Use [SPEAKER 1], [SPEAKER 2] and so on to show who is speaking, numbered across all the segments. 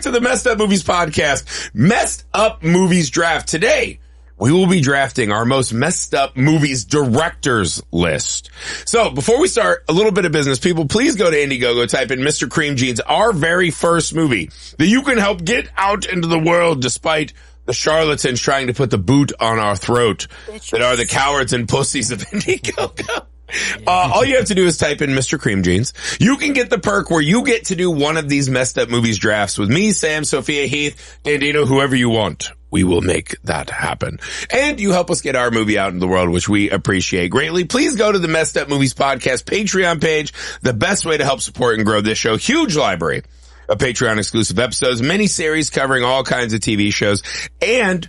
[SPEAKER 1] back to the Messed Up Movies podcast. Messed Up Movies Draft. Today, we will be drafting our most messed up movies directors list. So before we start, a little bit of business. People, please go to Indiegogo, type in Mr. Cream Jeans, our very first movie that you can help get out into the world despite the charlatans trying to put the boot on our throat that are the cowards and pussies of Indiegogo. All you have to do is type in Mr. Cream Jeans. You can get the perk where you get to do one of these Messed Up Movies drafts with me, Sam, Sophia, Heath, Dandino, whoever you want. We will make that happen. And you help us get our movie out in the world, which we appreciate greatly. Please go to the Messed Up Movies podcast Patreon page. The best way to help support and grow this show. Huge library of Patreon exclusive episodes, mini series covering all kinds of TV shows, and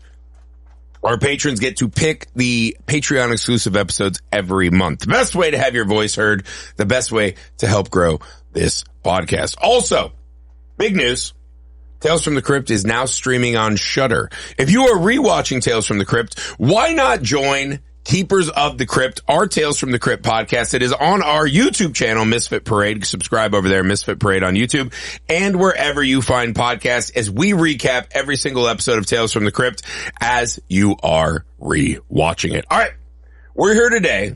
[SPEAKER 1] our patrons get to pick the Patreon exclusive episodes every month. The best way to have your voice heard, the best way to help grow this podcast. Also, big news. Tales from the Crypt is now streaming on Shudder. If you are rewatching Tales from the Crypt, why not join Keepers of the Crypt, our Tales from the Crypt podcast? It is on our YouTube channel, Misfit Parade. Subscribe over there, Misfit Parade on YouTube, and wherever you find podcasts, as we recap every single episode of Tales from the Crypt as you are rewatching it. All right, we're here today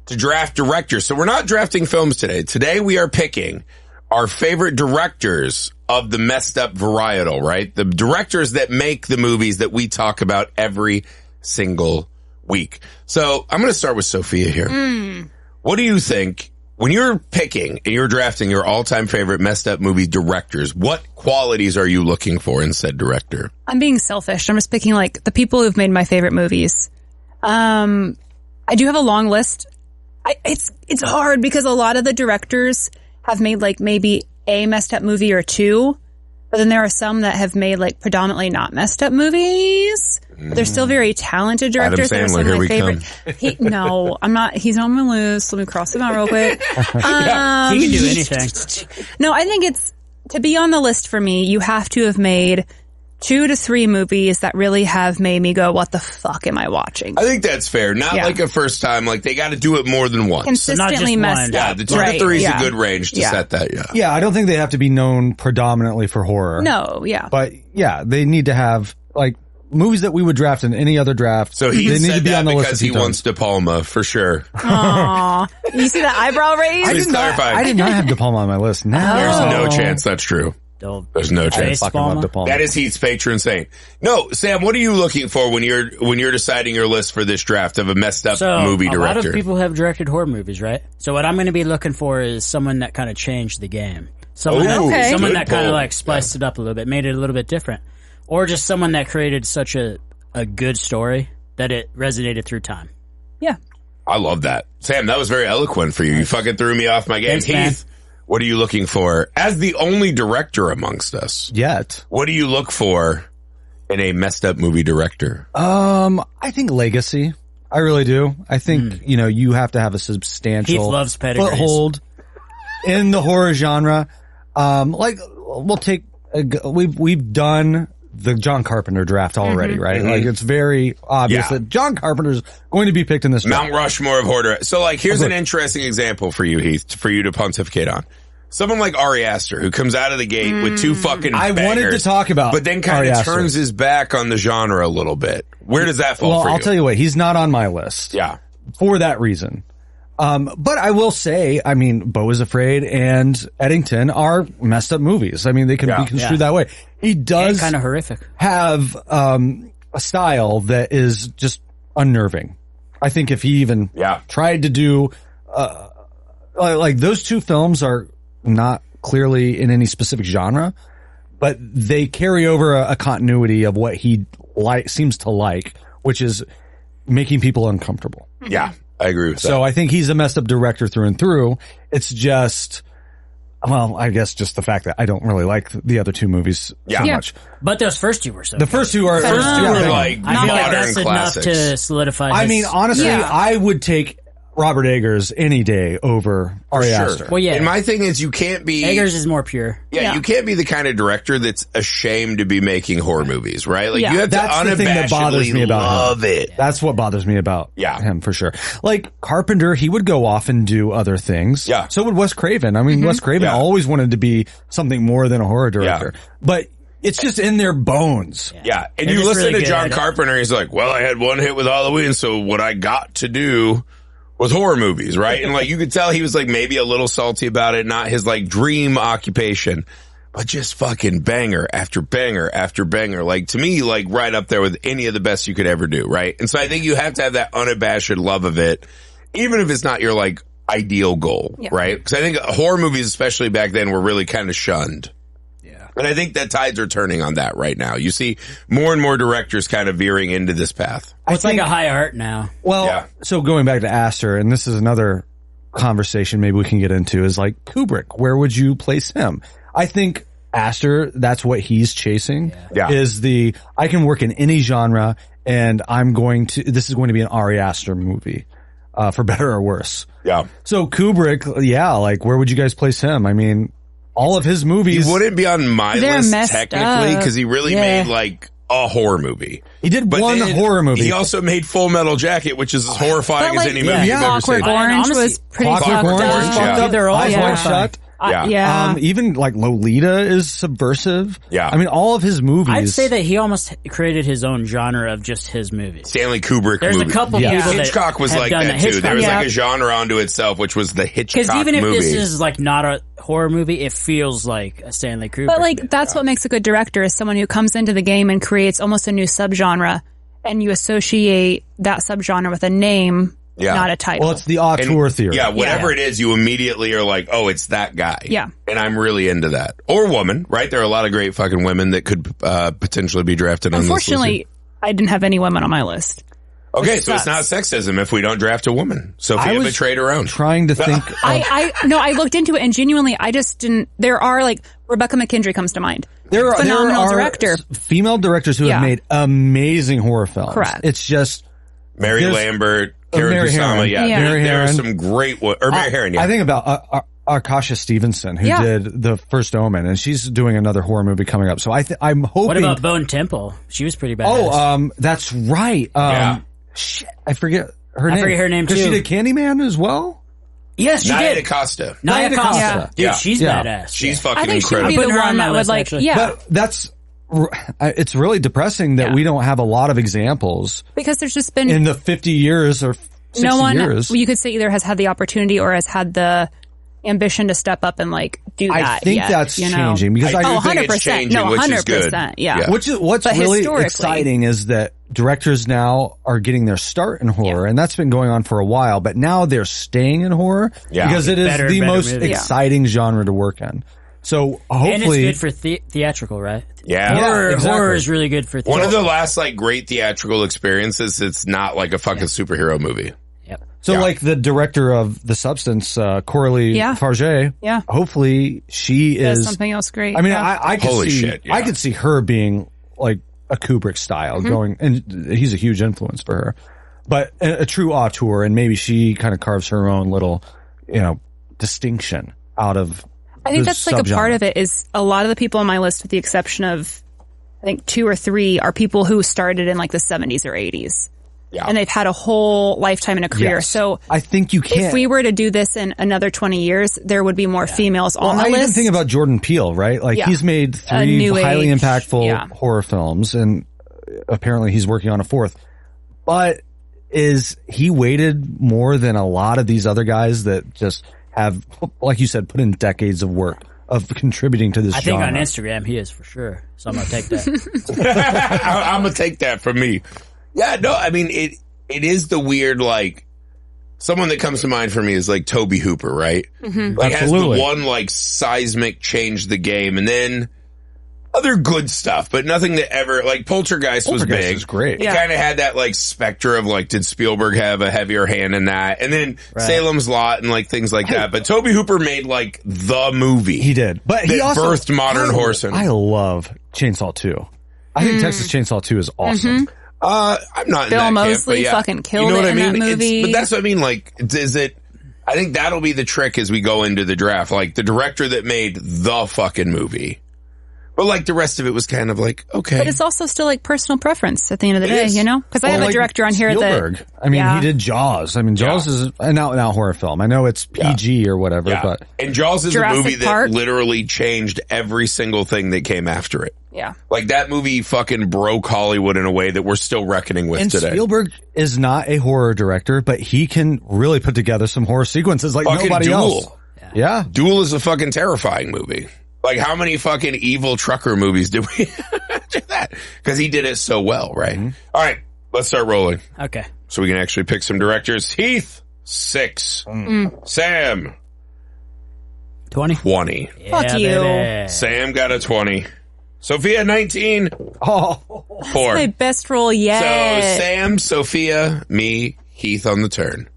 [SPEAKER 1] to draft directors. So we're not drafting films today. Today we are picking our favorite directors of the messed up varietal, right? The directors that make the movies that we talk about every single week. So I'm going to start with Sophia here. What do you think when you're picking and you're drafting your all-time favorite messed up movie directors? What qualities are you looking for in said director?
[SPEAKER 2] I'm being selfish. I'm just picking like the people who've made my favorite movies. I do have a long list. It's hard because a lot of the directors have made like maybe a messed up movie or two, but then there are some that have made like predominantly not messed up movies. But they're still very talented directors.
[SPEAKER 1] Adam Sandler, here we come.
[SPEAKER 2] No, I'm not. He's on my list. Let me cross him out real quick.
[SPEAKER 3] He can do anything.
[SPEAKER 2] No, I think it's to be on the list for me. You have to have made 2 to 3 movies that really have made me go, what the fuck am I watching?
[SPEAKER 1] I think that's fair. Not like a first time. Like they got to do it more than once.
[SPEAKER 2] Consistently messed up.
[SPEAKER 1] Yeah, the 2 to 3 is a good range to set that.
[SPEAKER 4] Yeah, I don't think they have to be known predominantly for horror.
[SPEAKER 2] No, yeah.
[SPEAKER 4] But yeah, they need to have like movies that we would draft in any other draft.
[SPEAKER 1] So he need to be on the list because he wants De Palma for sure.
[SPEAKER 2] Aww. You see that eyebrow raise?
[SPEAKER 1] Please clarify.
[SPEAKER 4] I did not have De Palma on my list. No.
[SPEAKER 1] There's no chance that's true. There's no chance.
[SPEAKER 4] Fucking love De Palma.
[SPEAKER 1] That is Heath's patron saint. No, Sam, what are you looking for when you're deciding your list for this draft of a messed up movie director?
[SPEAKER 3] A lot of people have directed horror movies, right? So what I'm going to be looking for is someone that kind of changed the game. Someone that kind of like spiced it up a little bit, made it a little bit different. Or just someone that created such a good story that it resonated through time.
[SPEAKER 2] Yeah.
[SPEAKER 1] I love that. Sam, that was very eloquent for you. You fucking threw me off my game.
[SPEAKER 3] Thanks,
[SPEAKER 1] Heath, what are you looking for as the only director amongst us?
[SPEAKER 4] Yet.
[SPEAKER 1] What do you look for in a messed up movie director?
[SPEAKER 4] I think legacy. I really do. I think, you have to have a substantial
[SPEAKER 3] Heath loves pedigrees.
[SPEAKER 4] Foothold in the horror genre. We'll take, we've done the John Carpenter draft already, right? Like it's very obvious that John Carpenter's going to be picked in this draft.
[SPEAKER 1] Mount Rushmore of horror. So like, here's an interesting example for you, Heath, for you to pontificate on. Someone like Ari Aster, who comes out of the gate with 2 fucking bangers,
[SPEAKER 4] I wanted to talk about,
[SPEAKER 1] but then kind of turns his back on the genre a little bit. Where does that fall for you?
[SPEAKER 4] Well, I'll tell you what, he's not on my list.
[SPEAKER 1] Yeah.
[SPEAKER 4] For that reason. But I will say, I mean, Beau is Afraid and Eddington are messed up movies. I mean, they can be construed that way. He does
[SPEAKER 3] kind of horrific.
[SPEAKER 4] Have a style that is just unnerving. I think if he even tried to do like those 2 films are not clearly in any specific genre, but they carry over a continuity of what he seems to like, which is making people uncomfortable.
[SPEAKER 1] Yeah. I agree with that.
[SPEAKER 4] So I think he's a messed up director through and through. It's just, well, I guess just the fact that I don't really like the other 2 movies so much.
[SPEAKER 3] But those first 2 were so
[SPEAKER 4] The first 2 are
[SPEAKER 1] like
[SPEAKER 3] I feel
[SPEAKER 1] modern
[SPEAKER 3] like that's
[SPEAKER 1] classics.
[SPEAKER 3] enough to solidify
[SPEAKER 4] I mean, honestly, I would take Robert Eggers any day over Ari Aster.
[SPEAKER 3] Well, yeah.
[SPEAKER 1] And my thing is, you can't be...
[SPEAKER 3] Eggers is more pure.
[SPEAKER 1] Yeah, you can't be the kind of director that's ashamed to be making horror movies, right? Like, you have to
[SPEAKER 4] That's the thing that bothers me about
[SPEAKER 1] love
[SPEAKER 4] him.
[SPEAKER 1] it.
[SPEAKER 4] That's what bothers me about him, for sure. Like, Carpenter, he would go off and do other things. Yeah. So would Wes Craven. I mean, Wes Craven always wanted to be something more than a horror director. But It's just in their bones.
[SPEAKER 1] Yeah. And you listen to John Carpenter, he's like, well, I had one hit with Halloween, so what I got to do was horror movies, right? And like, you could tell he was like maybe a little salty about it, not his like dream occupation, but just fucking banger after banger after banger. Like, to me, like right up there with any of the best you could ever do, right? And so I think you have to have that unabashed love of it, even if it's not your like ideal goal, right? Because I think horror movies, especially back then, were really kind of shunned. And I think that tides are turning on that right now. You see more and more directors kind of veering into this path.
[SPEAKER 3] It's like a high art now.
[SPEAKER 4] Well, so going back to Astor, and this is another conversation maybe we can get into, is like Kubrick. Where would you place him? I think Astor, that's what he's chasing, is I can work in any genre, and this is going to be an Ari Aster movie, for better or worse.
[SPEAKER 1] Yeah.
[SPEAKER 4] So Kubrick, like, where would you guys place him? I mean, all of his movies.
[SPEAKER 1] He wouldn't be on my list technically because he really made like a horror movie.
[SPEAKER 4] He did one horror movie.
[SPEAKER 1] He also made Full Metal Jacket, which is as horrifying as any movie you've ever seen.
[SPEAKER 2] Clockwork Orange was pretty fucked up.
[SPEAKER 3] They're all
[SPEAKER 4] Eyes Wide Shut. Even like Lolita is subversive.
[SPEAKER 1] Yeah.
[SPEAKER 4] I mean, all of his movies.
[SPEAKER 3] I'd say that he almost created his own genre of just his movies.
[SPEAKER 1] Stanley Kubrick
[SPEAKER 3] There's
[SPEAKER 1] movies.
[SPEAKER 3] a couple people that
[SPEAKER 1] Hitchcock was like that too. There was like a genre unto itself, which was the Hitchcock movie.
[SPEAKER 3] Because even if this is like not a horror movie, it feels like a Stanley Kubrick.
[SPEAKER 2] But like, that's what makes a good director, is someone who comes into the game and creates almost a new subgenre, and you associate that subgenre with a name, not a title.
[SPEAKER 4] Well, it's the auteur theory.
[SPEAKER 1] Yeah, whatever it is, you immediately are like, oh, it's that guy.
[SPEAKER 2] Yeah.
[SPEAKER 1] And I'm really into that. Or woman, right? There are a lot of great fucking women that could potentially be drafted on this list.
[SPEAKER 2] Unfortunately, I didn't have any women on my list.
[SPEAKER 1] Okay, so it's not sexism if we don't draft a woman. Sophia betrayed her own.
[SPEAKER 4] Trying to think.
[SPEAKER 2] I looked into it, and genuinely, I just didn't. There are like Rebecca McKendry comes to mind. Phenomenal director.
[SPEAKER 4] Female directors who have made amazing horror films.
[SPEAKER 2] Correct.
[SPEAKER 4] It's just
[SPEAKER 1] Mary Lambert, Karen Kusama.
[SPEAKER 4] Mary
[SPEAKER 1] there are
[SPEAKER 4] Harron.
[SPEAKER 1] some great or Mary Harron.
[SPEAKER 4] I think about Akasha Stevenson, who did The First Omen, and she's doing another horror movie coming up. So I'm hoping.
[SPEAKER 3] What about Bone Temple? She was pretty badass.
[SPEAKER 4] Oh, that's right. Shit, I forget her name.
[SPEAKER 3] I forget her name too.
[SPEAKER 4] She did Candyman as well.
[SPEAKER 3] Yes, she
[SPEAKER 1] Nia
[SPEAKER 3] did.
[SPEAKER 1] DaCosta.
[SPEAKER 3] Nia DaCosta.
[SPEAKER 2] Yeah.
[SPEAKER 3] Dude, she's badass.
[SPEAKER 1] She's fucking
[SPEAKER 2] I think
[SPEAKER 1] incredible.
[SPEAKER 2] she'd be the one that would like,
[SPEAKER 4] But that's. It's really depressing that we don't have a lot of examples
[SPEAKER 2] because there's just been
[SPEAKER 4] in the 50 years or 60
[SPEAKER 2] no one.
[SPEAKER 4] years.
[SPEAKER 2] You could say either has had the opportunity or has had the ambition to step up and like do that.
[SPEAKER 4] I think that's changing because
[SPEAKER 1] I do
[SPEAKER 2] think
[SPEAKER 1] 100%.
[SPEAKER 2] It's changing,
[SPEAKER 1] No,
[SPEAKER 2] 100%. Yeah.
[SPEAKER 4] What's really exciting is that directors now are getting their start in horror, and that's been going on for a while. But now they're staying in horror because it is the most exciting genre to work in. So hopefully,
[SPEAKER 3] and it's good for theatrical, right?
[SPEAKER 1] Yeah,
[SPEAKER 3] horror is really good for theatrical.
[SPEAKER 1] One of the last like great theatrical experiences. It's not like a fucking superhero movie.
[SPEAKER 3] Yep.
[SPEAKER 4] So like the director of The Substance, Coralie Farge.
[SPEAKER 2] Yeah.
[SPEAKER 4] Hopefully she
[SPEAKER 2] is something else great.
[SPEAKER 4] I mean, I could see I could see her being like a Kubrick style going, and he's a huge influence for her. But a true auteur, and maybe she kind of carves her own little, distinction out of.
[SPEAKER 2] I think that's like a part of it is a lot of the people on my list, with the exception of, I think 2 or 3, are people who started in like the 70s or 80s. Yeah. And they've had a whole lifetime and a career.
[SPEAKER 4] Yes.
[SPEAKER 2] So
[SPEAKER 4] I think you can.
[SPEAKER 2] If we were to do this in another 20 years, there would be more females on the
[SPEAKER 4] list.
[SPEAKER 2] list.
[SPEAKER 4] I even think about Jordan Peele, right? Like he's made 3 highly impactful horror films, and apparently he's working on a 4th. But is he weighted more than a lot of these other guys that just have, like you said, put in decades of work of contributing to this genre?
[SPEAKER 3] I think on Instagram he is for sure. So I'm going to take that.
[SPEAKER 1] I'm going to take that from me. Yeah, no, I mean, it is the weird, like, someone that comes to mind for me is like Tobe Hooper, right? Mm-hmm. Like,
[SPEAKER 4] Absolutely.
[SPEAKER 1] has the one, like, seismic change the game, and then other good stuff, but nothing that ever, like, Poltergeist was big.
[SPEAKER 4] Was great.
[SPEAKER 1] It kind of had that, like, specter of, like, did Spielberg have a heavier hand in that? And then Salem's Lot and, like, things like that. But Tobe Hooper made, like, the movie.
[SPEAKER 4] He did. But he also
[SPEAKER 1] birthed modern horse.
[SPEAKER 4] I love Chainsaw 2. I think Texas Chainsaw 2 is awesome.
[SPEAKER 2] Mm-hmm.
[SPEAKER 1] I'm not in
[SPEAKER 2] Bill
[SPEAKER 1] that
[SPEAKER 2] Moseley
[SPEAKER 1] camp, but
[SPEAKER 2] fucking killed it in that movie.
[SPEAKER 1] But that's what I mean. Like, I think that'll be the trick as we go into the draft. Like, the director that made the fucking movie. But like the rest of it was kind of like, okay.
[SPEAKER 2] But it's also still like personal preference at the end of the day, you know? Because I have a director on here
[SPEAKER 4] Spielberg.
[SPEAKER 2] that...
[SPEAKER 4] I mean, he did Jaws. I mean, Jaws is an out-and-out horror film. I know it's PG or whatever, but...
[SPEAKER 1] And Jaws is
[SPEAKER 2] Jurassic
[SPEAKER 1] a movie
[SPEAKER 2] Park.
[SPEAKER 1] that literally changed every single thing that came after it.
[SPEAKER 2] Yeah.
[SPEAKER 1] Like that movie fucking broke Hollywood in a way that we're still reckoning with today.
[SPEAKER 4] Spielberg is not a horror director, but he can really put together some horror sequences like
[SPEAKER 1] fucking
[SPEAKER 4] nobody
[SPEAKER 1] Duel.
[SPEAKER 4] else. Yeah.
[SPEAKER 1] Duel is a fucking terrifying movie. Like how many fucking evil trucker movies did we do that? Because he did it so well, right? Mm-hmm. All right, let's start rolling.
[SPEAKER 3] Okay.
[SPEAKER 1] So we can actually pick some directors. Heath, 6. Sam, 20.
[SPEAKER 2] Yeah, fuck you.
[SPEAKER 3] Baby.
[SPEAKER 1] Sam got a 20. Sophia, 19.
[SPEAKER 4] Oh,
[SPEAKER 1] 4.
[SPEAKER 2] My best role yet.
[SPEAKER 1] So Sam, Sophia, me, Heath on the turn.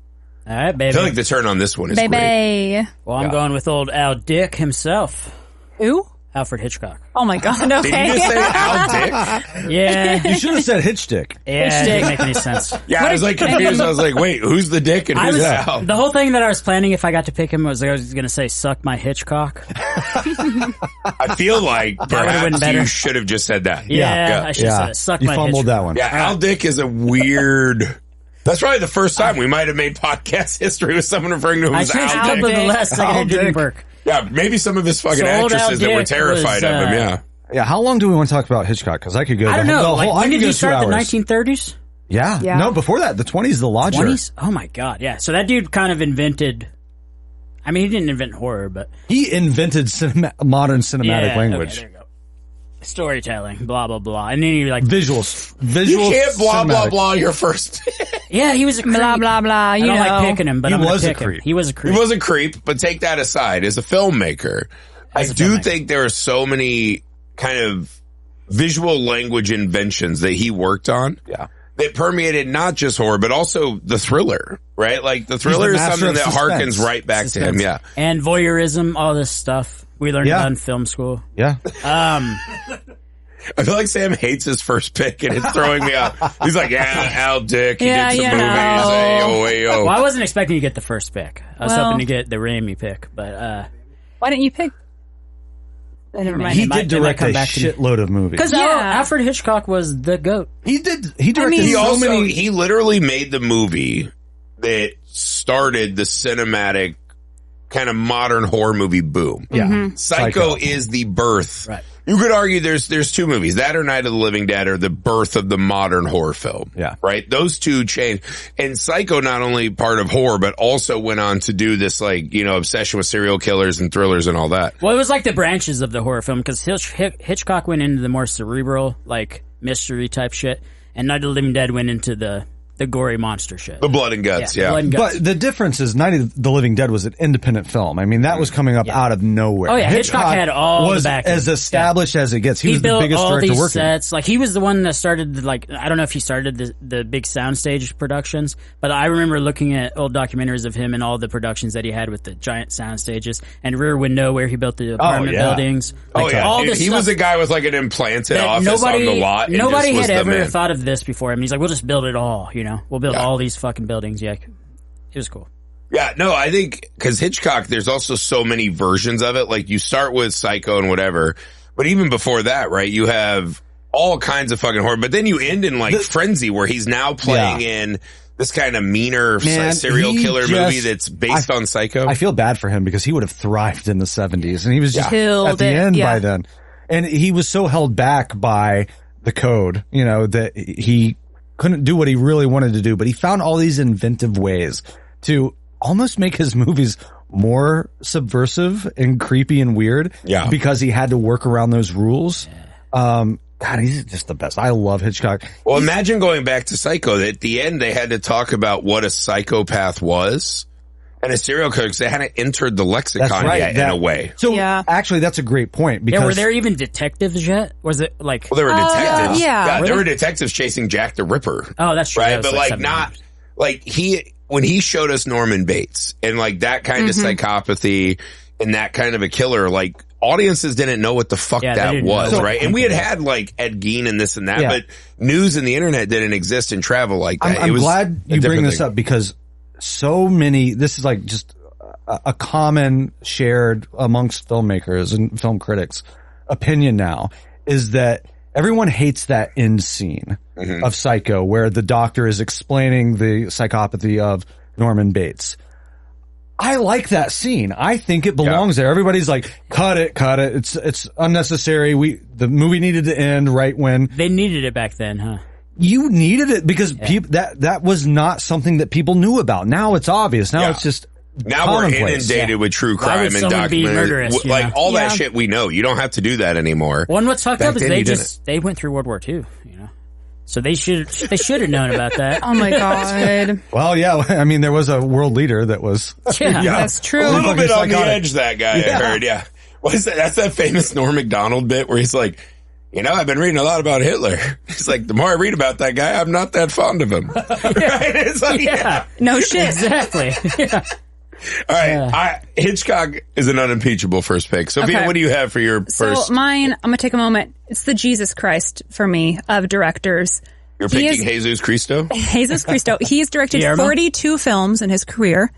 [SPEAKER 3] All right, baby.
[SPEAKER 1] I feel like the turn on this one is great.
[SPEAKER 3] Well, I'm going with old Al Dick himself.
[SPEAKER 2] Who?
[SPEAKER 3] Alfred Hitchcock.
[SPEAKER 2] Oh my God, okay.
[SPEAKER 1] Did you just say Al Dick?
[SPEAKER 3] Yeah.
[SPEAKER 4] you should have said Hitchdick.
[SPEAKER 3] Yeah, it didn't make any sense.
[SPEAKER 1] Yeah, I was like confused. I was like, wait, who's the dick and who's Al?
[SPEAKER 3] The whole thing that I was planning if I got to pick him was I was going to say, suck my Hitchcock.
[SPEAKER 1] I feel like perhaps you should have just said that.
[SPEAKER 3] Yeah. I should have said it. Suck
[SPEAKER 4] you
[SPEAKER 3] my Hitchcock.
[SPEAKER 4] fumbled that one.
[SPEAKER 1] Yeah, Al Dick is a weird... That's probably the first time we might have made podcast history with someone referring to him as Al
[SPEAKER 3] I
[SPEAKER 1] Dick.
[SPEAKER 3] changed the last second it didn't work.
[SPEAKER 1] Yeah, maybe some of his fucking
[SPEAKER 3] So old
[SPEAKER 1] actresses
[SPEAKER 3] Al
[SPEAKER 1] that were
[SPEAKER 3] Dick
[SPEAKER 1] terrified
[SPEAKER 3] was,
[SPEAKER 1] of him, yeah.
[SPEAKER 4] Yeah, how long do we want to talk about Hitchcock? Because I could go
[SPEAKER 3] I don't know. Like, when
[SPEAKER 4] I could
[SPEAKER 3] did
[SPEAKER 4] go
[SPEAKER 3] he
[SPEAKER 4] 2
[SPEAKER 3] start?
[SPEAKER 4] hours.
[SPEAKER 3] The 1930s?
[SPEAKER 4] Yeah.
[SPEAKER 2] Yeah.
[SPEAKER 4] No, before that, the 20s, The Lodger.
[SPEAKER 3] 20s? Oh my God, yeah. So that dude kind of invented... I mean, he didn't invent horror, but...
[SPEAKER 4] He invented modern cinematic language.
[SPEAKER 3] Okay, there you go. Storytelling, blah, blah, blah. And then he like...
[SPEAKER 4] Visuals.
[SPEAKER 1] You can't blah, blah, blah your first...
[SPEAKER 3] Yeah, he was a creep.
[SPEAKER 2] Blah, blah, blah.
[SPEAKER 3] I don't like picking him, but
[SPEAKER 4] He
[SPEAKER 3] I'm
[SPEAKER 4] was a
[SPEAKER 3] pick him.
[SPEAKER 4] creep.
[SPEAKER 3] He was a creep.
[SPEAKER 1] He was a creep, but take that aside. As a filmmaker, I do think there are so many kind of visual language inventions that he worked on.
[SPEAKER 4] Yeah.
[SPEAKER 1] That permeated not just horror, but also the thriller, right? Like the thriller is something that harkens right back to him, yeah.
[SPEAKER 3] And voyeurism, all this stuff. We learned about in film school.
[SPEAKER 4] Yeah.
[SPEAKER 1] I feel like Sam hates his first pick and it's throwing me off. He's like, yeah, Al Dick, he did some movies, ayo.
[SPEAKER 3] Well, I wasn't expecting to get the first pick. I was hoping to get the Raimi pick, but
[SPEAKER 2] why didn't you pick? Never mind.
[SPEAKER 4] He did direct a shitload of movies.
[SPEAKER 3] Because Alfred Hitchcock was the GOAT.
[SPEAKER 4] He directed
[SPEAKER 1] He literally made the movie that started the cinematic kind of modern horror movie boom.
[SPEAKER 4] Yeah.
[SPEAKER 2] Mm-hmm.
[SPEAKER 1] Psycho is the birth.
[SPEAKER 3] Right.
[SPEAKER 1] You could argue there's 2 movies. That or Night of the Living Dead are the birth of the modern horror film.
[SPEAKER 4] Yeah.
[SPEAKER 1] Right? Those 2 changed. And Psycho not only part of horror, but also went on to do this like, obsession with serial killers and thrillers and all that.
[SPEAKER 3] Well, it was like the branches of the horror film because Hitchcock went into the more cerebral, like mystery type shit. And Night of the Living Dead went into the gory monster shit.
[SPEAKER 1] The blood and guts, yeah.
[SPEAKER 3] Blood and guts.
[SPEAKER 4] But the difference is Night of the Living Dead was an independent film. I mean, that was coming up out of nowhere.
[SPEAKER 3] Oh yeah, Hitchcock had all
[SPEAKER 4] was
[SPEAKER 3] the backing.
[SPEAKER 4] as established as it gets. He was the
[SPEAKER 3] built
[SPEAKER 4] biggest
[SPEAKER 3] all
[SPEAKER 4] director
[SPEAKER 3] these
[SPEAKER 4] working.
[SPEAKER 3] sets. Like he was the one that started I don't know if he started the big soundstage productions, but I remember looking at old documentaries of him and all the productions that he had with the giant sound stages and Rear Window where he built the apartment buildings.
[SPEAKER 1] Like, all this he was a guy with like an implanted office on the lot.
[SPEAKER 3] Nobody had ever thought of this before him. He's like, we'll just build it all, We'll build all these fucking buildings. Yeah, it was cool.
[SPEAKER 1] Yeah, no, I think because Hitchcock, there's also so many versions of it. Like you start with Psycho and whatever, but even before that, right? You have all kinds of fucking horror, but then you end in like Frenzy, where he's now playing in this kind of meaner serial killer movie that's based on Psycho.
[SPEAKER 4] I feel bad for him because he would have thrived in the 70s, and he was just at the end by then, and he was so held back by the code, that he couldn't do what he really wanted to do, but he found all these inventive ways to almost make his movies more subversive and creepy and weird because he had to work around those rules. God, he's just the best. I love Hitchcock.
[SPEAKER 1] Well, imagine going back to Psycho. At the end, they had to talk about what a psychopath was and a serial killer because they hadn't entered the lexicon yet in a way.
[SPEAKER 4] So actually, that's a great point. Because
[SPEAKER 3] were there even detectives yet? Was it like...
[SPEAKER 1] Well, there were detectives. There were
[SPEAKER 3] they?
[SPEAKER 1] detectives chasing Jack the Ripper.
[SPEAKER 3] Oh, that's true.
[SPEAKER 1] Right?
[SPEAKER 3] That
[SPEAKER 1] but like not... Like when he showed us Norman Bates and like that kind of psychopathy and that kind of a killer, like audiences didn't know what the fuck that was, right? And we had like Ed Gein and this and that, but news and the internet didn't exist in travel like that.
[SPEAKER 4] I'm glad you bring this up because so many, this is like just a common shared amongst filmmakers and film critics. opinion now is that everyone hates that end scene of Psycho where the doctor is explaining the psychopathy of Norman Bates. I like that scene. I think it belongs there. Everybody's like, cut it. It's unnecessary. The movie needed to end right when
[SPEAKER 3] they needed it back then, huh?
[SPEAKER 4] You needed it because that was not something that people knew about. Now it's obvious. Now it's just
[SPEAKER 1] now we're inundated with true crime and documentaries. Like all that shit we know. You don't have to do that anymore.
[SPEAKER 3] Well, and what's fucked up is they went through World War II, you know. So they should have known about that.
[SPEAKER 2] Oh my god.
[SPEAKER 4] Well, yeah, I mean there was a world leader that was
[SPEAKER 2] that's true.
[SPEAKER 1] A little bit on the edge, that guy, I heard, What is that? That's that famous Norm Macdonald bit where he's like, you know, I've been reading a lot about Hitler. He's like, the more I read about that guy, I'm not that fond of him. Right? It's like,
[SPEAKER 2] no shit.
[SPEAKER 3] Exactly.
[SPEAKER 1] All right. Hitchcock is an unimpeachable first pick. Sophia, what do you have for your first?
[SPEAKER 2] So mine, I'm going to take a moment. It's the Jesus Christ for me of directors.
[SPEAKER 1] You're picking Jesus Cristo?
[SPEAKER 2] Jesus Cristo. He's directed 42 films in his career.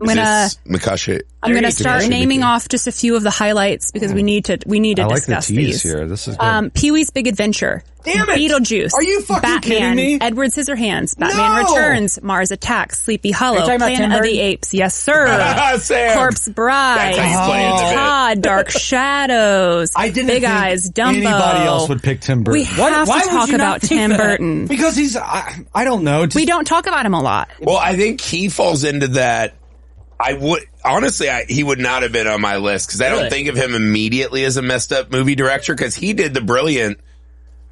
[SPEAKER 2] I'm gonna start naming off just a few of the highlights because we need to discuss these.
[SPEAKER 4] Here. This is good.
[SPEAKER 2] Pee-wee's Big Adventure.
[SPEAKER 4] Damn it!
[SPEAKER 2] Beetlejuice.
[SPEAKER 4] Are you fucking kidding me?
[SPEAKER 2] Edward Scissorhands. Batman Returns. Mars Attacks. Sleepy Hollow. Planet of the Apes. Yes, sir.
[SPEAKER 1] Sam.
[SPEAKER 2] Corpse Bride. Todd. Dark Shadows. Big Eyes. Dumbo.
[SPEAKER 4] Anybody else would pick Tim Burton.
[SPEAKER 2] We have to talk about Tim Burton
[SPEAKER 4] because he's. I don't know.
[SPEAKER 2] We don't talk about him a lot.
[SPEAKER 1] Well, I think he falls into that. I would honestly, he would not have been on my list because I don't think of him immediately as a messed up movie director because he did the brilliant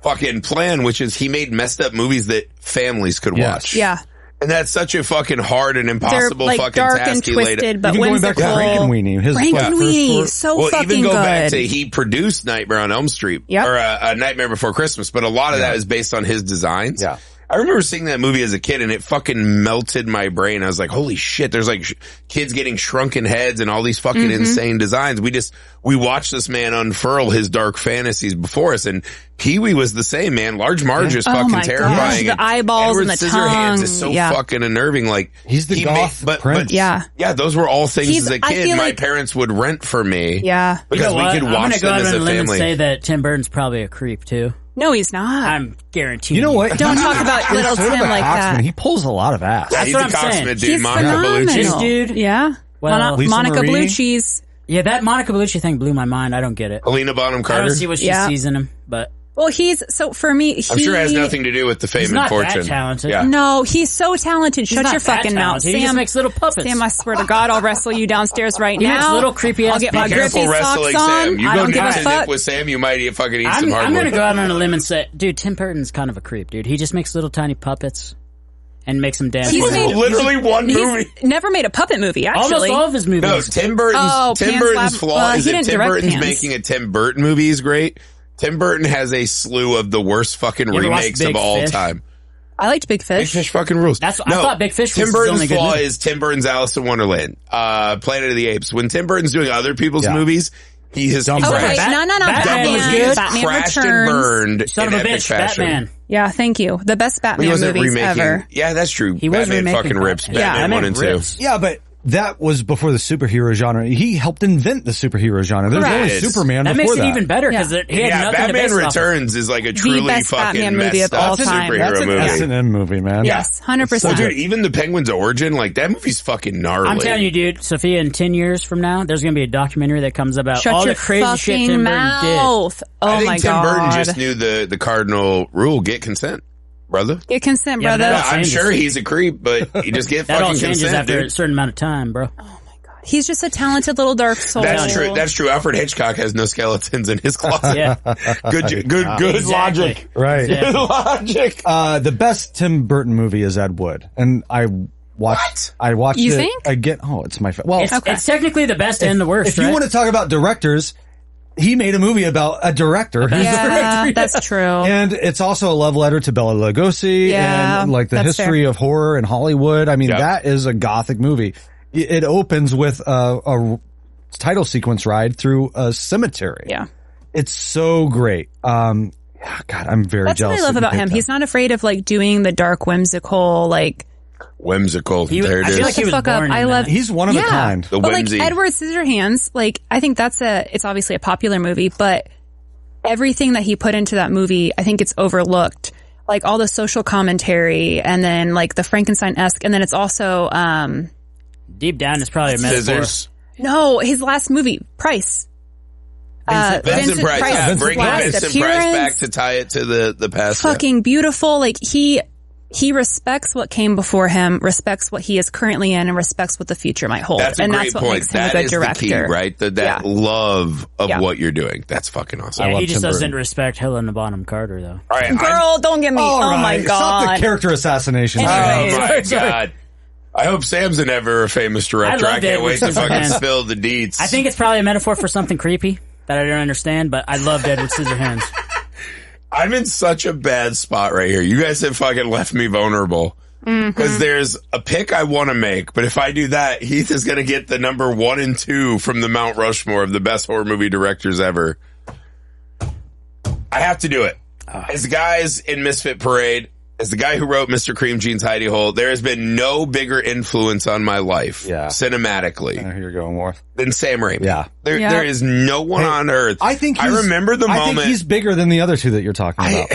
[SPEAKER 1] fucking plan, which is he made messed up movies that families could watch.
[SPEAKER 2] Yeah.
[SPEAKER 1] And that's such a fucking hard and impossible fucking
[SPEAKER 2] dark
[SPEAKER 1] task.
[SPEAKER 2] And twisted, but
[SPEAKER 4] even going back to Frankenweenie.
[SPEAKER 2] Frankenweenie, so fucking good. Even go
[SPEAKER 1] back to he produced Nightmare on Elm Street or a Nightmare Before Christmas, but a lot of that is based on his designs. Yeah. I remember seeing that movie as a kid and it fucking melted my brain. I was like, holy shit, there's like kids getting shrunken heads and all these fucking insane designs. We watched this man unfurl his dark fantasies before us, and Pee-wee was the same, man. Large Marge is fucking terrifying.
[SPEAKER 2] The eyeballs and the
[SPEAKER 1] Scissorhands is so fucking unnerving. Like
[SPEAKER 4] he's the goth prince.
[SPEAKER 1] Yeah, those were all things as a kid my parents would rent for me.
[SPEAKER 2] Yeah,
[SPEAKER 1] because we could watch them as a family. I'm gonna go out on a limb and
[SPEAKER 3] say that Tim Burton's probably a creep too.
[SPEAKER 2] No, he's not.
[SPEAKER 3] I'm guaranteed.
[SPEAKER 4] You know what?
[SPEAKER 2] Don't talk about little Tim like that.
[SPEAKER 4] He pulls a lot of ass.
[SPEAKER 1] Yeah,
[SPEAKER 3] That's what I'm saying.
[SPEAKER 1] Dude. Monica Bellucci.
[SPEAKER 3] This dude.
[SPEAKER 2] Yeah.
[SPEAKER 3] Well,
[SPEAKER 2] Monica Bellucci's.
[SPEAKER 3] Yeah, that Monica Bellucci thing blew my mind. I don't get it.
[SPEAKER 1] Helena Bonham Carter.
[SPEAKER 3] I don't see what she sees in him, but.
[SPEAKER 2] Well, for me,
[SPEAKER 1] I'm sure it has nothing to do with the fame and fortune.
[SPEAKER 3] He's not that talented.
[SPEAKER 1] Yeah.
[SPEAKER 2] No, he's so talented. Shut your fucking mouth, Sam.
[SPEAKER 3] He just makes little puppets.
[SPEAKER 2] Sam, I swear to God, I'll wrestle you downstairs right now.
[SPEAKER 3] He makes little creepy ass.
[SPEAKER 2] I'll get my Griffey socks on.
[SPEAKER 1] You
[SPEAKER 2] I don't give a
[SPEAKER 1] fuck.
[SPEAKER 2] fuck.
[SPEAKER 1] With Sam, you might fucking eat some hardwood.
[SPEAKER 3] I'm gonna go out on a limb and say, dude, Tim Burton's kind of a creep, dude. He just makes little tiny puppets and makes them dance.
[SPEAKER 1] He's made literally one movie.
[SPEAKER 2] Never made a puppet movie, actually.
[SPEAKER 3] Almost all of his movies.
[SPEAKER 1] No, Tim Burton's flaw is that Tim Burton's making a Tim Burton movie is great. Tim Burton has a slew of the worst fucking remakes of all time.
[SPEAKER 2] I liked Big Fish.
[SPEAKER 1] Big Fish fucking rules.
[SPEAKER 3] I thought Big Fish was
[SPEAKER 1] Tim Burton's
[SPEAKER 3] only
[SPEAKER 1] flaw
[SPEAKER 3] good
[SPEAKER 1] is Tim Burton's Alice in Wonderland, Planet of the Apes. When Tim Burton's doing other people's movies, he has
[SPEAKER 2] crashed. Batman
[SPEAKER 1] crashed
[SPEAKER 2] Returns.
[SPEAKER 1] And burned.
[SPEAKER 3] Son of a bitch, Batman.
[SPEAKER 2] Yeah, thank you. The best Batman movies ever.
[SPEAKER 1] Yeah, that's true.
[SPEAKER 3] He
[SPEAKER 1] Batman fucking rips. Batman 1 and 2.
[SPEAKER 4] Yeah, but that was before the superhero genre. He helped invent the superhero genre. There was only Superman before that.
[SPEAKER 3] That makes it even better because he had nothing
[SPEAKER 1] Batman
[SPEAKER 3] to
[SPEAKER 1] Returns is like a truly fucking
[SPEAKER 2] movie
[SPEAKER 1] messed
[SPEAKER 2] of all
[SPEAKER 1] up
[SPEAKER 2] time.
[SPEAKER 1] superhero
[SPEAKER 4] That's an
[SPEAKER 1] movie.
[SPEAKER 4] S&M movie, man.
[SPEAKER 2] Yes, 100%.
[SPEAKER 1] So, dude, even the Penguin's origin, like that movie's fucking gnarly.
[SPEAKER 3] I'm telling you, dude, Sophia, in 10 years from now, there's going to be a documentary that comes about all the crazy shit Tim Burton did.
[SPEAKER 2] Oh
[SPEAKER 1] I think
[SPEAKER 2] my
[SPEAKER 1] Tim
[SPEAKER 2] God.
[SPEAKER 1] Burton just knew the cardinal rule: get consent, brother.
[SPEAKER 2] Get consent, brother.
[SPEAKER 1] I'm sure he's a creep, but you just get
[SPEAKER 3] that
[SPEAKER 1] fucking
[SPEAKER 3] all changes
[SPEAKER 1] consent,
[SPEAKER 3] after
[SPEAKER 1] dude.
[SPEAKER 3] a certain amount of time, bro.
[SPEAKER 2] He's just a talented little dark soul.
[SPEAKER 1] That's true. That's true. Alfred Hitchcock has no skeletons in his closet.
[SPEAKER 3] Yeah.
[SPEAKER 1] Good
[SPEAKER 3] Exactly.
[SPEAKER 1] logic.
[SPEAKER 4] Right.
[SPEAKER 1] Good logic.
[SPEAKER 4] The best Tim Burton movie is Ed Wood. And I watched
[SPEAKER 2] You
[SPEAKER 4] it
[SPEAKER 2] think?
[SPEAKER 4] again. Oh, it's my favorite. Well,
[SPEAKER 3] it's technically the best and the worst,
[SPEAKER 4] if you want to talk about directors, he made a movie about a director.
[SPEAKER 2] Yeah, that's true.
[SPEAKER 4] And it's also a love letter to Bela Lugosi and like the history of horror in Hollywood. I mean, that is a gothic movie. It opens with a title sequence ride through a cemetery.
[SPEAKER 2] Yeah.
[SPEAKER 4] It's so great. God, I'm very
[SPEAKER 2] That's
[SPEAKER 4] jealous.
[SPEAKER 2] That's what I love about him. He's not afraid of like doing the dark, whimsical, like
[SPEAKER 1] whimsical. There it
[SPEAKER 3] I
[SPEAKER 1] is.
[SPEAKER 3] feel like he was born in that.
[SPEAKER 4] He's one of a kind.
[SPEAKER 1] The
[SPEAKER 2] but
[SPEAKER 1] whimsy.
[SPEAKER 2] like Edward Scissorhands, like I think it's obviously a popular movie, but everything that he put into that movie, I think it's overlooked. Like all the social commentary and then like the Frankenstein-esque. And then it's also,
[SPEAKER 3] deep down, it's probably a metaphor.
[SPEAKER 2] No, his last movie, Price.
[SPEAKER 1] Vincent Price. Yeah, bring Vincent Price back to tie it to the past.
[SPEAKER 2] Fucking beautiful. Like he respects what came before him, respects what he is currently in, and respects what the future might hold.
[SPEAKER 1] That's a great point. Makes him a good director. The key, right? That love of what you're doing. That's fucking awesome.
[SPEAKER 3] Yeah, he just doesn't respect Helena Bonham Carter, though.
[SPEAKER 1] All right,
[SPEAKER 2] girl, don't get me. Oh my god!
[SPEAKER 4] Stop the character assassination.
[SPEAKER 1] Anyways. Oh my god. I hope Sam's an ever famous director. I can't wait to fucking spill the deets.
[SPEAKER 3] I think it's probably a metaphor for something creepy that I don't understand, but I loved Edward Scissorhands.
[SPEAKER 1] I'm in such a bad spot right here. You guys have fucking left me vulnerable. Because there's a pick I want to make, but if I do that, Heath is going to get the number 1 and 2 from the Mount Rushmore of the best horror movie directors ever. I have to do it. As the guys in Misfit Parade, as the guy who wrote Mr. Cream Jeans Hidey Hole, there has been no bigger influence on my life, cinematically,
[SPEAKER 4] I know who you're going with,
[SPEAKER 1] than Sam Raimi.
[SPEAKER 4] Yeah.
[SPEAKER 1] There is no one on earth. I remember the moment.
[SPEAKER 4] I think he's bigger than the other two that you're talking about.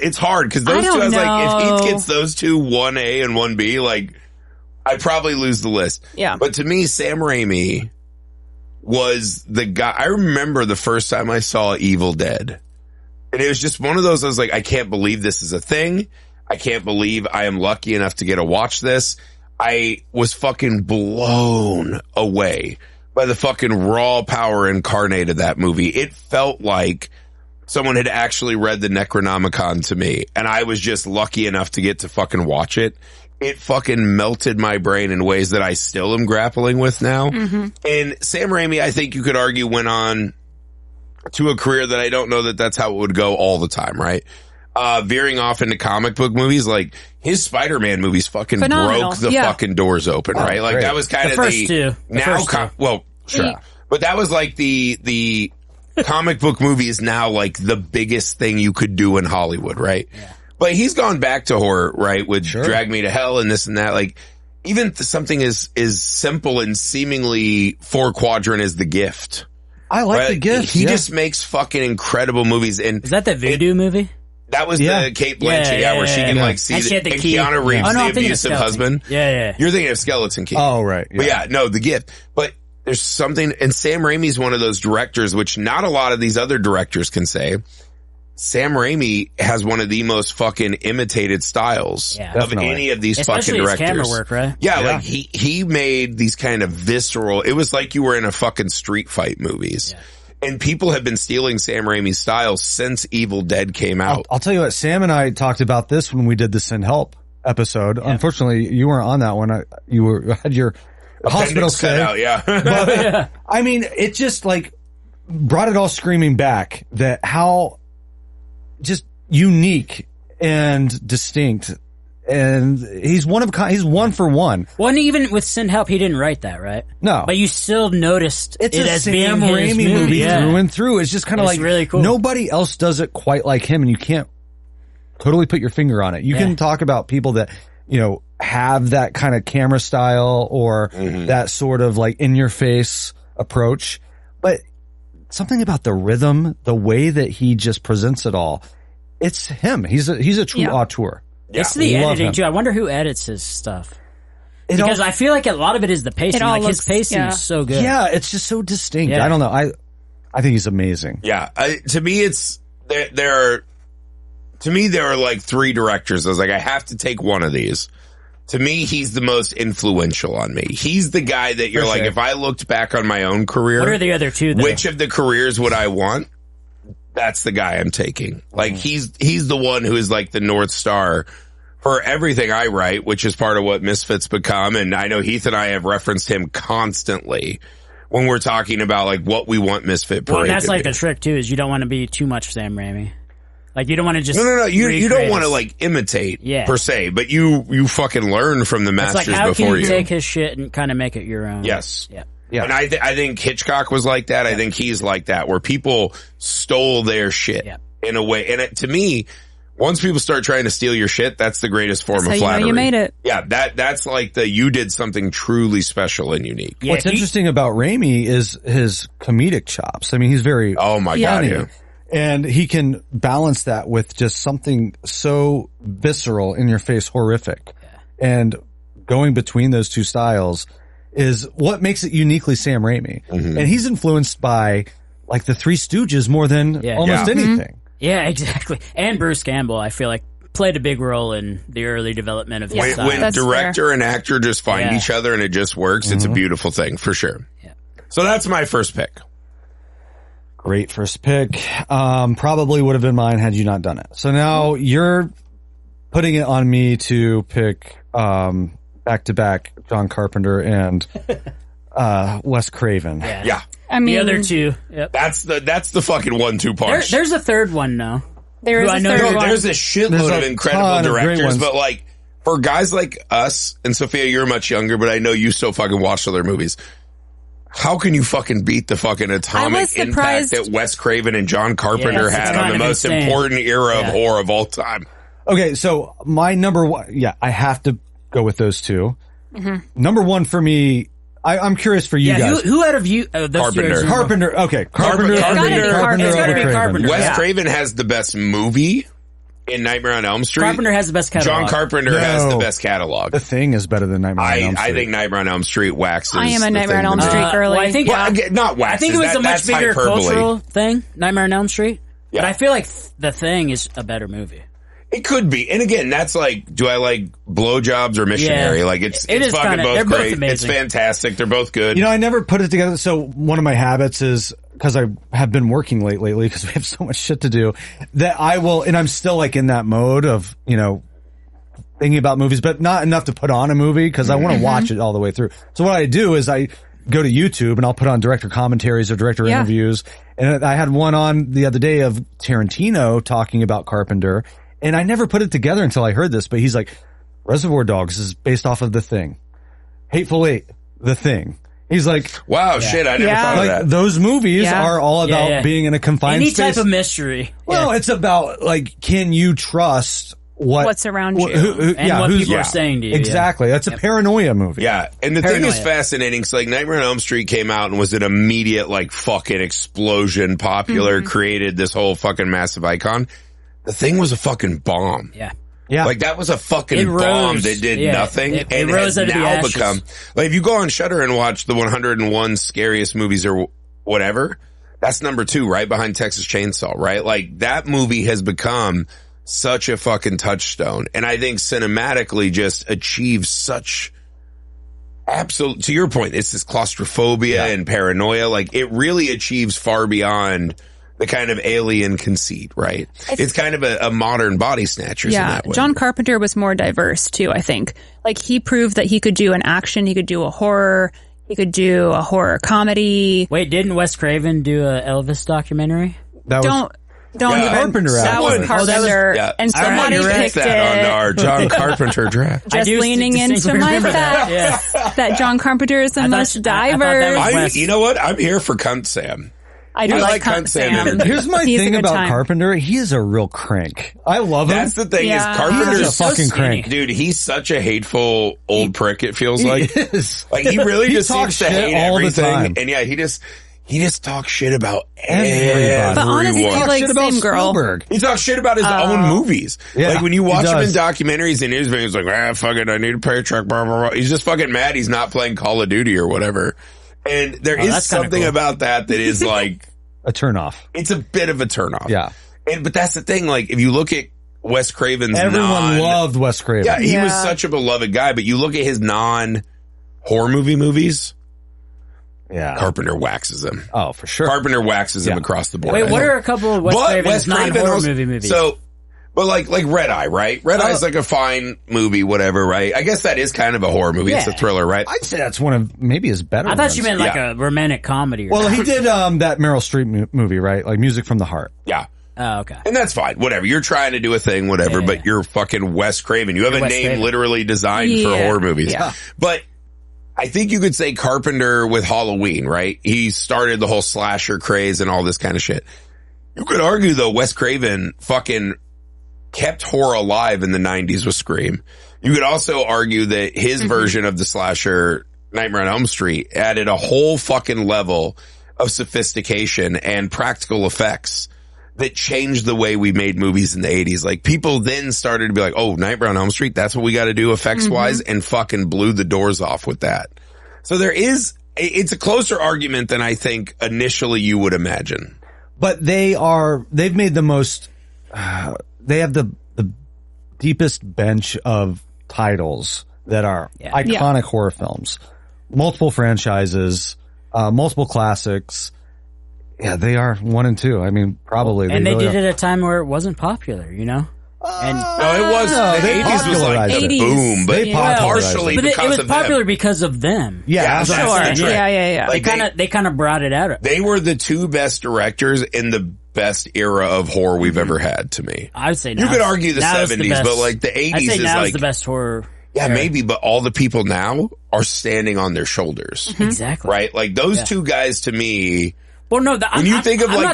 [SPEAKER 1] It's hard because those two, I was like, if Heath gets those two, 1A and 1B, like, I'd probably lose the list.
[SPEAKER 2] Yeah.
[SPEAKER 1] But to me, Sam Raimi was the guy. I remember the first time I saw Evil Dead. And it was just one of those, I was like, I can't believe this is a thing. I can't believe I am lucky enough to get to watch this. I was fucking blown away by the fucking raw power incarnate of that movie. It felt like someone had actually read the Necronomicon to me, and I was just lucky enough to get to fucking watch it. It fucking melted my brain in ways that I still am grappling with now. And Sam Raimi, I think you could argue, went on to a career that I don't know that that's how it would go all the time, right? Veering off into comic book movies, like his Spider-Man movies fucking broke the fucking doors open, right? Like that was kind of but that was like the comic book movie is now like the biggest thing you could do in Hollywood, right? Yeah. But he's gone back to horror, right? With Drag Me to Hell and this and that. Like even something as simple and seemingly 4-quadrant as The Gift.
[SPEAKER 4] I like The Gift.
[SPEAKER 1] He just makes fucking incredible movies. And
[SPEAKER 3] is that the Voodoo movie?
[SPEAKER 1] That was the Kate Blanchett, where she can like see the Keanu Reeves, the abusive husband.
[SPEAKER 3] Yeah.
[SPEAKER 1] You're thinking of Skeleton Key.
[SPEAKER 4] Oh, right. Yeah.
[SPEAKER 1] But The Gift. But there's something, and Sam Raimi's one of those directors, which not a lot of these other directors can say. Sam Raimi has one of the most fucking imitated styles of any of these fucking directors.
[SPEAKER 3] His camera work, right?
[SPEAKER 1] Yeah, like he made these kind of visceral, it was like you were in a fucking street fight movies. Yeah. And people have been stealing Sam Raimi's style since Evil Dead came out.
[SPEAKER 4] I'll tell you what, Sam and I talked about this when we did the Send Help episode. Yeah. Unfortunately, you weren't on that one. You had your hospital stay. But, I mean, it just like brought it all screaming back that how just unique and distinct. And he's he's one for one.
[SPEAKER 3] Well, and even with Send Help, he didn't write that, right?
[SPEAKER 4] No.
[SPEAKER 3] But you still noticed
[SPEAKER 4] it's
[SPEAKER 3] it
[SPEAKER 4] a
[SPEAKER 3] as
[SPEAKER 4] Sam Raimi movie through and through. It's just kind of like
[SPEAKER 3] really cool.
[SPEAKER 4] Nobody else does it quite like him, and you can't totally put your finger on it. You can talk about people that, you know, have that kind of camera style or that sort of like in your face approach, but something about the rhythm, the way that he just presents it all, it's him. He's a true auteur.
[SPEAKER 3] Yeah. It's the editing too. I wonder who edits his stuff. Because I feel like a lot of it is the pacing. Like his pacing is so good.
[SPEAKER 4] Yeah, it's just so distinct. Yeah. I don't know. I think he's amazing.
[SPEAKER 1] Yeah. To me, it's there are like 3 directors. I was like, I have to take one of these. To me, he's the most influential on me. He's the guy that you're like, if I looked back on my own career,
[SPEAKER 3] what are the other 2? Though?
[SPEAKER 1] Which of the careers would I want? That's the guy I'm taking. Like he's the one who is like the North Star for everything I write, which is part of what Misfits become. And I know Heath and I have referenced him constantly when we're talking about like what we want Misfit Parade.
[SPEAKER 3] Well, that's like
[SPEAKER 1] be.
[SPEAKER 3] The trick too, is you don't want to be too much Sam Raimi. Like you don't want to just
[SPEAKER 1] no. You don't want to like imitate per se, but you fucking learn from the masters
[SPEAKER 3] like, how
[SPEAKER 1] before
[SPEAKER 3] can you take his shit and kind of make it your own.
[SPEAKER 1] Yes.
[SPEAKER 3] Yeah.
[SPEAKER 1] Yeah. And I think Hitchcock was like that. I think he's like that, where people stole their shit in a way. And to me, once people start trying to steal your shit, that's the greatest form of flattery.
[SPEAKER 2] You made it.
[SPEAKER 1] Yeah, that's like you did something truly special and unique.
[SPEAKER 4] Yeah, what's interesting about Raimi is his comedic chops. I mean, he's very
[SPEAKER 1] God, yeah.
[SPEAKER 4] And he can balance that with just something so visceral, in your face, horrific. And going between those two styles is what makes it uniquely Sam Raimi. And he's influenced by like the Three Stooges more than almost anything.
[SPEAKER 3] Yeah, exactly. And Bruce Campbell, I feel like, played a big role in the early development of his style.
[SPEAKER 1] When director and actor just find each other and it just works, it's a beautiful thing, for sure. Yeah. So that's my first pick.
[SPEAKER 4] Great first pick. Probably would have been mine had you not done it. So now you're putting it on me to pick back-to-back John Carpenter and Wes Craven.
[SPEAKER 1] Yeah.
[SPEAKER 2] I mean,
[SPEAKER 3] the other two. Yep.
[SPEAKER 1] That's the fucking 1-2 punch.
[SPEAKER 3] There's a third one, though.
[SPEAKER 2] There is a third one.
[SPEAKER 1] There's a shitload of incredible directors, but like for guys like us, and Sophia, you're much younger, but I know you still fucking watch other movies. How can you fucking beat the fucking atomic impact that Wes Craven and John Carpenter had on the most important era of horror of all time?
[SPEAKER 4] Okay, so my number one, I have to go with those two. Number one for me, I'm curious for you guys.
[SPEAKER 3] Who out of you?
[SPEAKER 4] Carpenter. Okay, Carpenter.
[SPEAKER 3] It's gotta be Carpenter.
[SPEAKER 1] Wes Craven has the best movie in Nightmare on Elm Street.
[SPEAKER 3] Carpenter has the best catalog.
[SPEAKER 1] John Carpenter has the best catalog.
[SPEAKER 4] The Thing is better than Nightmare on Elm Street.
[SPEAKER 1] I think Nightmare on Elm Street waxes.
[SPEAKER 2] I am a Nightmare on Elm Street girly.
[SPEAKER 3] I think
[SPEAKER 1] not waxes.
[SPEAKER 3] I think it was a much bigger cultural thing, Nightmare on Elm Street.
[SPEAKER 1] Yeah.
[SPEAKER 3] But I feel like The Thing is a better movie.
[SPEAKER 1] It could be. And again, that's like, do I like Blowjobs or Missionary? Like it's fucking both great. It's fantastic. They're both good.
[SPEAKER 4] You know, I never put it together. So one of my habits is, because I have been working lately because we have so much shit to do, that I will, and I'm still like in that mode of, you know, thinking about movies, but not enough to put on a movie because I want to watch it all the way through. So what I do is I go to YouTube and I'll put on director commentaries or director interviews. And I had one on the other day of Tarantino talking about Carpenter. And I never put it together until I heard this, but he's like, Reservoir Dogs is based off of The Thing. Hateful Eight, The Thing. He's like,
[SPEAKER 1] wow, shit, I never thought of that.
[SPEAKER 4] Those movies are all about being in a confined space.
[SPEAKER 3] Any type of mystery.
[SPEAKER 4] Well, it's about, like, can you trust
[SPEAKER 2] what's around you
[SPEAKER 3] and what people are saying to you.
[SPEAKER 4] Exactly. That's a paranoia movie.
[SPEAKER 1] Yeah. And the thing is fascinating. So like Nightmare on Elm Street came out and was an immediate like fucking explosion, popular, created this whole fucking massive icon. The Thing was a fucking bomb.
[SPEAKER 3] Yeah.
[SPEAKER 4] Yeah.
[SPEAKER 1] Like that was a fucking bomb that did nothing and has now become, like if you go on Shudder and watch the 101 scariest movies or whatever, that's number 2 right behind Texas Chainsaw, right? Like that movie has become such a fucking touchstone. And I think cinematically just achieves such absolute, to your point, it's this claustrophobia and paranoia. Like it really achieves far beyond the kind of alien conceit, right? It's kind of a modern Body Snatchers in that way.
[SPEAKER 2] John Carpenter was more diverse too, I think. Like he proved that he could do an action, he could do a horror, he could do a horror comedy.
[SPEAKER 3] Wait, didn't Wes Craven do a Elvis documentary?
[SPEAKER 2] Don't even.
[SPEAKER 4] Carpenter.
[SPEAKER 2] That was Carpenter, and somebody picked it
[SPEAKER 1] on our John Carpenter draft.
[SPEAKER 2] Just leaning into my facts that John Carpenter is the most diverse.
[SPEAKER 1] You know what? I'm here for Cunt Sam.
[SPEAKER 2] I do like Cunt Sam.
[SPEAKER 4] Here's my thing about Carpenter. He is a real crank. I love him.
[SPEAKER 1] That's the thing is Carpenter's
[SPEAKER 4] a fucking crank.
[SPEAKER 1] Dude, he's such a hateful old prick, it feels like.
[SPEAKER 4] He is.
[SPEAKER 1] Like he really just seems to hate everything.
[SPEAKER 4] And
[SPEAKER 1] he just talks shit about everybody.
[SPEAKER 2] But honestly, he likes Same Girl.
[SPEAKER 4] Spielberg.
[SPEAKER 1] He talks shit about his own movies.
[SPEAKER 4] Yeah,
[SPEAKER 1] like when you watch him in documentaries and news videos, like, fuck it, I need a paycheck, blah, blah, blah. He's just fucking mad he's not playing Call of Duty or whatever. And there is something about that is like
[SPEAKER 4] a turnoff.
[SPEAKER 1] It's a bit of a turnoff.
[SPEAKER 4] Yeah.
[SPEAKER 1] But that's the thing, like if you look at Wes Craven's
[SPEAKER 4] everyone loved Wes Craven.
[SPEAKER 1] Yeah, he was such a beloved guy, but you look at his non-horror movies, Carpenter waxes him.
[SPEAKER 4] Oh, for sure.
[SPEAKER 1] Carpenter waxes him across the board.
[SPEAKER 3] Wait, what are a couple of Wes Craven's non-horror movies?
[SPEAKER 1] So, but like Red Eye, right? Red Eye is like a fine movie, whatever, right? I guess that is kind of a horror movie. It's a thriller, right?
[SPEAKER 4] I'd say that's one of maybe his better ones.
[SPEAKER 3] I thought you meant like a romantic comedy.
[SPEAKER 4] Well, he did that Meryl Streep movie, right? Like Music from the Heart.
[SPEAKER 1] Yeah.
[SPEAKER 3] Oh, okay.
[SPEAKER 1] And that's fine. Whatever. You're trying to do a thing, whatever, but you're fucking Wes Craven. You have a name literally designed for horror movies. Yeah. But I think you could say Carpenter with Halloween, right? He started the whole slasher craze and all this kind of shit. You could argue, though, Wes Craven fucking kept horror alive in the 90s with Scream. You could also argue that his version of the slasher, Nightmare on Elm Street, added a whole fucking level of sophistication and practical effects that changed the way we made movies in the 80s. Like, people then started to be like, oh, Nightmare on Elm Street, that's what we got to do effects wise, and fucking blew the doors off with that. So it's a closer argument than I think initially you would imagine.
[SPEAKER 4] But they've made the most, they have the deepest bench of titles that are iconic horror films. Multiple franchises, multiple classics. Yeah, they are 1 and 2. I mean, probably.
[SPEAKER 3] And they did it at a time where it wasn't popular, you know? And
[SPEAKER 1] it was. The 80s was like the boom, but partially because
[SPEAKER 3] it was
[SPEAKER 1] of
[SPEAKER 3] popular
[SPEAKER 1] them.
[SPEAKER 3] because of them.
[SPEAKER 4] Yeah,
[SPEAKER 2] sure. Yeah.
[SPEAKER 1] Like
[SPEAKER 3] they kind of brought it out.
[SPEAKER 1] They were the 2 best directors in the best era of horror we've ever had, to me.
[SPEAKER 3] I would say
[SPEAKER 1] you could argue the 70s, but like the 80s
[SPEAKER 3] is
[SPEAKER 1] like
[SPEAKER 3] the best horror.
[SPEAKER 1] Yeah, maybe, but all the people now are standing on their shoulders.
[SPEAKER 3] Exactly.
[SPEAKER 1] Right? Like those 2 guys to me.
[SPEAKER 3] Well, no,
[SPEAKER 1] I'm
[SPEAKER 3] not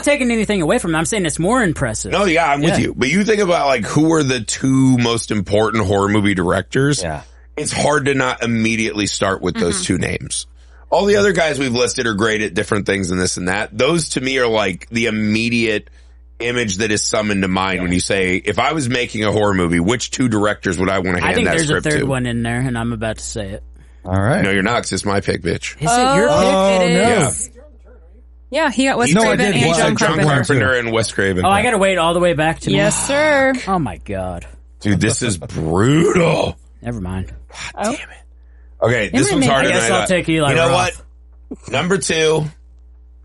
[SPEAKER 3] taking anything away from them. I'm saying it's more impressive.
[SPEAKER 1] No, yeah, I'm with you. But you think about like who are the 2 most important horror movie directors.
[SPEAKER 4] Yeah.
[SPEAKER 1] It's hard to not immediately start with those 2 names. All the other guys we've listed are great at different things and this and that. Those to me are like the immediate image that is summoned to mind when you say, if I was making a horror movie, which 2 directors would I want to hand that script to?
[SPEAKER 3] I think there's a third one in there, and I'm about to say it.
[SPEAKER 4] All right.
[SPEAKER 1] No, you're not, 'cause it's my pick, bitch.
[SPEAKER 3] Is it your pick?
[SPEAKER 2] It is. Yeah, he got Wes Craven and John
[SPEAKER 1] Carpenter and Wes Craven.
[SPEAKER 3] Oh, I gotta wait all the way back to
[SPEAKER 2] Yes, sir.
[SPEAKER 3] Oh my god.
[SPEAKER 1] Dude, this is brutal.
[SPEAKER 3] Never mind.
[SPEAKER 1] God damn it. Okay, this one's harder
[SPEAKER 3] than I
[SPEAKER 1] thought.
[SPEAKER 3] I'll take Eli
[SPEAKER 1] You know
[SPEAKER 3] Roth.
[SPEAKER 1] what? Number 2,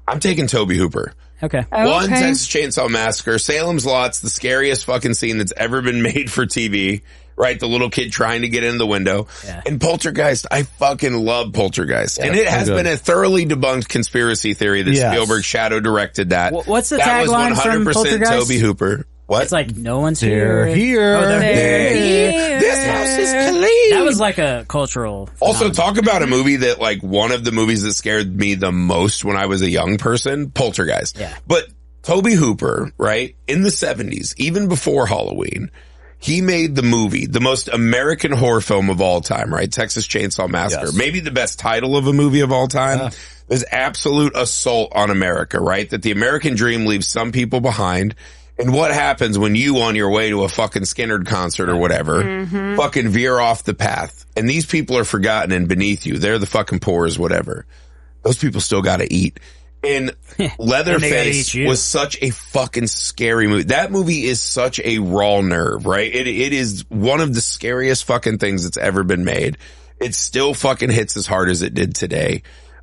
[SPEAKER 1] I'm taking Tobe Hooper.
[SPEAKER 3] Okay.
[SPEAKER 1] 1, Texas Chainsaw Massacre. Salem's Lot's the scariest fucking scene that's ever been made for TV. Right? The little kid trying to get in the window. Yeah. And Poltergeist, I fucking love Poltergeist. And it has been a thoroughly debunked conspiracy theory that Spielberg shadow directed that.
[SPEAKER 3] What's the tagline from Poltergeist?
[SPEAKER 1] Tobe Hooper. What?
[SPEAKER 3] It's like, no one's
[SPEAKER 4] here.
[SPEAKER 3] here.
[SPEAKER 4] They're
[SPEAKER 1] here. This house is clean.
[SPEAKER 3] That was like a cultural phenomenon.
[SPEAKER 1] Also, talk about a movie that like one of the movies that scared me the most when I was a young person, Poltergeist.
[SPEAKER 3] Yeah.
[SPEAKER 1] But Tobe Hooper, right, in the 70s, even before Halloween, he made the movie, the most American horror film of all time, right? Texas Chainsaw Massacre. Yes. Maybe the best title of a movie of all time. This absolute assault on America, right? That the American dream leaves some people behind. And what happens when you, on your way to a fucking Skinnerd concert or whatever, fucking veer off the path? And these people are forgotten and beneath you. They're the fucking poors, whatever. Those people still gotta eat. And Leatherface was such a fucking scary movie. That movie is such a raw nerve, right? It is one of the scariest fucking things that's ever been made. It still fucking hits as hard as it did today.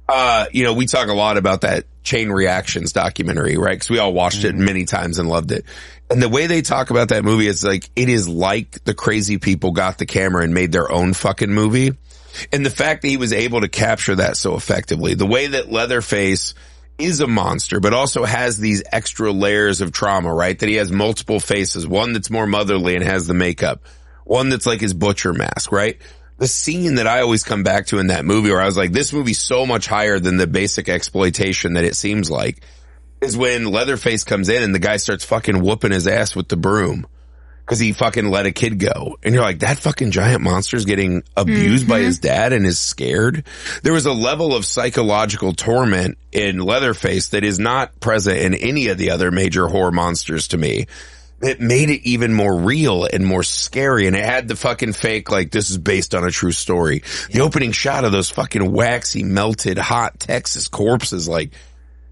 [SPEAKER 1] We talk a lot about that Chain Reactions documentary, right? Because we all watched it many times and loved it. And the way they talk about that movie is like, it is like the crazy people got the camera and made their own fucking movie. And the fact that he was able to capture that so effectively, the way that Leatherface is a monster, but also has these extra layers of trauma, right? That he has multiple faces, one that's more motherly and has the makeup, one that's like his butcher mask, right? The scene that I always come back to in that movie where I was like, this movie's so much higher than the basic exploitation that it seems like, is when Leatherface comes in and the guy starts fucking whooping his ass with the broom because he fucking let a kid go. And you're like, that fucking giant monster's getting abused by his dad and is scared. There was a level of psychological torment in Leatherface that is not present in any of the other major horror monsters to me. It made it even more real and more scary. And it had the fucking fake, like, this is based on a true story. The opening shot of those fucking waxy, melted, hot Texas corpses, like,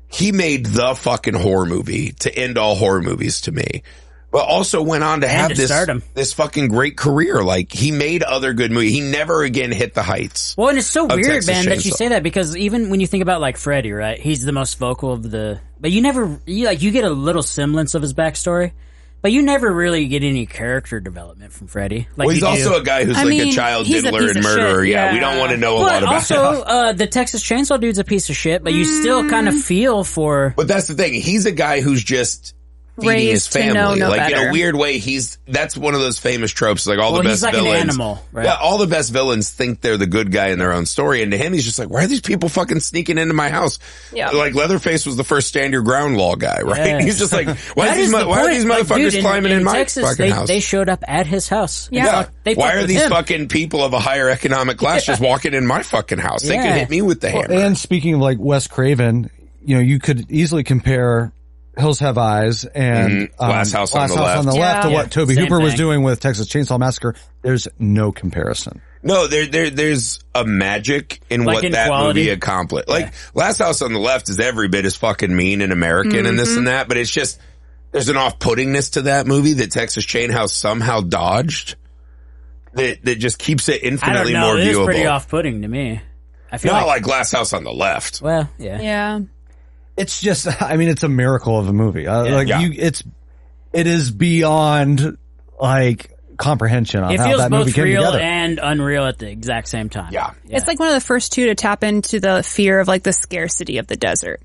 [SPEAKER 1] he made the fucking horror movie to end all horror movies to me. But also went on to have this fucking great career. Like, he made other good movies. He never again hit the heights.
[SPEAKER 3] Well, and it's so weird, Texas man, that you say that, because even when you think about like Freddy, right? He's the most vocal of the, but you get a little semblance of his backstory. But you never really get any character development from Freddy. Like,
[SPEAKER 1] well, he's also a guy who's a child diddler and murderer. Yeah, we don't want to know a lot about him.
[SPEAKER 3] Also, the Texas Chainsaw Dude's a piece of shit, but you still kind of feel for...
[SPEAKER 1] But that's the thing. He's a guy who's just feeding his family. Like, in a weird way, that's one of those famous tropes. Like, all the best villains...
[SPEAKER 3] an animal, right?
[SPEAKER 1] Yeah, all the best villains think they're the good guy in their own story. And to him, he's just like, why are these people fucking sneaking into my house? Yeah. Like, Leatherface was the first stand your ground law guy, right? Yeah. He's just like, why are these motherfuckers climbing in my
[SPEAKER 3] Texas,
[SPEAKER 1] fucking house?
[SPEAKER 3] They showed up at his house.
[SPEAKER 1] Yeah. Why are these fucking people of a higher economic class just walking in my fucking house? They could hit me with the hammer.
[SPEAKER 4] And speaking of like Wes Craven, you could easily compare Hills Have Eyes and
[SPEAKER 1] Glass House on the
[SPEAKER 4] Left to what Tobe Hooper was
[SPEAKER 3] thing.
[SPEAKER 4] doing with Texas Chainsaw Massacre, there's no comparison.
[SPEAKER 1] No, there's a magic in
[SPEAKER 3] like
[SPEAKER 1] what
[SPEAKER 3] in
[SPEAKER 1] that
[SPEAKER 3] quality.
[SPEAKER 1] movie accomplished. Like, Last House on the Left is every bit as fucking mean and American and this and that, but it's just, there's an off-puttingness to that movie that Texas Chainhouse somehow dodged that just keeps it infinitely more
[SPEAKER 3] It is
[SPEAKER 1] viewable.
[SPEAKER 3] pretty off-putting to me. I feel
[SPEAKER 1] Not like Glass House on the Left.
[SPEAKER 3] Well, yeah.
[SPEAKER 2] Yeah.
[SPEAKER 4] It's just, I mean, it's a miracle of a movie. It is beyond like comprehension on
[SPEAKER 3] It
[SPEAKER 4] how
[SPEAKER 3] feels
[SPEAKER 4] that movie
[SPEAKER 3] both
[SPEAKER 4] came
[SPEAKER 3] real
[SPEAKER 4] together.
[SPEAKER 3] and unreal at the exact same time.
[SPEAKER 1] Yeah.
[SPEAKER 2] It's like one of the first two to tap into the fear of like the scarcity of the desert.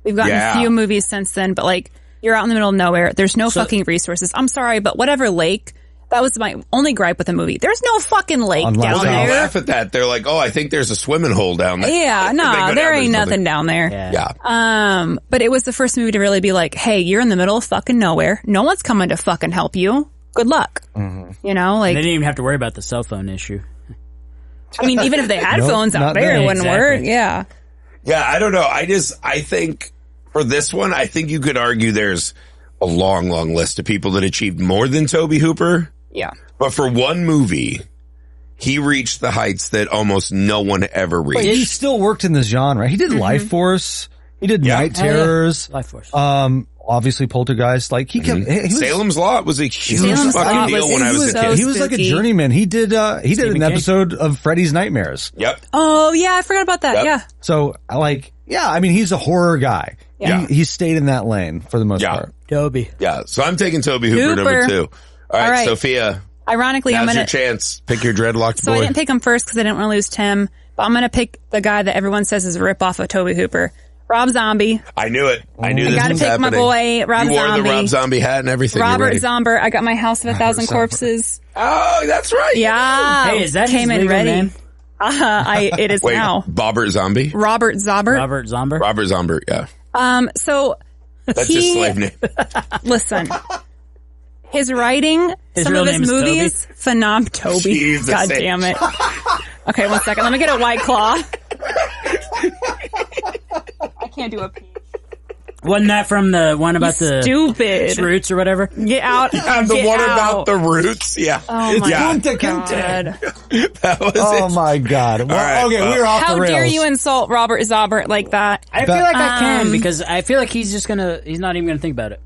[SPEAKER 2] We've gotten
[SPEAKER 1] Yeah.
[SPEAKER 2] a few movies since then, but like you're out in the middle of nowhere. There's no fucking resources. I'm sorry, but whatever lake, that was my only gripe with the movie. There's no fucking lake
[SPEAKER 4] On
[SPEAKER 2] down
[SPEAKER 4] Last
[SPEAKER 1] They
[SPEAKER 4] House.
[SPEAKER 2] there.
[SPEAKER 1] laugh at that. They're like, oh, I think there's a swimming hole down there.
[SPEAKER 2] Yeah,
[SPEAKER 1] They go
[SPEAKER 2] no,
[SPEAKER 1] down,
[SPEAKER 2] there
[SPEAKER 1] there's
[SPEAKER 2] ain't nothing down there.
[SPEAKER 1] Yeah.
[SPEAKER 2] But it was the first movie to really be like, hey, you're in the middle of fucking nowhere. No one's coming to fucking help you. Good luck. You know,
[SPEAKER 3] They
[SPEAKER 2] like,
[SPEAKER 3] didn't even have to worry about the cell phone issue.
[SPEAKER 2] I mean, even if they had
[SPEAKER 4] Nope,
[SPEAKER 2] phones out
[SPEAKER 4] not
[SPEAKER 2] there,
[SPEAKER 4] there.
[SPEAKER 2] it wouldn't
[SPEAKER 3] Exactly.
[SPEAKER 2] work. Yeah.
[SPEAKER 1] Yeah, I don't know. I think for this one, I think you could argue there's a long, long list of people that achieved more than Tobe Hooper.
[SPEAKER 2] Yeah.
[SPEAKER 1] But for one movie, he reached the heights that almost no one ever
[SPEAKER 4] But he
[SPEAKER 1] reached.
[SPEAKER 4] still worked in this genre. He did Life Force. He did
[SPEAKER 1] Yeah.
[SPEAKER 4] Night Terrors.
[SPEAKER 3] Life Force.
[SPEAKER 4] Obviously Poltergeist. Like he kept, he was,
[SPEAKER 1] Salem's Lot was a huge
[SPEAKER 2] Salem's
[SPEAKER 1] fucking
[SPEAKER 2] Lot
[SPEAKER 1] deal
[SPEAKER 2] was
[SPEAKER 1] when I was a
[SPEAKER 2] so
[SPEAKER 1] kid.
[SPEAKER 4] he was like a
[SPEAKER 2] spooky.
[SPEAKER 4] journeyman. He did an
[SPEAKER 3] King.
[SPEAKER 4] episode of Freddy's Nightmares.
[SPEAKER 1] Yep.
[SPEAKER 2] Oh, yeah, I forgot about that.
[SPEAKER 1] Yep.
[SPEAKER 2] Yeah.
[SPEAKER 4] So like, yeah, I mean, he's a horror guy.
[SPEAKER 1] Yeah.
[SPEAKER 4] He stayed in that lane for the most
[SPEAKER 1] Yeah.
[SPEAKER 4] part.
[SPEAKER 3] Toby.
[SPEAKER 1] Yeah. So I'm taking Tobe Hooper number 2. All right, Sophia.
[SPEAKER 2] Ironically, I'm
[SPEAKER 1] Now's
[SPEAKER 2] going
[SPEAKER 1] your chance. Pick your dreadlocked
[SPEAKER 2] So
[SPEAKER 1] boy.
[SPEAKER 2] I didn't pick him first because I didn't want to lose Tim, but I'm going to pick the guy that everyone says is a ripoff of Tobe Hooper. Rob Zombie.
[SPEAKER 1] I knew it. I knew this
[SPEAKER 2] gotta
[SPEAKER 1] was
[SPEAKER 2] pick my
[SPEAKER 1] happening.
[SPEAKER 2] boy, Rob
[SPEAKER 1] you wore
[SPEAKER 2] Zombie.
[SPEAKER 1] the Rob Zombie hat and everything. You
[SPEAKER 2] Robert
[SPEAKER 1] ready?
[SPEAKER 2] Zombie. I got my House of a Thousand Corpses.
[SPEAKER 1] Oh, that's right.
[SPEAKER 2] Yeah.
[SPEAKER 3] Hey, is that
[SPEAKER 2] Came
[SPEAKER 3] his
[SPEAKER 2] in
[SPEAKER 3] legal
[SPEAKER 2] ready.
[SPEAKER 3] name?
[SPEAKER 2] It is
[SPEAKER 1] Wait,
[SPEAKER 2] now.
[SPEAKER 1] Bobbert Zombie?
[SPEAKER 2] Robert Zombert.
[SPEAKER 3] Robert Zombie?
[SPEAKER 1] Robert Zombie, yeah.
[SPEAKER 2] So
[SPEAKER 1] That's his slave name.
[SPEAKER 2] listen. His writing,
[SPEAKER 3] His
[SPEAKER 2] some
[SPEAKER 3] real
[SPEAKER 2] of his
[SPEAKER 3] name is
[SPEAKER 2] movies, Toby.
[SPEAKER 1] Jesus
[SPEAKER 2] God
[SPEAKER 1] H.
[SPEAKER 2] damn it. Okay, 1 second. Let me get a White Claw. I can't do a peach.
[SPEAKER 3] Wasn't that from the one about the
[SPEAKER 2] Stupid.
[SPEAKER 3] roots or whatever?
[SPEAKER 2] Get out.
[SPEAKER 1] And the
[SPEAKER 2] Get
[SPEAKER 1] one
[SPEAKER 2] out.
[SPEAKER 1] about the roots, yeah.
[SPEAKER 2] Oh my
[SPEAKER 1] yeah.
[SPEAKER 2] God.
[SPEAKER 1] That was
[SPEAKER 4] Oh
[SPEAKER 1] it.
[SPEAKER 4] my God. Well,
[SPEAKER 1] right,
[SPEAKER 4] okay,
[SPEAKER 1] well,
[SPEAKER 4] we're off
[SPEAKER 2] How
[SPEAKER 4] the rails.
[SPEAKER 2] dare you insult Robert Zombert like that?
[SPEAKER 3] I feel like I can because I feel like he's not even gonna think about it.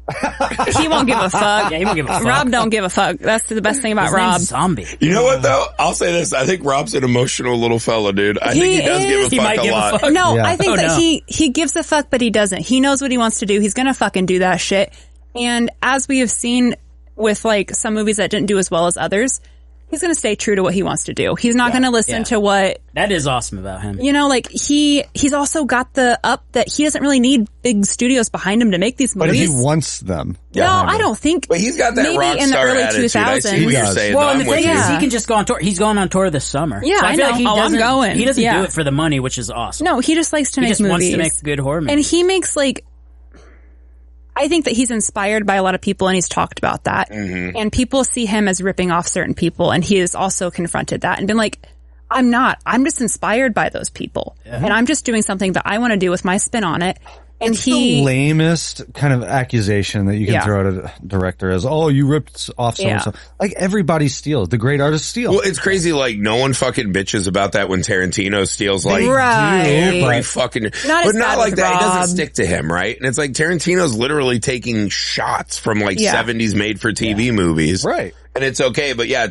[SPEAKER 2] He won't give a fuck.
[SPEAKER 3] Yeah, he won't give a fuck.
[SPEAKER 2] Rob don't give a fuck. That's the best thing about
[SPEAKER 3] His
[SPEAKER 2] Rob.
[SPEAKER 3] name's Zombie.
[SPEAKER 1] You know what though? I'll say this. I think Rob's an emotional little fella, dude. I think he does give a
[SPEAKER 3] He
[SPEAKER 1] fuck
[SPEAKER 3] might
[SPEAKER 1] a
[SPEAKER 3] give a
[SPEAKER 1] lot.
[SPEAKER 3] fuck.
[SPEAKER 2] No,
[SPEAKER 4] Yeah.
[SPEAKER 2] I think
[SPEAKER 3] Oh,
[SPEAKER 2] that
[SPEAKER 3] no.
[SPEAKER 2] he gives a fuck, but he doesn't. He knows what he wants to do. He's gonna fucking do that shit. And as we have seen with like some movies that didn't do as well as others, he's gonna stay true to what he wants to do. He's not gonna listen
[SPEAKER 3] Yeah.
[SPEAKER 2] to what,
[SPEAKER 3] That is awesome about him.
[SPEAKER 2] you know, like he's also got the up that he doesn't really need big studios behind him to make these
[SPEAKER 4] But
[SPEAKER 2] movies.
[SPEAKER 4] he wants them.
[SPEAKER 2] No, I don't think.
[SPEAKER 1] But he's got that
[SPEAKER 2] maybe
[SPEAKER 1] rock
[SPEAKER 2] in the
[SPEAKER 1] star
[SPEAKER 2] early
[SPEAKER 1] attitude. I see
[SPEAKER 2] 2000s.
[SPEAKER 1] what you're
[SPEAKER 4] does.
[SPEAKER 1] saying.
[SPEAKER 3] Well,
[SPEAKER 1] though.
[SPEAKER 3] and
[SPEAKER 1] I'm
[SPEAKER 3] the
[SPEAKER 1] with
[SPEAKER 3] thing
[SPEAKER 1] you.
[SPEAKER 3] is, he can just go on tour. He's going on tour this summer.
[SPEAKER 2] Yeah,
[SPEAKER 3] so
[SPEAKER 2] I
[SPEAKER 3] feel
[SPEAKER 2] know.
[SPEAKER 3] like he
[SPEAKER 2] Oh, I'm
[SPEAKER 3] doesn't,
[SPEAKER 2] going.
[SPEAKER 3] He doesn't
[SPEAKER 2] Yeah.
[SPEAKER 3] do it for the money, which is awesome.
[SPEAKER 2] No, he just likes to
[SPEAKER 3] he
[SPEAKER 2] make
[SPEAKER 3] just
[SPEAKER 2] movies.
[SPEAKER 3] wants to make good horror movies.
[SPEAKER 2] And he makes like, I think that he's inspired by a lot of people and he's talked about that.
[SPEAKER 1] Mm-hmm.
[SPEAKER 2] And people see him as ripping off certain people and he has also confronted that and been like, I'm not. I'm just inspired by those people. And I'm just doing something that I want to do with my spin on it. And
[SPEAKER 4] The lamest kind of accusation that you can
[SPEAKER 2] Yeah.
[SPEAKER 4] throw at a director is, oh, you ripped off so-and-so. Like, everybody steals. The great artists steal.
[SPEAKER 1] Well, it's crazy. Like, no one fucking bitches about that when Tarantino steals, like,
[SPEAKER 2] Right.
[SPEAKER 1] every fucking,
[SPEAKER 2] Not
[SPEAKER 1] but
[SPEAKER 2] as
[SPEAKER 1] not
[SPEAKER 2] bad
[SPEAKER 1] like
[SPEAKER 2] with
[SPEAKER 1] that. It
[SPEAKER 2] Rob.
[SPEAKER 1] doesn't stick to him, right? And it's like Tarantino's literally taking shots from like
[SPEAKER 2] Yeah.
[SPEAKER 1] 70s made for TV movies.
[SPEAKER 4] Right.
[SPEAKER 1] And it's okay, but yeah.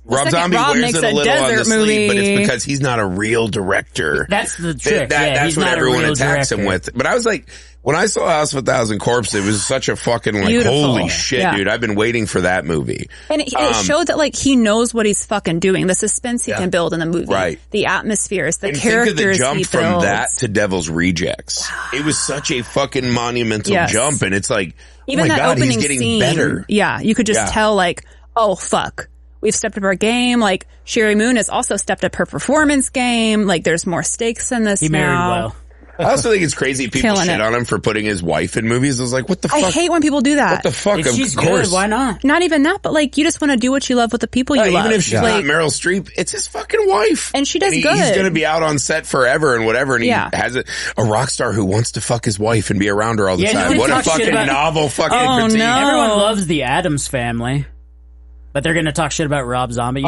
[SPEAKER 1] Rob
[SPEAKER 2] second
[SPEAKER 1] Zombie
[SPEAKER 2] Rob
[SPEAKER 1] wears
[SPEAKER 2] makes
[SPEAKER 1] it a
[SPEAKER 2] a
[SPEAKER 1] little on the
[SPEAKER 2] desert
[SPEAKER 1] sleeve, but it's
[SPEAKER 2] movie.
[SPEAKER 1] because he's not a real director.
[SPEAKER 3] That's the trick.
[SPEAKER 1] That's
[SPEAKER 3] he's
[SPEAKER 1] what
[SPEAKER 3] not
[SPEAKER 1] everyone
[SPEAKER 3] a real
[SPEAKER 1] attacks
[SPEAKER 3] director.
[SPEAKER 1] him with. But I was like, when I saw House of a Thousand Corpses, it was such a fucking like,
[SPEAKER 2] Beautiful.
[SPEAKER 1] holy shit,
[SPEAKER 2] Yeah.
[SPEAKER 1] dude. I've been waiting for that movie.
[SPEAKER 2] And it showed that like he knows what he's fucking doing. The suspense he can build in the movie.
[SPEAKER 1] Right.
[SPEAKER 2] The atmospheres, the
[SPEAKER 1] And
[SPEAKER 2] characters
[SPEAKER 1] think of the jump
[SPEAKER 2] he
[SPEAKER 1] from
[SPEAKER 2] builds.
[SPEAKER 1] that to Devil's Rejects. It was such a fucking monumental
[SPEAKER 2] Yes.
[SPEAKER 1] jump, and it's like,
[SPEAKER 2] Even
[SPEAKER 1] oh my
[SPEAKER 2] that
[SPEAKER 1] god,
[SPEAKER 2] opening
[SPEAKER 1] he's getting
[SPEAKER 2] scene.
[SPEAKER 1] better.
[SPEAKER 2] Yeah. You could just
[SPEAKER 1] Yeah.
[SPEAKER 2] tell like, oh fuck. We've stepped up our game. Like Sherry Moon has also stepped up her performance game. Like there's more stakes in this
[SPEAKER 3] He married
[SPEAKER 2] now.
[SPEAKER 3] well.
[SPEAKER 1] I also think it's crazy people shit on him for putting his wife in movies. I was like, what the fuck?
[SPEAKER 2] I hate when people do that.
[SPEAKER 1] What the fuck?
[SPEAKER 3] If she's good, why not?
[SPEAKER 2] Not even that, but like, you just want to do what you love with the people you love.
[SPEAKER 1] Even if she's not Meryl Streep, it's his fucking wife.
[SPEAKER 2] And she does good.
[SPEAKER 1] He's going to be out on set forever and whatever. And he has a rock star who wants to fuck his wife and be around her all the time. What a fucking novel fucking critique.
[SPEAKER 2] No.
[SPEAKER 3] Everyone loves the Addams Family. But they're going to talk shit about Rob Zombie. You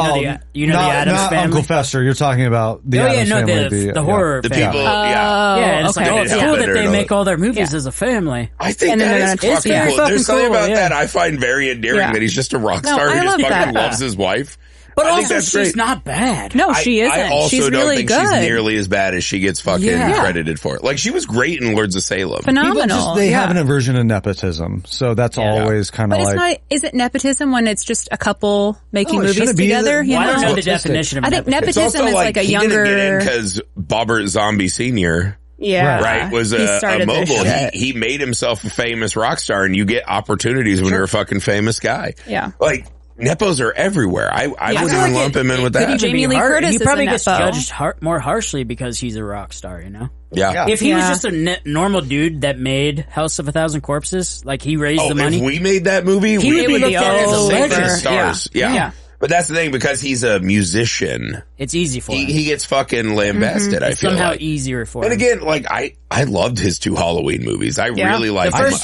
[SPEAKER 3] know the Addams Family?
[SPEAKER 4] Uncle Fester. You're talking about the Addams Family.
[SPEAKER 3] The horror
[SPEAKER 1] the
[SPEAKER 3] family.
[SPEAKER 1] people,
[SPEAKER 3] Yeah, it's it's cool that they make all their movies as a family.
[SPEAKER 1] I think that is fucking cool. There's something about that I find very endearing that he's just a rock star who just fucking loves his wife.
[SPEAKER 3] But also, she's not bad.
[SPEAKER 2] No, she isn't.
[SPEAKER 1] I also
[SPEAKER 2] she's
[SPEAKER 1] don't
[SPEAKER 2] really
[SPEAKER 1] think
[SPEAKER 2] good.
[SPEAKER 1] she's nearly as bad as she gets fucking credited for. Like, she was great in Lords of Salem.
[SPEAKER 2] Phenomenal.
[SPEAKER 4] They have an aversion of nepotism, so that's always kind of like...
[SPEAKER 2] But it's not, is it nepotism when it's just a couple making movies together?
[SPEAKER 3] I don't know the definition of
[SPEAKER 2] nepotism. I think nepotism is like a
[SPEAKER 1] He
[SPEAKER 2] younger...
[SPEAKER 1] didn't get in because Bobbert Zombie Sr. was a mogul. He made himself a famous rock star, and you get opportunities when you're a fucking famous guy.
[SPEAKER 2] Yeah.
[SPEAKER 1] Like, nepos are everywhere. I wouldn't even lump him in with that.
[SPEAKER 2] Jamie Lee Curtis
[SPEAKER 3] he probably
[SPEAKER 2] is
[SPEAKER 3] gets judged more harshly because he's a rock star, you know?
[SPEAKER 1] Yeah.
[SPEAKER 3] If he was just a normal dude that made House of a Thousand Corpses, like he raised the money.
[SPEAKER 1] If we made that movie,
[SPEAKER 3] we would be
[SPEAKER 1] fucking stars. Yeah. But that's the thing, because he's a musician.
[SPEAKER 3] It's easy for him.
[SPEAKER 1] He gets fucking lambasted, I feel
[SPEAKER 3] somehow
[SPEAKER 1] like.
[SPEAKER 3] easier for him.
[SPEAKER 1] And again, like, I loved his 2 Halloween movies. I really liked them.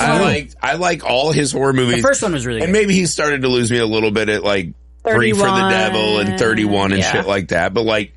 [SPEAKER 1] I like all his horror movies.
[SPEAKER 3] The first one was really good.
[SPEAKER 1] And maybe he started to lose me a little bit at, like, 3 for the Devil and 31 and shit like that. But, like,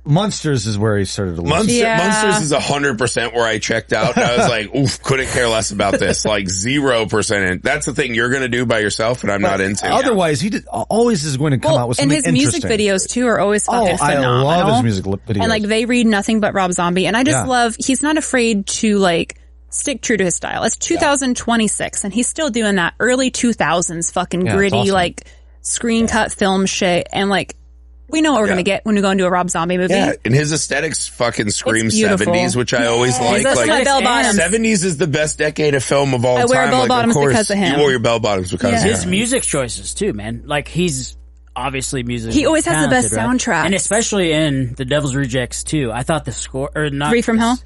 [SPEAKER 4] Monsters is where he started to lose.
[SPEAKER 1] Monsters is 100% where I checked out. I was like, oof, couldn't care less about this. Like 0%. That's the thing you're going to do by yourself, and I'm not into.
[SPEAKER 4] Otherwise, he always is going to come out with something interesting.
[SPEAKER 2] And his music videos too are always fucking phenomenal.
[SPEAKER 4] I love his music videos.
[SPEAKER 2] And like, they read nothing but Rob Zombie, and I just love. He's not afraid to like stick true to his style. It's 2026, and he's still doing that early 2000s fucking gritty like screen cut film shit, and like. We know what we're going to get when we go into a Rob Zombie movie. Yeah,
[SPEAKER 1] and his aesthetics fucking scream 70s, which I always like.
[SPEAKER 2] Like bell bottoms.
[SPEAKER 1] 70s is the best decade of film of all time.
[SPEAKER 2] I wear bell bottoms because of him.
[SPEAKER 1] You wore your bell bottoms because of him.
[SPEAKER 3] His music choices too, man. Like, he's obviously musically
[SPEAKER 2] He always has the best soundtrack.
[SPEAKER 3] And especially in The Devil's Rejects too. I thought the score, or not.
[SPEAKER 2] Free from Hell?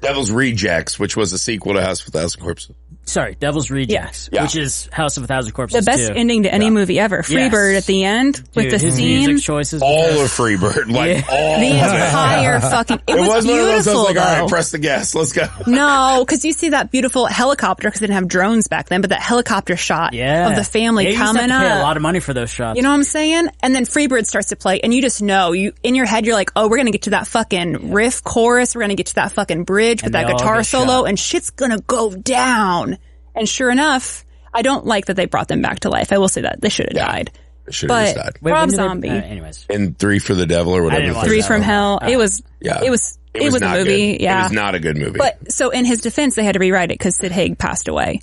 [SPEAKER 1] Devil's Rejects, which was a sequel to House of a Thousand Corpses.
[SPEAKER 3] Sorry, Devil's Rejects, which is House of a Thousand Corpses.
[SPEAKER 2] The best ending to any movie ever. Freebird at the end with the
[SPEAKER 3] his
[SPEAKER 2] scene.
[SPEAKER 3] Music choices.
[SPEAKER 1] All of Freebird, like all.
[SPEAKER 2] The entire fucking. It was beautiful.
[SPEAKER 1] One of those, I was like, all right, press the gas, let's go.
[SPEAKER 2] No, because you see that beautiful helicopter, because they didn't have drones back then, but that helicopter shot of the family coming up.
[SPEAKER 3] Pay a lot of money for those shots.
[SPEAKER 2] You know what I'm saying? And then Freebird starts to play, and you just know, in your head, you're like, oh, we're gonna get to that fucking riff chorus, we're gonna get to that fucking bridge with that guitar solo, and shit's gonna go down. And sure enough, I don't like that they brought them back to life. I will say that. They should have died.
[SPEAKER 1] They should have just died.
[SPEAKER 2] Rob Zombie.
[SPEAKER 3] Anyways.
[SPEAKER 1] And 3 for the Devil or whatever.
[SPEAKER 2] 3 from Hell. It was a movie.
[SPEAKER 1] Good.
[SPEAKER 2] Yeah.
[SPEAKER 1] It was not a good movie.
[SPEAKER 2] But, so in his defense, they had to rewrite it because Sid Haig passed away.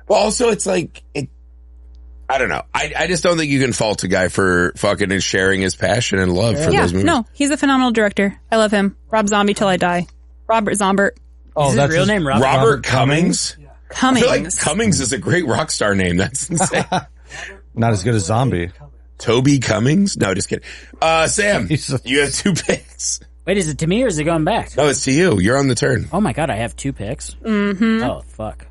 [SPEAKER 1] Well, also, it's like, I don't know. I just don't think you can fault a guy for fucking sharing his passion and love for those movies.
[SPEAKER 2] No, he's a phenomenal director. I love him. Rob Zombie till I die. Robert Zombert.
[SPEAKER 3] Oh, that's his real name?
[SPEAKER 1] Robert Cummings?
[SPEAKER 2] Cummings.
[SPEAKER 1] I feel like Cummings is a great rock star name. That's insane.
[SPEAKER 4] Not as good as Zombie.
[SPEAKER 1] Toby Cummings? No, just kidding. Sam, you have 2 picks.
[SPEAKER 3] Wait, is it to me or is it going back?
[SPEAKER 1] No, it's to you. You're on the turn.
[SPEAKER 3] Oh my God, I have 2 picks?
[SPEAKER 2] Mm-hmm.
[SPEAKER 3] Oh, fuck.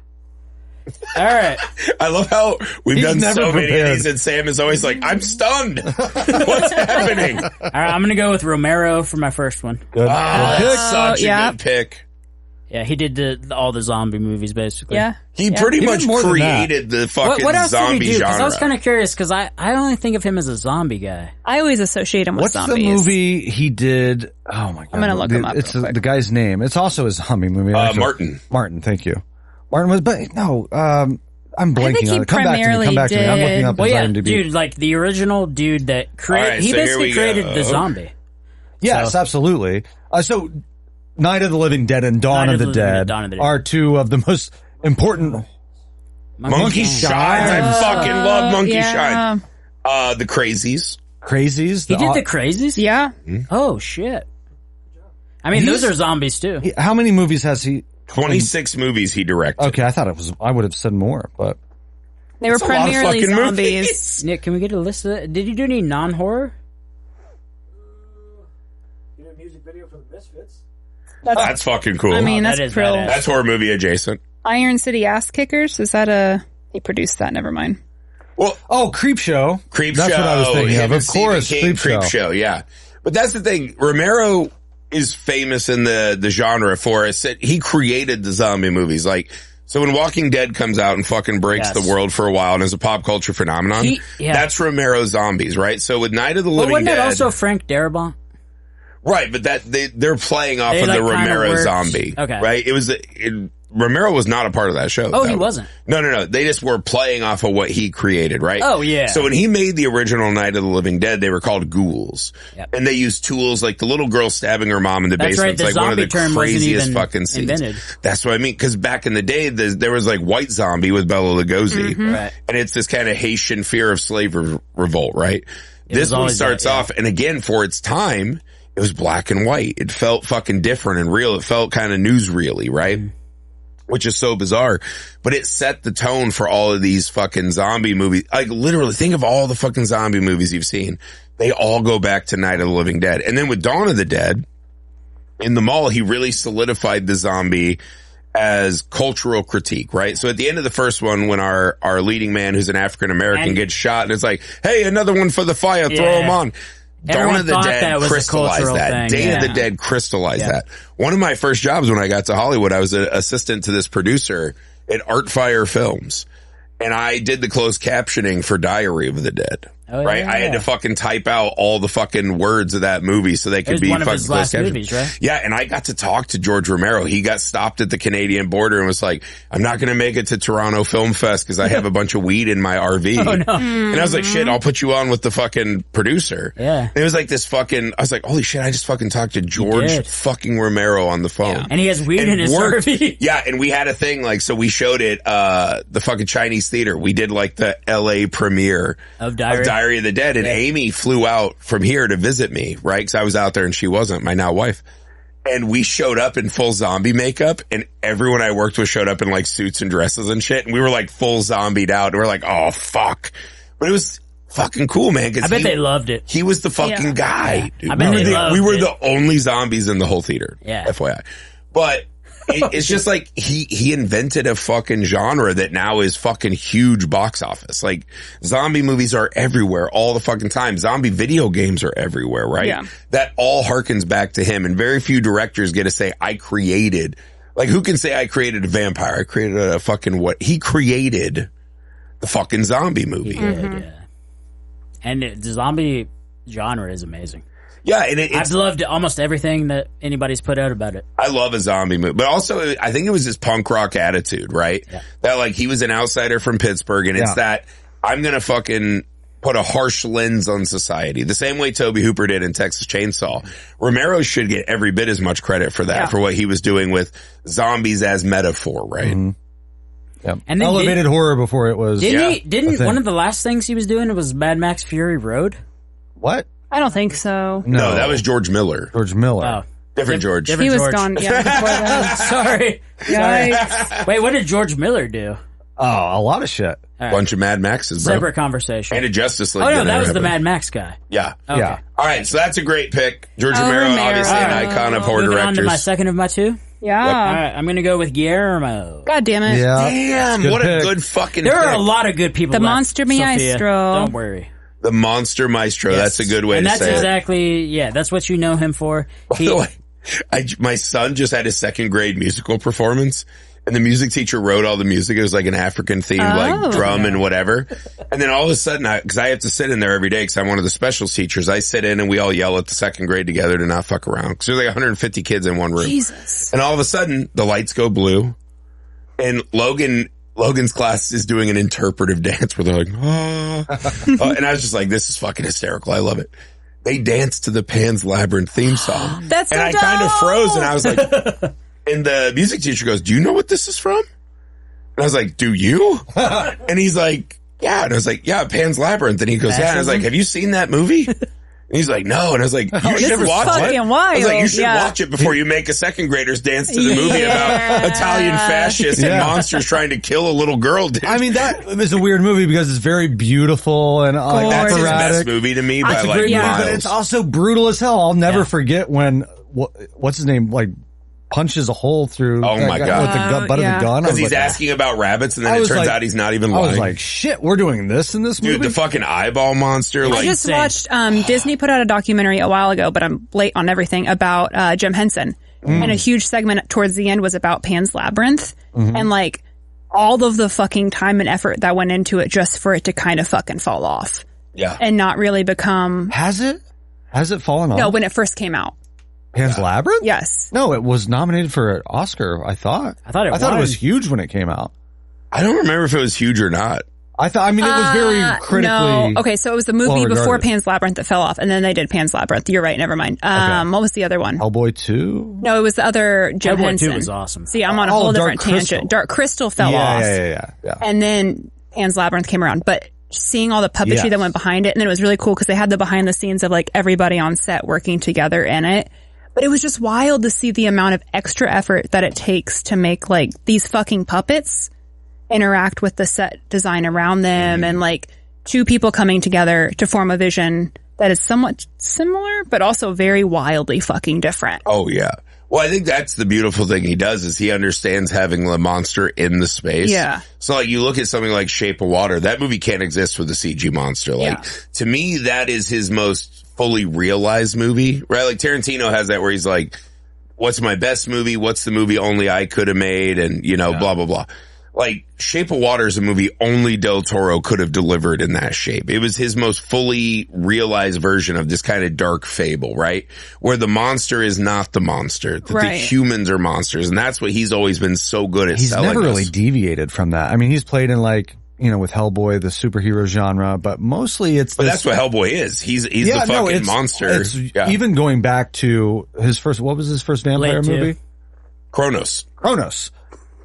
[SPEAKER 3] All right.
[SPEAKER 1] I love how we've done so many of these, and Sam is always like, I'm stunned. What's happening?
[SPEAKER 3] All right, I'm going to go with Romero for my first one.
[SPEAKER 4] Good.
[SPEAKER 1] Such a good pick.
[SPEAKER 3] Yeah, he did all the zombie movies, basically.
[SPEAKER 2] Yeah.
[SPEAKER 1] He pretty much created the fucking
[SPEAKER 3] what else
[SPEAKER 1] zombie
[SPEAKER 3] did he do?
[SPEAKER 1] genre.
[SPEAKER 3] I was kind of curious, because I only think of him as a zombie guy.
[SPEAKER 2] I always associate him with
[SPEAKER 4] What's
[SPEAKER 2] zombies.
[SPEAKER 4] the movie he did? Oh my God.
[SPEAKER 2] I'm going to look him up.
[SPEAKER 4] It's the guy's name. It's also a zombie movie.
[SPEAKER 1] Martin.
[SPEAKER 4] Martin, thank you. Martin was, but no, I'm blanking on it. Come back to me. I'm looking up his IMDb.
[SPEAKER 3] Dude, like the original dude that created, he basically created the zombie.
[SPEAKER 4] Yes, absolutely. So Night of the Living Dead and Dawn of the Dead are 2 of the most important.
[SPEAKER 1] Monkey Shines. I fucking love Monkey Shine. The Crazies.
[SPEAKER 4] Crazies?
[SPEAKER 3] He did the Crazies?
[SPEAKER 2] Yeah.
[SPEAKER 3] Oh, shit. I mean, those are zombies too.
[SPEAKER 4] How many movies has he?
[SPEAKER 1] 26 movies he directed.
[SPEAKER 4] Okay, I thought I would have said more, but.
[SPEAKER 2] They were primarily zombies.
[SPEAKER 3] Nick, can we get a list of that? Did you do any non-horror?
[SPEAKER 5] You did a music video for the Misfits.
[SPEAKER 1] That's fucking cool.
[SPEAKER 2] I mean, that's real.
[SPEAKER 1] That's horror movie adjacent.
[SPEAKER 2] Iron City Ass Kickers. Is that he produced that? Never mind.
[SPEAKER 1] Well,
[SPEAKER 4] Creep Show.
[SPEAKER 1] That's
[SPEAKER 4] what I was thinking of. Of course,
[SPEAKER 1] Creep Show. Yeah, but that's the thing. Romero is famous in the genre for it. He created the zombie movies. Like, so when Walking Dead comes out and fucking breaks the world for a while and is a pop culture phenomenon, that's Romero's zombies, right? So with Night of the Living Dead,
[SPEAKER 3] wasn't that also Frank Darabont?
[SPEAKER 1] Right, but they're playing off of the Romero zombie, right? Romero was not a part of that show.
[SPEAKER 3] Oh, he wasn't?
[SPEAKER 1] No. They just were playing off of what he created, right?
[SPEAKER 3] Oh, yeah.
[SPEAKER 1] So when he made the original Night of the Living Dead, they were called ghouls. Yep. And they used tools like the little girl stabbing her mom in the basement. It's like one of the craziest fucking scenes. Invented. That's what I mean. Because back in the day, there was like White Zombie with Bela Lugosi. Mm-hmm. Right. And it's this kind of Haitian fear of slave revolt, right? This one starts off, and again, for its time, it was black and white. It felt fucking different and real. It felt kind of newsreely, right? Mm-hmm. Which is so bizarre, but it set the tone for all of these fucking zombie movies. Like, literally, think of all the fucking zombie movies you've seen. They all go back to Night of the Living Dead. And then with Dawn of the Dead, in the mall, he really solidified the zombie as cultural critique, right? So at the end of the first one, when our leading man, who's an African-American, gets shot, and it's like, hey, another one for the fire, throw him on. Dawn of the Dead crystallized that. Day of the Dead crystallized that. One of my first jobs when I got to Hollywood, I was an assistant to this producer at Artfire Films. And I did the closed captioning for Diary of the Dead. Oh, right? Yeah. I had to fucking type out all the fucking words of that movie so they could be fucking closed captioned. Movies, right? Yeah, and I got to talk to George Romero. He got stopped at the Canadian border and was like, I'm not going to make it to Toronto Film Fest because I have a bunch of weed in my RV. Oh, no. And I was like, shit, I'll put you on with the fucking producer. Yeah. And it was like this fucking, I was like, holy shit, I just fucking talked to George fucking Romero on the phone.
[SPEAKER 3] Yeah. And he has weed in his RV.
[SPEAKER 1] Yeah, and we had a thing, like, so we showed it, the fucking Chinese theater. We did like the LA premiere of Diary of the Dead, and Amy flew out from here to visit me, right? Because I was out there and she wasn't, my now wife. And we showed up in full zombie makeup, and everyone I worked with showed up in like suits and dresses and shit, and we were like full zombied out, and we're like, oh fuck. But it was fucking cool, man.
[SPEAKER 3] I bet they loved it.
[SPEAKER 1] He was the fucking guy, dude.
[SPEAKER 3] I bet
[SPEAKER 1] we were the only zombies in the whole theater. Yeah. FYI. But it's just like he invented a fucking genre that now is fucking huge box office. Like, zombie movies are everywhere all the fucking time. Zombie video games are everywhere, right? Yeah. That all harkens back to him, and very few directors get to say, I created. Like, who can say I created a vampire? I created a fucking what? He created the fucking zombie movie.
[SPEAKER 3] Yeah. And the zombie genre is amazing.
[SPEAKER 1] Yeah, and
[SPEAKER 3] I've loved almost everything that anybody's put out about it.
[SPEAKER 1] I love a zombie movie, but also I think it was his punk rock attitude, right? Yeah. That like he was an outsider from Pittsburgh, and it's that I'm gonna fucking put a harsh lens on society, the same way Tobe Hooper did in Texas Chainsaw. Romero should get every bit as much credit for that, for what he was doing with zombies as metaphor, right? Mm-hmm.
[SPEAKER 4] Yeah. And elevated horror before it was.
[SPEAKER 3] Didn't one of the last things he was doing was Mad Max Fury Road?
[SPEAKER 4] What?
[SPEAKER 2] I don't think so.
[SPEAKER 1] No, that was George Miller.
[SPEAKER 4] Oh.
[SPEAKER 1] Different George.
[SPEAKER 2] He was gone, before that.
[SPEAKER 3] Sorry. Wait, what did George Miller do?
[SPEAKER 4] Oh, a lot of shit.
[SPEAKER 1] Right. Bunch of Mad Maxes, bro.
[SPEAKER 3] Separate conversation.
[SPEAKER 1] And a Justice League.
[SPEAKER 3] Oh, no, that was the Mad Max guy.
[SPEAKER 1] Yeah.
[SPEAKER 3] Okay.
[SPEAKER 1] Yeah. All right, so that's a great pick. George Romero, obviously an icon of horror directors. On to
[SPEAKER 3] my second of my two?
[SPEAKER 2] Yeah.
[SPEAKER 3] Yep. All right, I'm going to go with Guillermo.
[SPEAKER 2] God damn it.
[SPEAKER 4] Yeah.
[SPEAKER 1] Damn, what a good fucking
[SPEAKER 3] There
[SPEAKER 1] pick.
[SPEAKER 3] are a lot of good people.
[SPEAKER 2] The Monster Maestro.
[SPEAKER 3] Don't worry.
[SPEAKER 1] The Monster Maestro. Yes. That's a good way to say it.
[SPEAKER 3] And that's exactly, that's what you know him for.
[SPEAKER 1] By the way, my son just had his second grade musical performance, and the music teacher wrote all the music. It was like an African themed, like drum and whatever. And then all of a sudden, because I have to sit in there every day because I'm one of the specials teachers, I sit in and we all yell at the second grade together to not fuck around. Because there's like 150 kids in one room.
[SPEAKER 2] Jesus.
[SPEAKER 1] And all of a sudden, the lights go blue, and Logan's class is doing an interpretive dance where they're like, and I was just like, this is fucking hysterical. I love it. They danced to the Pan's Labyrinth theme song.
[SPEAKER 2] That's so
[SPEAKER 1] And I kind of froze, and I was like, and the music teacher goes, do you know what this is from? And I was like, do you? And he's like, yeah. And I was like, yeah, Pan's Labyrinth. And he goes, yeah. And I was like, have you seen that movie? And he's like, no. And I was like, you should watch it.
[SPEAKER 2] Wild.
[SPEAKER 1] I was like, you should watch it before you make a second graders dance to the movie about Italian fascists and monsters trying to kill a little girl, dude.
[SPEAKER 4] I mean, that is a weird movie because it's very beautiful and like
[SPEAKER 1] that's his
[SPEAKER 4] operatic.
[SPEAKER 1] best movie to me by like miles.
[SPEAKER 4] But it's also brutal as hell. I'll never forget when, what's his name? Like, punches a hole through.
[SPEAKER 1] Oh my God.
[SPEAKER 4] With the butt of the gun.
[SPEAKER 1] Because he's asking about rabbits, and then it turns out he's not even lying.
[SPEAKER 4] I was like, shit, we're doing this in this movie?
[SPEAKER 1] Dude, the fucking eyeball monster.
[SPEAKER 2] I just watched, Disney put out a documentary a while ago, but I'm late on everything, about Jim Henson. And a huge segment towards the end was about Pan's Labyrinth. And like, all of the fucking time and effort that went into it just for it to kind of fucking fall off.
[SPEAKER 1] Yeah.
[SPEAKER 2] And not really become...
[SPEAKER 4] Has it? Has it fallen off?
[SPEAKER 2] No, when it first came out.
[SPEAKER 4] Pan's Labyrinth?
[SPEAKER 2] Yes.
[SPEAKER 4] No, it was nominated for an Oscar, I thought. I thought it was huge when it came out.
[SPEAKER 1] I don't remember if it was huge or not.
[SPEAKER 4] It was very critically...
[SPEAKER 2] No. Okay, so it was the movie before Pan's Labyrinth that fell off, and then they did Pan's Labyrinth. You're right, never mind. What was the other one?
[SPEAKER 4] Hellboy 2?
[SPEAKER 2] No, it was the other Jim Henson.
[SPEAKER 3] Hellboy 2 was awesome.
[SPEAKER 2] See, I'm on a whole different tangent. Dark Crystal fell off.
[SPEAKER 4] Yeah.
[SPEAKER 2] And then Pan's Labyrinth came around. But seeing all the puppetry that went behind it, and then it was really cool because they had the behind the scenes of like everybody on set working together in it. But it was just wild to see the amount of extra effort that it takes to make like these fucking puppets interact with the set design around them, and like two people coming together to form a vision that is somewhat similar, but also very wildly fucking different.
[SPEAKER 1] Oh yeah. Well, I think that's the beautiful thing he does is he understands having the monster in the space.
[SPEAKER 2] Yeah.
[SPEAKER 1] So like you look at something like Shape of Water, that movie can't exist with a CG monster. Like to me, that is his most fully realized movie, right? Like Tarantino has that where he's like, what's my best movie? What's the movie only I could have made? And blah, blah, blah. Like Shape of Water is a movie only Del Toro could have delivered in that shape. It was his most fully realized version of this kind of dark fable, right? Where the monster is not the monster, that the humans are monsters. And that's what he's always been so good at selling.
[SPEAKER 4] He's never really deviated from that. I mean, he's played in like, with Hellboy, the superhero genre, but mostly it's
[SPEAKER 1] But that's what Hellboy is. He's the fucking monster.
[SPEAKER 4] It's even going back to what was his first vampire movie?
[SPEAKER 1] Kronos.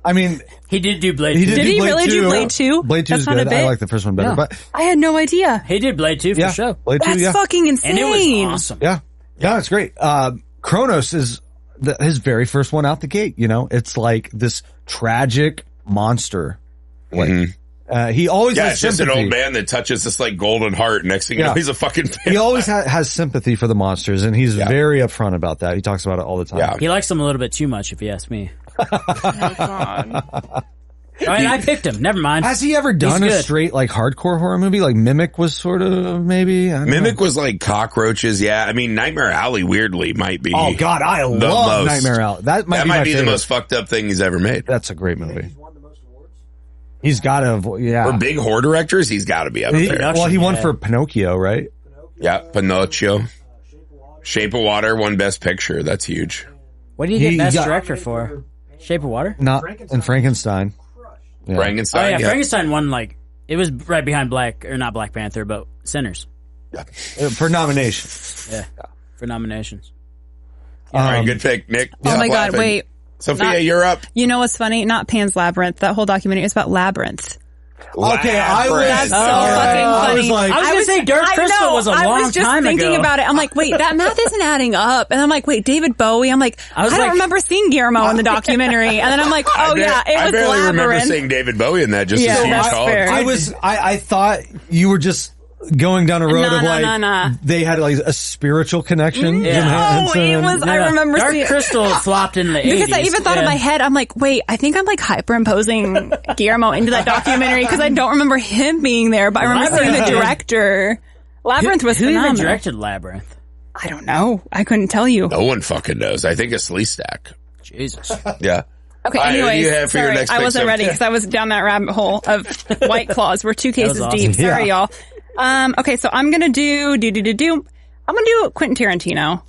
[SPEAKER 4] I mean,
[SPEAKER 3] he did do Blade 2.
[SPEAKER 2] Did he really do Blade 2?
[SPEAKER 4] Blade 2 is good. I like the first one better. But
[SPEAKER 2] I had no idea.
[SPEAKER 3] He did Blade 2 for sure.
[SPEAKER 4] Blade 2,
[SPEAKER 2] That's fucking insane.
[SPEAKER 3] And it was awesome.
[SPEAKER 4] Yeah, it's great. Kronos is his very first one out the gate. It's like this tragic monster. He always has
[SPEAKER 1] it's just
[SPEAKER 4] sympathy.
[SPEAKER 1] an old man that touches this like golden heart. Next thing you know, he's a fucking vampire.
[SPEAKER 4] He always has sympathy for the monsters, and he's very upfront about that. He talks about it all the time.
[SPEAKER 1] Yeah.
[SPEAKER 3] He likes them a little bit too much, if you ask me. I picked him. Never mind.
[SPEAKER 4] Has he ever done a straight like hardcore horror movie? Like Mimic was sort of maybe.
[SPEAKER 1] Mimic was like cockroaches. Yeah, I mean Nightmare Alley weirdly might be.
[SPEAKER 4] Oh God, I love Nightmare Alley. That might be
[SPEAKER 1] the most fucked up thing he's ever made.
[SPEAKER 4] That's a great movie. He's got to,
[SPEAKER 1] For big horror directors, he's got to be up there.
[SPEAKER 4] Well, he won for Pinocchio, right?
[SPEAKER 1] Yeah, Pinocchio. Shape of Water won Best Picture. That's huge.
[SPEAKER 3] What did he get Best Director for? Shape of Water?
[SPEAKER 4] Not in Frankenstein.
[SPEAKER 1] Yeah. Frankenstein.
[SPEAKER 3] Oh yeah, Frankenstein won it was right behind not Black Panther, but Sinners.
[SPEAKER 4] Yeah. For nominations.
[SPEAKER 3] Yeah, for nominations.
[SPEAKER 1] All right, good pick, Nick.
[SPEAKER 2] Oh my God, wait.
[SPEAKER 1] Sophia, you're up.
[SPEAKER 2] You know what's funny? Not Pan's Labyrinth. That whole documentary is about Labyrinth.
[SPEAKER 4] Okay,
[SPEAKER 2] that's so fucking funny.
[SPEAKER 3] I was going to say Dark Crystal was a long time ago.
[SPEAKER 2] I was just thinking about it. I'm like, wait, that math isn't adding up. And I'm like, wait, David Bowie. I'm like, I don't remember seeing Guillermo in the documentary. And then I'm like, oh yeah, it was
[SPEAKER 1] I barely
[SPEAKER 2] Labyrinth.
[SPEAKER 1] remember seeing David Bowie in that. Just a huge call.
[SPEAKER 4] I thought you were just going down a road of they had like a spiritual connection.
[SPEAKER 2] No, it was. I remember
[SPEAKER 3] Dark Crystal flopped in the 80s.
[SPEAKER 2] Because I even thought in my head, I'm like, wait, I think I'm like hyperimposing Guillermo into that documentary because I don't remember him being there, but I remember seeing the director. Labyrinth was phenomenal.
[SPEAKER 3] Who even directed Labyrinth?
[SPEAKER 2] I don't know. I couldn't tell you.
[SPEAKER 1] No one fucking knows. I think it's Sleestack.
[SPEAKER 3] Jesus.
[SPEAKER 1] Yeah.
[SPEAKER 2] Okay, anyways, sorry, I wasn't ready because I was down that rabbit hole of White Claws. We're 2 cases deep. Sorry, y'all. Okay, so I'm gonna do. I'm gonna do Quentin Tarantino.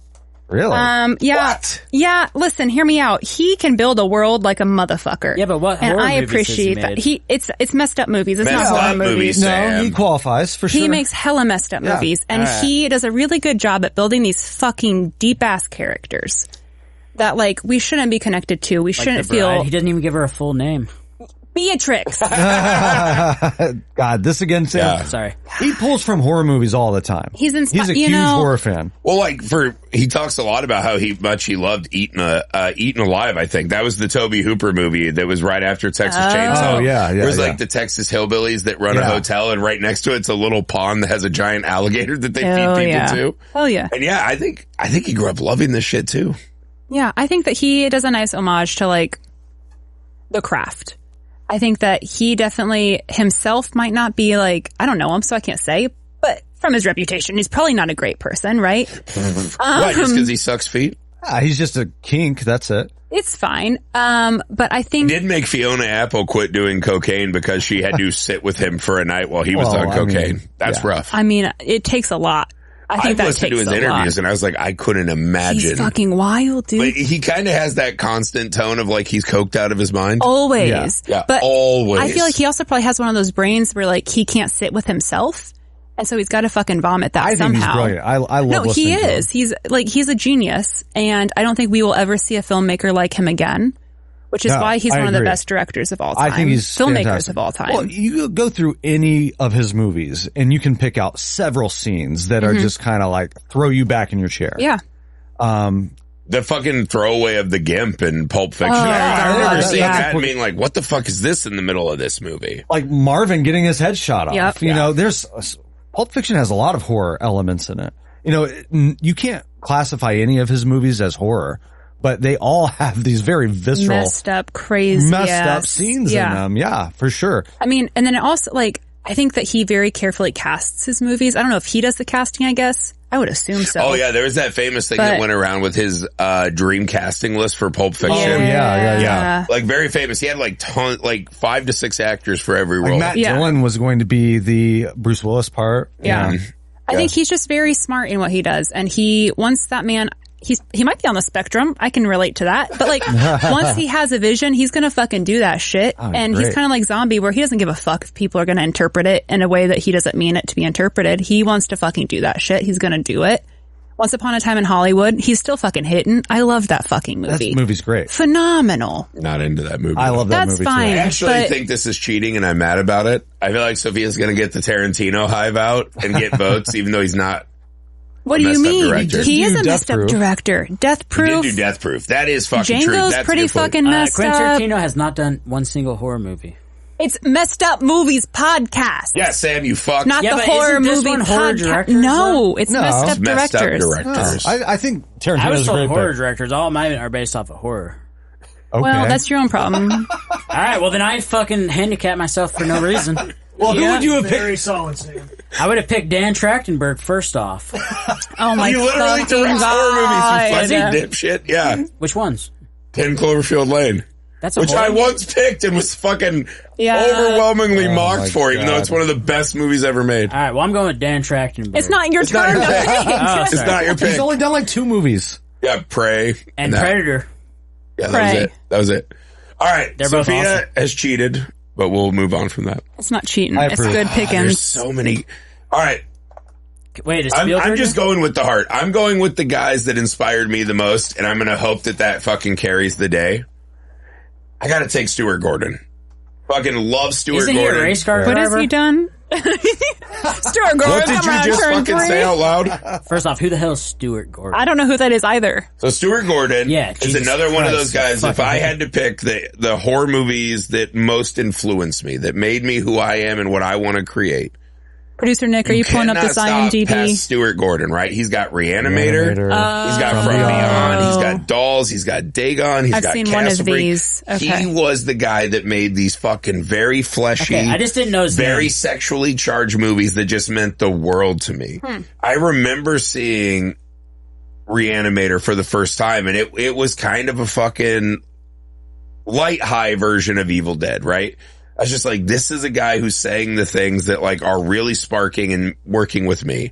[SPEAKER 4] Really?
[SPEAKER 2] Yeah.
[SPEAKER 4] What?
[SPEAKER 2] Yeah, listen, hear me out. He can build a world like a motherfucker.
[SPEAKER 3] Yeah, but what horror
[SPEAKER 2] and I
[SPEAKER 3] movies
[SPEAKER 2] appreciate
[SPEAKER 3] has he made?
[SPEAKER 2] that. It's messed up movies. It's not horror movies.
[SPEAKER 4] No, he qualifies for sure.
[SPEAKER 2] He makes hella messed up movies, and he does a really good job at building these fucking deep ass characters that like we shouldn't be connected to. We shouldn't feel.
[SPEAKER 3] He doesn't even give her a full name.
[SPEAKER 2] Beatrix.
[SPEAKER 4] God, this again, Sam.
[SPEAKER 3] Yeah. Sorry.
[SPEAKER 4] He pulls from horror movies all the time.
[SPEAKER 2] He's a
[SPEAKER 4] huge horror fan.
[SPEAKER 1] Well, he talks a lot about how much he loved Eaten Alive, I think. That was the Tobe Hooper movie that was right after Texas Chainsaw.
[SPEAKER 4] Oh, yeah.
[SPEAKER 1] There's like the Texas hillbillies that run a hotel, and right next to it's a little pond that has a giant alligator that they feed people to.
[SPEAKER 2] Oh, yeah.
[SPEAKER 1] And I think he grew up loving this shit too.
[SPEAKER 2] Yeah, I think that he does a nice homage to like the craft. I think that he definitely himself might not be like, I don't know him, so I can't say, but from his reputation, he's probably not a great person, right?
[SPEAKER 1] What, just because he sucks feet?
[SPEAKER 4] He's just a kink, that's it.
[SPEAKER 2] It's fine. But I think...
[SPEAKER 1] He did make Fiona Apple quit doing cocaine because she had to sit with him for a night while he was on cocaine. That's rough.
[SPEAKER 2] I mean, it takes a lot. I think that
[SPEAKER 1] listened to his interviews and I was like, I couldn't imagine.
[SPEAKER 2] He's fucking wild, dude.
[SPEAKER 1] But he kind of has that constant tone of like he's coked out of his mind.
[SPEAKER 2] Always.
[SPEAKER 1] Yeah,
[SPEAKER 2] but
[SPEAKER 1] always.
[SPEAKER 2] I feel like he also probably has one of those brains where like he can't sit with himself. And so he's got to fucking vomit that somehow.
[SPEAKER 4] I think he's brilliant. I love listening to him.
[SPEAKER 2] No, he is. He's a genius. And I don't think we will ever see a filmmaker like him again. Which is why he's one of the best directors of all time.
[SPEAKER 4] I think he's
[SPEAKER 2] filmmakers
[SPEAKER 4] fantastic.
[SPEAKER 2] of all time.
[SPEAKER 4] Well, you go through any of his movies and you can pick out several scenes that are just kind of like throw you back in your chair.
[SPEAKER 2] Yeah.
[SPEAKER 1] The fucking throwaway of the Gimp in Pulp Fiction. I remember seeing that and being like, what the fuck is this in the middle of this movie?
[SPEAKER 4] Like Marvin getting his head shot off.
[SPEAKER 2] Yep.
[SPEAKER 4] You know, Pulp Fiction has a lot of horror elements in it. You know, you can't classify any of his movies as horror, but they all have these very visceral,
[SPEAKER 2] messed up, crazy,
[SPEAKER 4] up scenes in them. Yeah, for sure.
[SPEAKER 2] I mean, and then it also, like, I think that he very carefully casts his movies. I don't know if he does the casting, I guess. I would assume so.
[SPEAKER 1] Oh, yeah. There was that famous thing that went around with his dream casting list for Pulp Fiction.
[SPEAKER 4] Oh, yeah.
[SPEAKER 1] Like, very famous. He had like 5 to 6 actors for every role.
[SPEAKER 4] Matt Dillon was going to be the Bruce Willis part.
[SPEAKER 2] Yeah. I think he's just very smart in what he does. And once that man... He might be on the spectrum. I can relate to that. But like, once he has a vision, he's gonna fucking do that shit. And he's kind of like Zombie, where he doesn't give a fuck if people are gonna interpret it in a way that he doesn't mean it to be interpreted. He wants to fucking do that shit. He's gonna do it. Once Upon a Time in Hollywood, he's still fucking hitting. I love that fucking movie.
[SPEAKER 4] That movie's great.
[SPEAKER 2] Phenomenal.
[SPEAKER 1] Not into that movie.
[SPEAKER 4] I love that movie
[SPEAKER 2] fine,
[SPEAKER 4] too.
[SPEAKER 1] I actually think this is cheating and I'm mad about it. I feel like Sophia's gonna get the Tarantino hive out and get votes, even though he's not.
[SPEAKER 2] What do you mean?
[SPEAKER 1] Director.
[SPEAKER 2] He is a messed up director. Death Proof.
[SPEAKER 1] He did do Death Proof. That is fucking true.
[SPEAKER 2] Django's
[SPEAKER 1] That's
[SPEAKER 2] pretty fucking messed
[SPEAKER 3] Quentin
[SPEAKER 2] up.
[SPEAKER 3] Tarantino has not done one single horror movie.
[SPEAKER 2] It's Messed Up Movies Podcast.
[SPEAKER 1] Yeah, Sam, you fuck.
[SPEAKER 2] Not the horror movie podcast. No, it's Messed Up Directors.
[SPEAKER 4] I think Tarantino's
[SPEAKER 3] I was told
[SPEAKER 4] great.
[SPEAKER 3] horror directors. All mine are based off of horror.
[SPEAKER 4] Okay.
[SPEAKER 2] Well, that's your own problem.
[SPEAKER 3] All right, well then I fucking handicap myself for no reason.
[SPEAKER 1] Well, who would you have picked?
[SPEAKER 5] Very solid, Sam.
[SPEAKER 3] I would have picked Dan Trachtenberg first off.
[SPEAKER 2] Oh my god!
[SPEAKER 1] You literally direct horror movies, you fucking dipshit. Yeah.
[SPEAKER 3] Which ones?
[SPEAKER 1] 10 Cloverfield Lane.
[SPEAKER 3] That's
[SPEAKER 1] which I once picked and was fucking overwhelmingly mocked for, even though it's one of the best movies ever made.
[SPEAKER 3] All right, well I'm going with Dan Trachtenberg.
[SPEAKER 2] It's not your turn.
[SPEAKER 1] It's not your pick.
[SPEAKER 4] He's only done like 2 movies.
[SPEAKER 1] Yeah, Prey
[SPEAKER 3] and Predator.
[SPEAKER 1] Yeah, that was it. All right,
[SPEAKER 3] They're both
[SPEAKER 1] Sophia
[SPEAKER 3] awesome.
[SPEAKER 1] has cheated, but we'll move on from that.
[SPEAKER 2] It's not cheating. It's good pickings.
[SPEAKER 1] There's so many. All right.
[SPEAKER 3] Wait, is
[SPEAKER 1] I'm just going with the heart. I'm going with the guys that inspired me the most, and I'm going to hope that fucking carries the day. I got to take Stuart Gordon. Fucking love Stuart
[SPEAKER 3] Isn't
[SPEAKER 1] Gordon.
[SPEAKER 3] He a race car
[SPEAKER 2] what
[SPEAKER 3] driver?
[SPEAKER 2] has he done? Stuart Gordon.
[SPEAKER 1] What did you just fucking say out loud?
[SPEAKER 3] First off, who the hell is Stuart Gordon?
[SPEAKER 2] I don't know who that is either.
[SPEAKER 1] So Stuart Gordon is
[SPEAKER 3] Jesus
[SPEAKER 1] another one of those
[SPEAKER 3] Christ,
[SPEAKER 1] guys. If I had to pick the horror movies that most influenced me, that made me who I am and what I want to create.
[SPEAKER 2] Producer Nick, are you pulling up this IMDb?
[SPEAKER 1] Past Stuart Gordon, right? He's got Reanimator. He's got From Beyond. He's got Dolls. He's got Dagon. He's got
[SPEAKER 2] seen
[SPEAKER 1] Castle
[SPEAKER 2] one of
[SPEAKER 1] Break.
[SPEAKER 2] these. Okay.
[SPEAKER 1] He was the guy that made these fucking very fleshy,
[SPEAKER 3] I just didn't know his
[SPEAKER 1] very
[SPEAKER 3] name.
[SPEAKER 1] sexually charged movies that just meant the world to me. I remember seeing Reanimator for the first time, and it was kind of a fucking light high version of Evil Dead, right? I was just like, this is a guy who's saying the things that like are really sparking and working with me.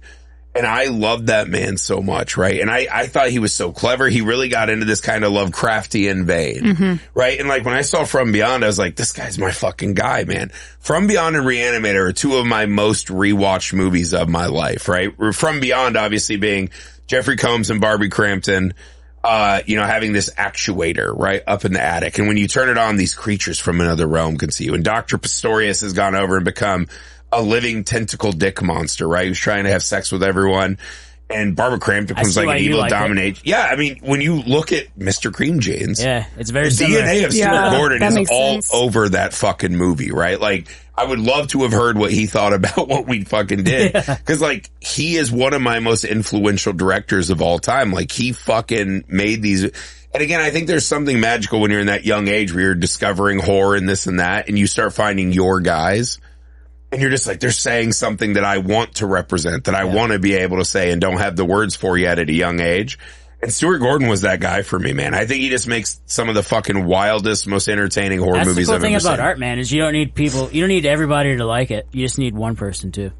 [SPEAKER 1] And I loved that man so much, right? And I thought he was so clever. He really got into this kind of Lovecraftian vein, right? And like when I saw From Beyond, I was like, this guy's my fucking guy, man. From Beyond and Reanimator are 2 of my most rewatched movies of my life, right? From Beyond obviously being Jeffrey Combs and Barbie Crampton, having this actuator right up in the attic. And when you turn it on, these creatures from another realm can see you. And Dr. Pistorius has gone over and become a living tentacle dick monster, right? Who's trying to have sex with everyone. And Barbara Crampton becomes like an evil dominator. Yeah, I mean, when you look at Mr. Cream Jeans,
[SPEAKER 3] it's very
[SPEAKER 1] the
[SPEAKER 3] similar.
[SPEAKER 1] DNA of Stuart Gordon is all
[SPEAKER 2] sense.
[SPEAKER 1] over that fucking movie, right? Like, I would love to have heard what he thought about what we fucking did. Cause like, he is one of my most influential directors of all time. Like, he fucking made these. And again, I think there's something magical when you're in that young age where you're discovering horror and this and that, and you start finding your guys. And you're just like, they're saying something that I want to represent, that I want to be able to say and don't have the words for yet at a young age. And Stuart Gordon was that guy for me, man. I think he just makes some of the fucking wildest, most entertaining horror movies I've ever seen.
[SPEAKER 3] That's the cool thing about art, man, is you don't need everybody to like it. You just need one person to.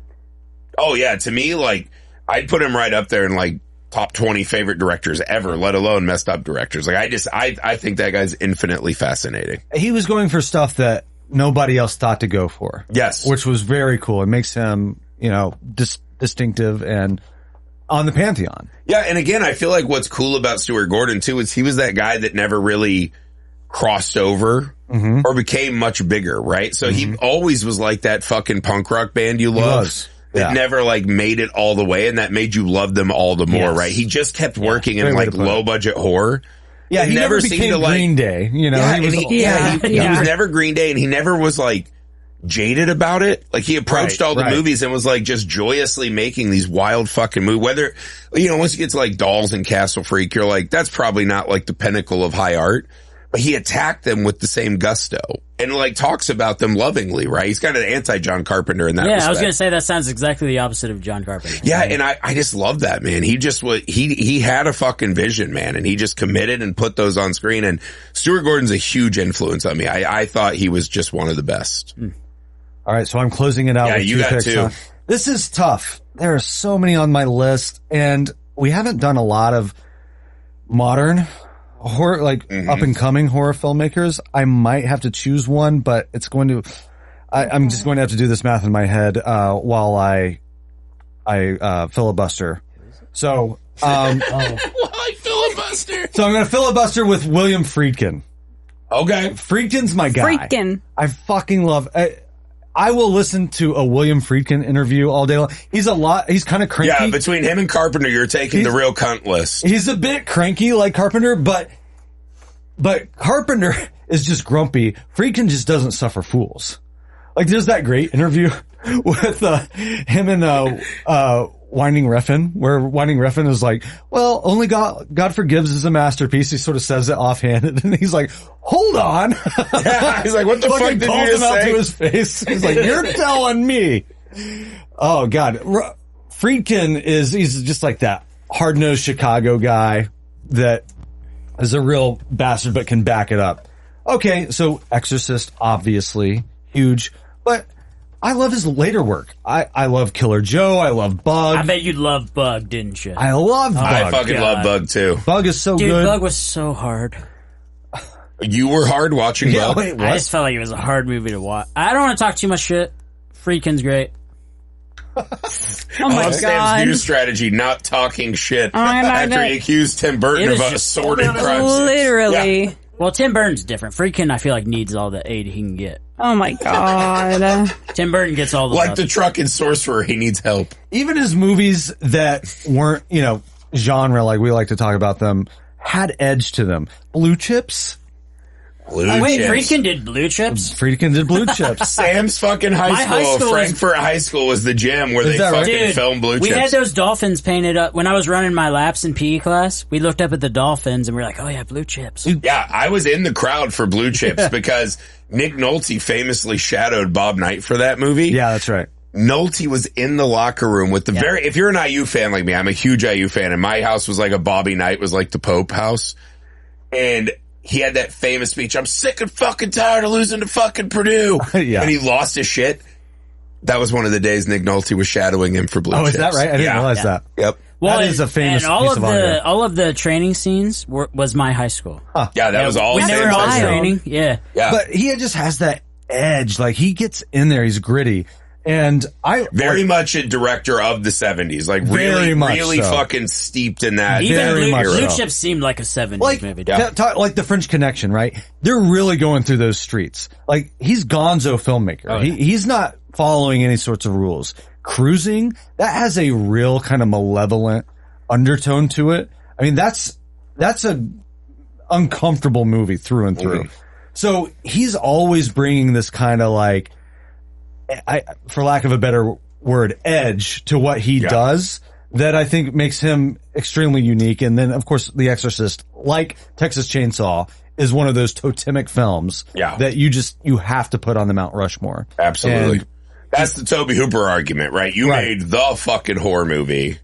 [SPEAKER 1] Oh yeah, to me, like, I'd put him right up there in like top 20 favorite directors ever, let alone messed up directors. Like, I think that guy's infinitely fascinating.
[SPEAKER 4] He was going for stuff that nobody else thought to go for.
[SPEAKER 1] Yes.
[SPEAKER 4] Which was very cool. It makes him, distinctive and on the pantheon.
[SPEAKER 1] Yeah, and again, I feel like what's cool about Stuart Gordon too is he was that guy that never really crossed over or became much bigger, right? So he always was like that fucking punk rock band you love that never like made it all the way, and that made you love them all the more, right? He just kept working in like low budget horror.
[SPEAKER 4] Yeah, he never seemed to like Green Day, he was
[SPEAKER 1] never Green Day, and he never was like jaded about it. Like, he approached all the movies and was like just joyously making these wild fucking movies. Whether, once you get to like Dolls and Castle Freak, you're like, that's probably not like the pinnacle of high art, but he attacked them with the same gusto and like talks about them lovingly, right? He's kind of the anti John Carpenter in that respect.
[SPEAKER 3] I was going to say that sounds exactly the opposite of John Carpenter.
[SPEAKER 1] Yeah. And I just love that, man. He just he had a fucking vision, man. And he just committed and put those on screen. And Stuart Gordon's a huge influence on me. I thought he was just one of the best.
[SPEAKER 4] All right, so I'm closing it out with
[SPEAKER 1] you
[SPEAKER 4] two
[SPEAKER 1] got
[SPEAKER 4] picks.
[SPEAKER 1] two.
[SPEAKER 4] This is tough. There are so many on my list, and we haven't done a lot of modern horror, like up and coming horror filmmakers. I might have to choose one, but it's going to. I'm just going to have to do this math in my head while I filibuster. So,
[SPEAKER 1] while I filibuster.
[SPEAKER 4] So I'm going to filibuster with William Friedkin.
[SPEAKER 1] Okay,
[SPEAKER 4] Friedkin's my guy.
[SPEAKER 2] Friedkin.
[SPEAKER 4] I fucking love. I will listen to a William Friedkin interview all day long. He's kind of cranky.
[SPEAKER 1] Yeah, between him and Carpenter, you're taking the real cunt list.
[SPEAKER 4] He's a bit cranky like Carpenter, but Carpenter is just grumpy. Friedkin just doesn't suffer fools. Like, there's that great interview with him and Winding Refn, where Winding Refn is like, well, only God Forgives is a masterpiece. He sort of says it offhanded, and he's like, hold on.
[SPEAKER 1] Yeah, he's like, what the fuck did you just say?
[SPEAKER 4] Out to his face. He's like, you're telling me. Oh, God. Friedkin he's just like that hard-nosed Chicago guy that is a real bastard but can back it up. Okay, so Exorcist, obviously, huge, but I love his later work. I love Killer Joe. I love Bug.
[SPEAKER 3] I bet you loved Bug, didn't you?
[SPEAKER 4] I love Bug.
[SPEAKER 1] I fucking love Bug too.
[SPEAKER 4] Bug is so
[SPEAKER 3] good.
[SPEAKER 4] Dude,
[SPEAKER 3] Bug was so hard.
[SPEAKER 1] You were hard watching Bug?
[SPEAKER 4] Wait, what?
[SPEAKER 3] I just felt like it was a hard movie to watch. I don't want to talk too much shit. Friedkin's great.
[SPEAKER 2] Oh my God.
[SPEAKER 1] Sam's new strategy, not talking shit after he accused Tim Burton of a sordid crime.
[SPEAKER 2] Literally.
[SPEAKER 1] Yeah.
[SPEAKER 3] Well, Tim Burton's different. Friedkin, I feel like, needs all the aid he can get.
[SPEAKER 2] Oh my God.
[SPEAKER 3] Tim Burton gets all the
[SPEAKER 1] like
[SPEAKER 3] love.
[SPEAKER 1] the truck in Sorcerer, he needs help.
[SPEAKER 4] Even his movies that weren't, genre like we like to talk about them, had edge to them. Blue Chips.
[SPEAKER 3] Wait, Friedkin did Blue Chips?
[SPEAKER 4] Friedkin did Blue Chips.
[SPEAKER 1] Sam's fucking high school Frankfurt High School was the gym where they fucking filmed Blue Chips.
[SPEAKER 3] We had those dolphins painted up. When I was running my laps in PE class, we looked up at the dolphins and we were like, oh yeah, Blue Chips.
[SPEAKER 1] Yeah, I was in the crowd for Blue Chips because Nick Nolte famously shadowed Bob Knight for that movie.
[SPEAKER 4] Yeah, that's right.
[SPEAKER 1] Nolte was in the locker room with if you're an IU fan like me, I'm a huge IU fan, and my house was like a Bobby Knight was like the Pope house. And he had that famous speech, I'm sick and fucking tired of losing to fucking Purdue.
[SPEAKER 4] Yeah.
[SPEAKER 1] And he lost his shit. That was one of the days Nick Nolte was shadowing him for Blue Chips.
[SPEAKER 4] Oh, is that right? I didn't realize that.
[SPEAKER 1] Yep.
[SPEAKER 3] Well,
[SPEAKER 4] that is a famous
[SPEAKER 3] and all
[SPEAKER 4] piece of audio.
[SPEAKER 3] all of the training scenes was my high school.
[SPEAKER 4] Huh.
[SPEAKER 1] Yeah, that was all
[SPEAKER 3] when they were all training. Yeah.
[SPEAKER 4] But he just has that edge. Like, he gets in there. He's gritty. And
[SPEAKER 1] very much a director of the 70s, like really fucking steeped in that.
[SPEAKER 3] Even Blue Chips seemed like a 70s movie.
[SPEAKER 4] Like the French Connection, right? They're really going through those streets. Like, he's gonzo filmmaker.
[SPEAKER 1] Oh, yeah.
[SPEAKER 4] He's not following any sorts of rules. Cruising, that has a real kind of malevolent undertone to it. I mean, that's a uncomfortable movie through and through. So he's always bringing this kind of like for lack of a better word, edge to what he does that I think makes him extremely unique. And then, of course, The Exorcist, like Texas Chainsaw, is one of those totemic films that you have to put on the Mount Rushmore.
[SPEAKER 1] Absolutely. That's the Tobe Hooper argument, right? You made the fucking horror movie.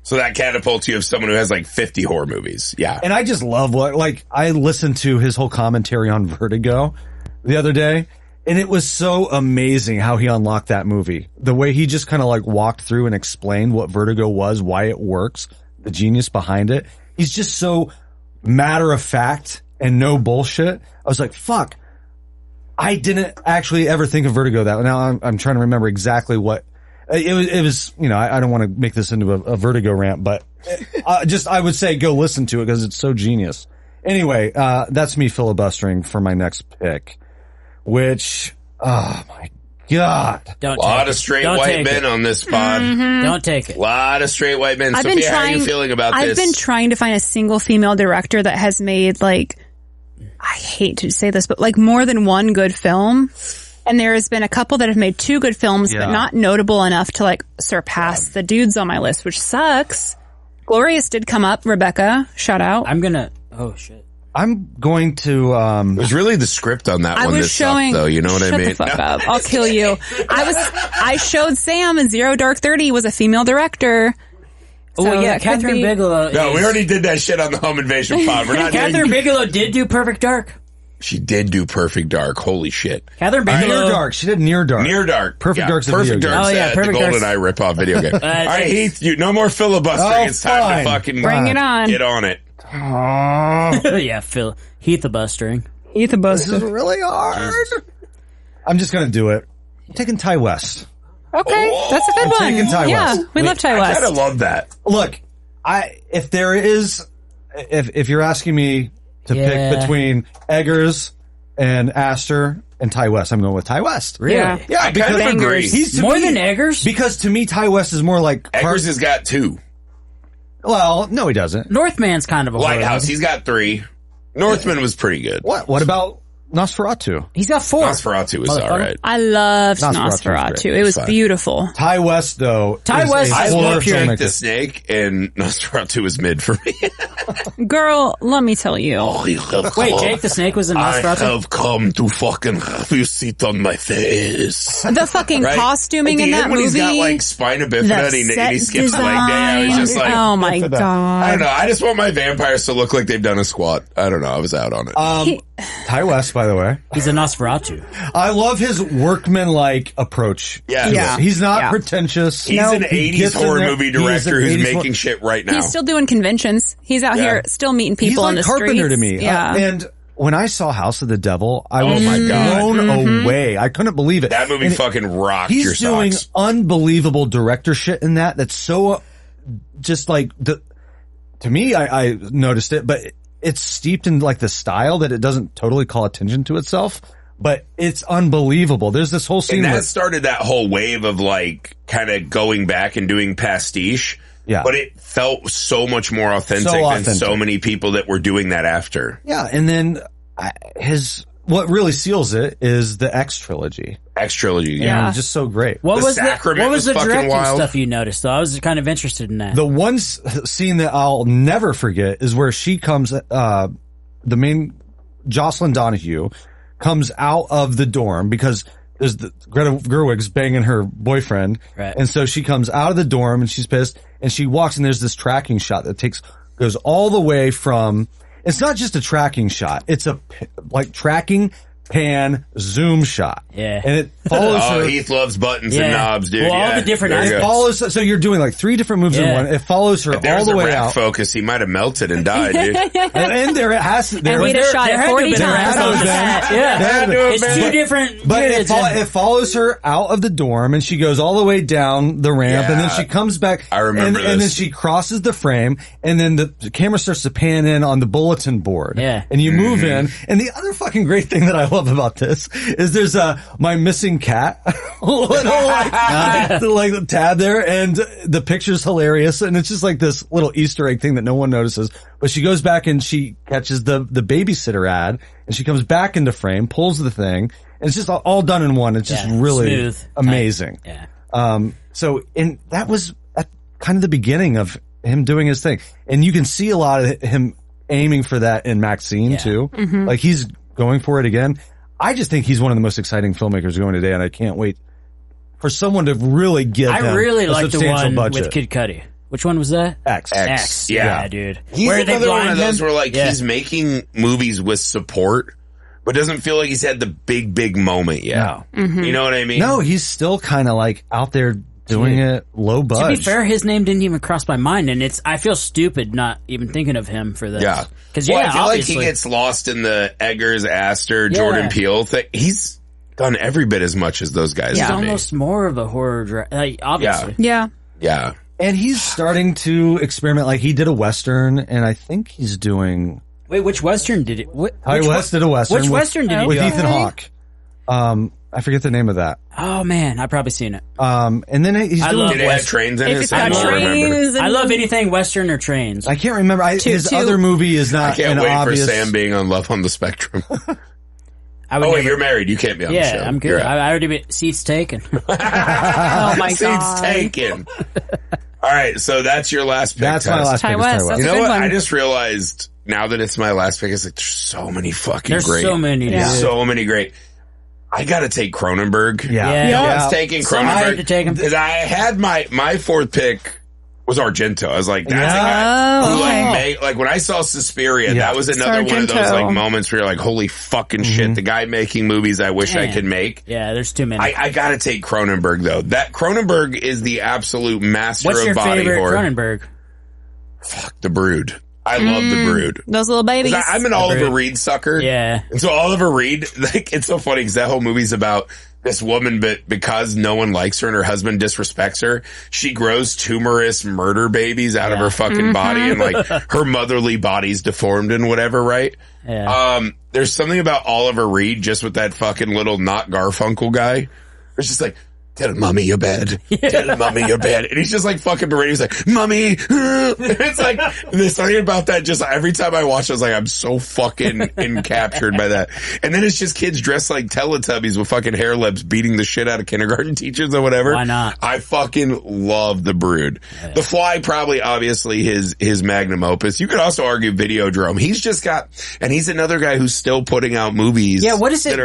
[SPEAKER 1] So that catapults you of someone who has like 50 horror movies. Yeah.
[SPEAKER 4] And I just love I listened to his whole commentary on Vertigo the other day. And it was so amazing how he unlocked that movie. The way he just kind of like walked through and explained what Vertigo was, why it works, the genius behind it. He's just so matter of fact and no bullshit. I was like, fuck. I didn't actually ever think of Vertigo that way. Now I'm trying to remember exactly what it was, you know, I don't want to make this into a Vertigo rant, but I would say go listen to it because it's so genius. Anyway, that's me filibustering for my next pick. Which, oh my God.
[SPEAKER 1] A lot of straight white men on this pod.
[SPEAKER 2] Mm-hmm.
[SPEAKER 3] Don't take it.
[SPEAKER 1] A lot of straight white men. Sophia, how are you feeling about this?
[SPEAKER 2] I've been trying to find a single female director that has made, like, I hate to say this, but like more than one good film. And there has been a couple that have made 2 good films, but not notable enough to like surpass the dudes on my list, which sucks. Glorious did come up. Rebecca, shout out.
[SPEAKER 3] Oh shit.
[SPEAKER 4] I'm going to,
[SPEAKER 1] it was really the script on that one that sucked, though. You know what I mean?
[SPEAKER 2] Shut the fuck up. I'll kill you. I showed Sam in Zero Dark 30 was a female director.
[SPEAKER 3] So yeah, Catherine Bigelow.
[SPEAKER 1] No, we already did that shit on the Home Invasion pod. We're not
[SPEAKER 3] Catherine Bigelow did do Perfect Dark.
[SPEAKER 1] She did do Perfect Dark. Holy shit.
[SPEAKER 3] Catherine Bigelow.
[SPEAKER 4] Near Dark. She did Near Dark.
[SPEAKER 1] Near Dark.
[SPEAKER 4] Perfect Dark's
[SPEAKER 1] Perfect Dark's the GoldenEye ripoff video game. All right, Heath, no more filibustering. It's time to fucking
[SPEAKER 2] bring it on.
[SPEAKER 1] Get on it.
[SPEAKER 3] Yeah, Heath-a-bustering.
[SPEAKER 4] This is really hard. I'm just going to do it. I'm taking Ty West.
[SPEAKER 2] Okay, that's a good one.
[SPEAKER 4] Taking Ty West.
[SPEAKER 2] We love Ty West.
[SPEAKER 1] I kind of love that.
[SPEAKER 4] Look, if you're asking me to pick between Eggers and Astor and Ty West, I'm going with Ty West.
[SPEAKER 3] Really?
[SPEAKER 2] Yeah,
[SPEAKER 1] I kind of agree.
[SPEAKER 4] He's
[SPEAKER 3] more than Eggers?
[SPEAKER 4] Because to me, Ty West is more like...
[SPEAKER 1] Eggers has got 2.
[SPEAKER 4] Well, no, he doesn't.
[SPEAKER 3] Northman's kind of a
[SPEAKER 1] Lighthouse, he's got 3. Northman was pretty good.
[SPEAKER 4] What about Nosferatu?
[SPEAKER 3] He's got 4.
[SPEAKER 1] Nosferatu was all right.
[SPEAKER 2] I loved Nosferatu. It was beautiful.
[SPEAKER 4] Ty West, though.
[SPEAKER 3] Ty West,
[SPEAKER 1] I love Jake the Snake, and Nosferatu was mid for me.
[SPEAKER 2] Girl, let me tell you.
[SPEAKER 3] Wait, Jake the Snake was in Nosferatu?
[SPEAKER 1] I have come to fucking have you sit on my face.
[SPEAKER 2] The fucking costuming in that movie.
[SPEAKER 1] He's got like spina bifida and he skips leg day. I was just like,
[SPEAKER 2] oh my God.
[SPEAKER 1] I don't know. I just want my vampires to look like they've done a squat. I don't know. I was out on it.
[SPEAKER 4] Ty West, by the way.
[SPEAKER 3] He's a Nosferatu.
[SPEAKER 4] I love his workmanlike approach.
[SPEAKER 1] Yeah.
[SPEAKER 4] He's not pretentious.
[SPEAKER 1] He's an 80s horror movie director who's making shit right now.
[SPEAKER 2] He's still doing conventions. He's out here still meeting people
[SPEAKER 4] like
[SPEAKER 2] on the
[SPEAKER 4] Carpenter
[SPEAKER 2] streets.
[SPEAKER 4] to me.
[SPEAKER 2] Yeah.
[SPEAKER 4] And when I saw House of the Devil, I was blown away. I couldn't believe it.
[SPEAKER 1] That movie fucking rocked your socks.
[SPEAKER 4] He's doing unbelievable director shit in that. That's so just like to me, I noticed it, but it's steeped in like the style that it doesn't totally call attention to itself, but it's unbelievable. There's this whole scene
[SPEAKER 1] and that started that whole wave of like kind of going back and doing pastiche.
[SPEAKER 4] Yeah.
[SPEAKER 1] But it felt so much more authentic than so many people that were doing that after.
[SPEAKER 4] Yeah. And then what really seals it is the X trilogy. Yeah. Just so great.
[SPEAKER 3] What was the directing stuff you noticed though? I was kind of interested in that.
[SPEAKER 4] The one scene that I'll never forget is where she comes, the main Jocelyn Donahue comes out of the dorm because there's Greta Gerwig's banging her boyfriend.
[SPEAKER 3] Right.
[SPEAKER 4] And so she comes out of the dorm and she's pissed and she walks and there's this tracking shot that goes all the way from, it's not just a tracking shot. It's a like tracking pan zoom shot.
[SPEAKER 3] Yeah.
[SPEAKER 4] And it follows her.
[SPEAKER 1] Heath loves buttons and knobs, dude.
[SPEAKER 3] Well, all the different
[SPEAKER 4] it follows, so you're doing like 3 different moves in one. It follows her all the way out.
[SPEAKER 1] Focus. He might have melted and died, dude.
[SPEAKER 4] and there it has to,
[SPEAKER 2] and we'd have shot it 40 times.
[SPEAKER 3] It's 2 different.
[SPEAKER 4] But it follows her out of the dorm and she goes all the way down the ramp and then she comes back.
[SPEAKER 1] I remember this.
[SPEAKER 4] And then she crosses the frame and then the camera starts to pan in on the bulletin board.
[SPEAKER 3] Yeah.
[SPEAKER 4] And you move in. And the other fucking great thing that I love about this is there's my missing cat little like tab there and the picture's hilarious and it's just like this little Easter egg thing that no one notices. But she goes back and she catches the babysitter ad and she comes back into frame, pulls the thing, And it's just all done in one. It's just really
[SPEAKER 3] smooth,
[SPEAKER 4] amazing. So that was at kind of the beginning of him doing his thing. And you can see a lot of him aiming for that in Maxine too. Like he's going for it again. I just think he's one of the most exciting filmmakers going today, and I can't wait for someone to really give him a
[SPEAKER 3] like the one
[SPEAKER 4] budget.
[SPEAKER 3] with Kid Cudi. Which one was that?
[SPEAKER 4] X.
[SPEAKER 3] Yeah, dude.
[SPEAKER 1] He's another one of those where like he's making movies with support, but doesn't feel like he's had the big moment yet.
[SPEAKER 4] No.
[SPEAKER 1] You know what I mean?
[SPEAKER 4] No, he's still kind of like out there doing it low budge.
[SPEAKER 3] To be fair, his name didn't even cross my mind, and I feel stupid not even thinking of him for this.
[SPEAKER 1] Yeah.
[SPEAKER 3] Because
[SPEAKER 1] I feel like he gets lost in the Eggers, Astor, Jordan Peele thing. He's done every bit as much as those guys.
[SPEAKER 3] He's almost more of a horror obviously.
[SPEAKER 2] Yeah.
[SPEAKER 4] And he's starting to experiment. Like he did a Western, and I think he's doing.
[SPEAKER 3] Wait, which Western did it?
[SPEAKER 4] Ty West did a Western.
[SPEAKER 3] Which Western did he do?
[SPEAKER 4] With Ethan Hawke. I forget the name of that.
[SPEAKER 3] Oh man, I've probably seen it.
[SPEAKER 4] And then he's doing.
[SPEAKER 1] Did it have trains in it?
[SPEAKER 3] I love anything Western or trains.
[SPEAKER 4] I can't remember. His other movie is not.
[SPEAKER 1] I can't wait
[SPEAKER 4] obvious...
[SPEAKER 1] for Sam being on Love on the Spectrum. Wait, you're married. You can't be on the show.
[SPEAKER 3] Yeah, I'm good. I already been seats taken.
[SPEAKER 2] Oh my God.
[SPEAKER 1] Seats taken. All right, so that's your last pick.
[SPEAKER 4] That's my last pick.
[SPEAKER 2] Ty West.
[SPEAKER 1] You know what? I just realized now that it's my last pick, it's like there's so many fucking great.
[SPEAKER 3] So many.
[SPEAKER 2] Yeah.
[SPEAKER 1] So many great. I gotta take Cronenberg.
[SPEAKER 4] Yeah.
[SPEAKER 1] It's taking
[SPEAKER 3] I
[SPEAKER 1] Cronenberg.
[SPEAKER 3] had to take him.
[SPEAKER 1] Because I had my fourth pick was Argento. I was like, that's a guy who like when I saw Suspiria, that was another one of those like moments where you're like, holy fucking shit, the guy making movies I wish I could make.
[SPEAKER 3] Yeah, there's too many.
[SPEAKER 1] I gotta take Cronenberg though. That Cronenberg is the absolute master
[SPEAKER 3] What's
[SPEAKER 1] of
[SPEAKER 3] your
[SPEAKER 1] body
[SPEAKER 3] favorite
[SPEAKER 1] horror.
[SPEAKER 3] Cronenberg?
[SPEAKER 1] Fuck, The Brood. I love The Brood.
[SPEAKER 2] Those little babies.
[SPEAKER 1] I'm an Oliver Reed sucker.
[SPEAKER 3] Yeah.
[SPEAKER 1] And so Oliver Reed, like, it's so funny because that whole movie's about this woman, but because no one likes her and her husband disrespects her, she grows tumorous murder babies out of her fucking body, and like her motherly body's deformed and whatever, right?
[SPEAKER 3] Yeah.
[SPEAKER 1] There's something about Oliver Reed just with that fucking little not Garfunkel guy. It's just like, tell mommy you're bad. Tell mommy you're bad. And he's just like fucking berating. He's like, mommy. It's like, there's something about that. Just every time I watch it, I was like, I'm so fucking encaptured by that. And then it's just kids dressed like Teletubbies with fucking hair libs beating the shit out of kindergarten teachers or whatever.
[SPEAKER 3] Why not?
[SPEAKER 1] I fucking love The Brood. Yeah. The Fly, probably obviously his magnum opus. You could also argue Videodrome. He's just got, and he's another guy who's still putting out movies.
[SPEAKER 3] Yeah, what is it?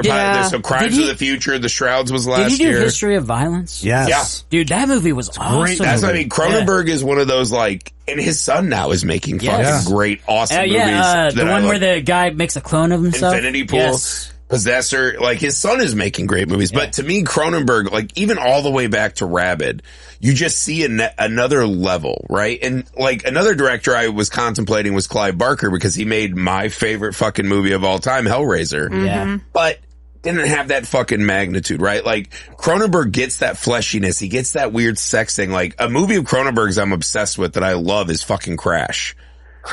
[SPEAKER 1] So Crimes of the Future, The Shrouds was last year.
[SPEAKER 3] Did he do History of Violence?
[SPEAKER 4] Yes.
[SPEAKER 1] Yeah.
[SPEAKER 3] Dude, that movie was awesome.
[SPEAKER 1] That's what I mean. Cronenberg is one of those like, and his son now is making fucking great, awesome movies.
[SPEAKER 3] The one where the guy makes a clone of himself.
[SPEAKER 1] Infinity Pool, Possessor. Like his son is making great movies. But to me, Cronenberg, like even all the way back to Rabid, you just see another level, right? And like another director I was contemplating was Clive Barker because he made my favorite fucking movie of all time, Hellraiser.
[SPEAKER 3] Yeah.
[SPEAKER 1] But didn't have that fucking magnitude, right? Like Cronenberg gets that fleshiness. He gets that weird sex thing. Like a movie of Cronenberg's I'm obsessed with that I love is fucking Crash.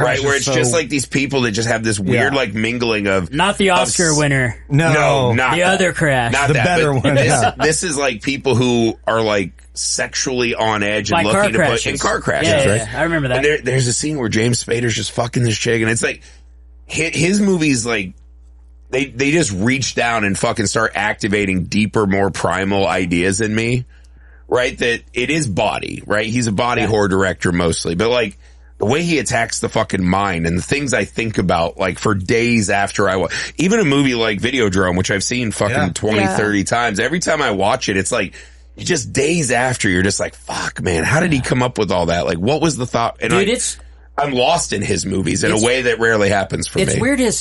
[SPEAKER 1] Right? Where it's just like these people that just have this weird like mingling of.
[SPEAKER 3] Not the Oscar winner.
[SPEAKER 1] No, not
[SPEAKER 3] the other Crash.
[SPEAKER 1] Not
[SPEAKER 4] the
[SPEAKER 1] that,
[SPEAKER 4] better one.
[SPEAKER 1] This is like people who are like sexually on edge and looking to put in car crashes, right?
[SPEAKER 3] Yeah, I remember that.
[SPEAKER 1] And there's a scene where James Spader's just fucking this chick and it's like his movies like They just reach down and fucking start activating deeper, more primal ideas in me, right? That it is body, right? He's a body horror director mostly, but like the way he attacks the fucking mind and the things I think about like for days after I watch, even a movie like Videodrome, which I've seen fucking 20, 30 times. Every time I watch it, it's like just days after you're just like, fuck man, how did he come up with all that? Like what was the thought? And
[SPEAKER 3] dude,
[SPEAKER 1] I'm lost in his movies in a way that rarely happens for me.
[SPEAKER 3] It's weird. His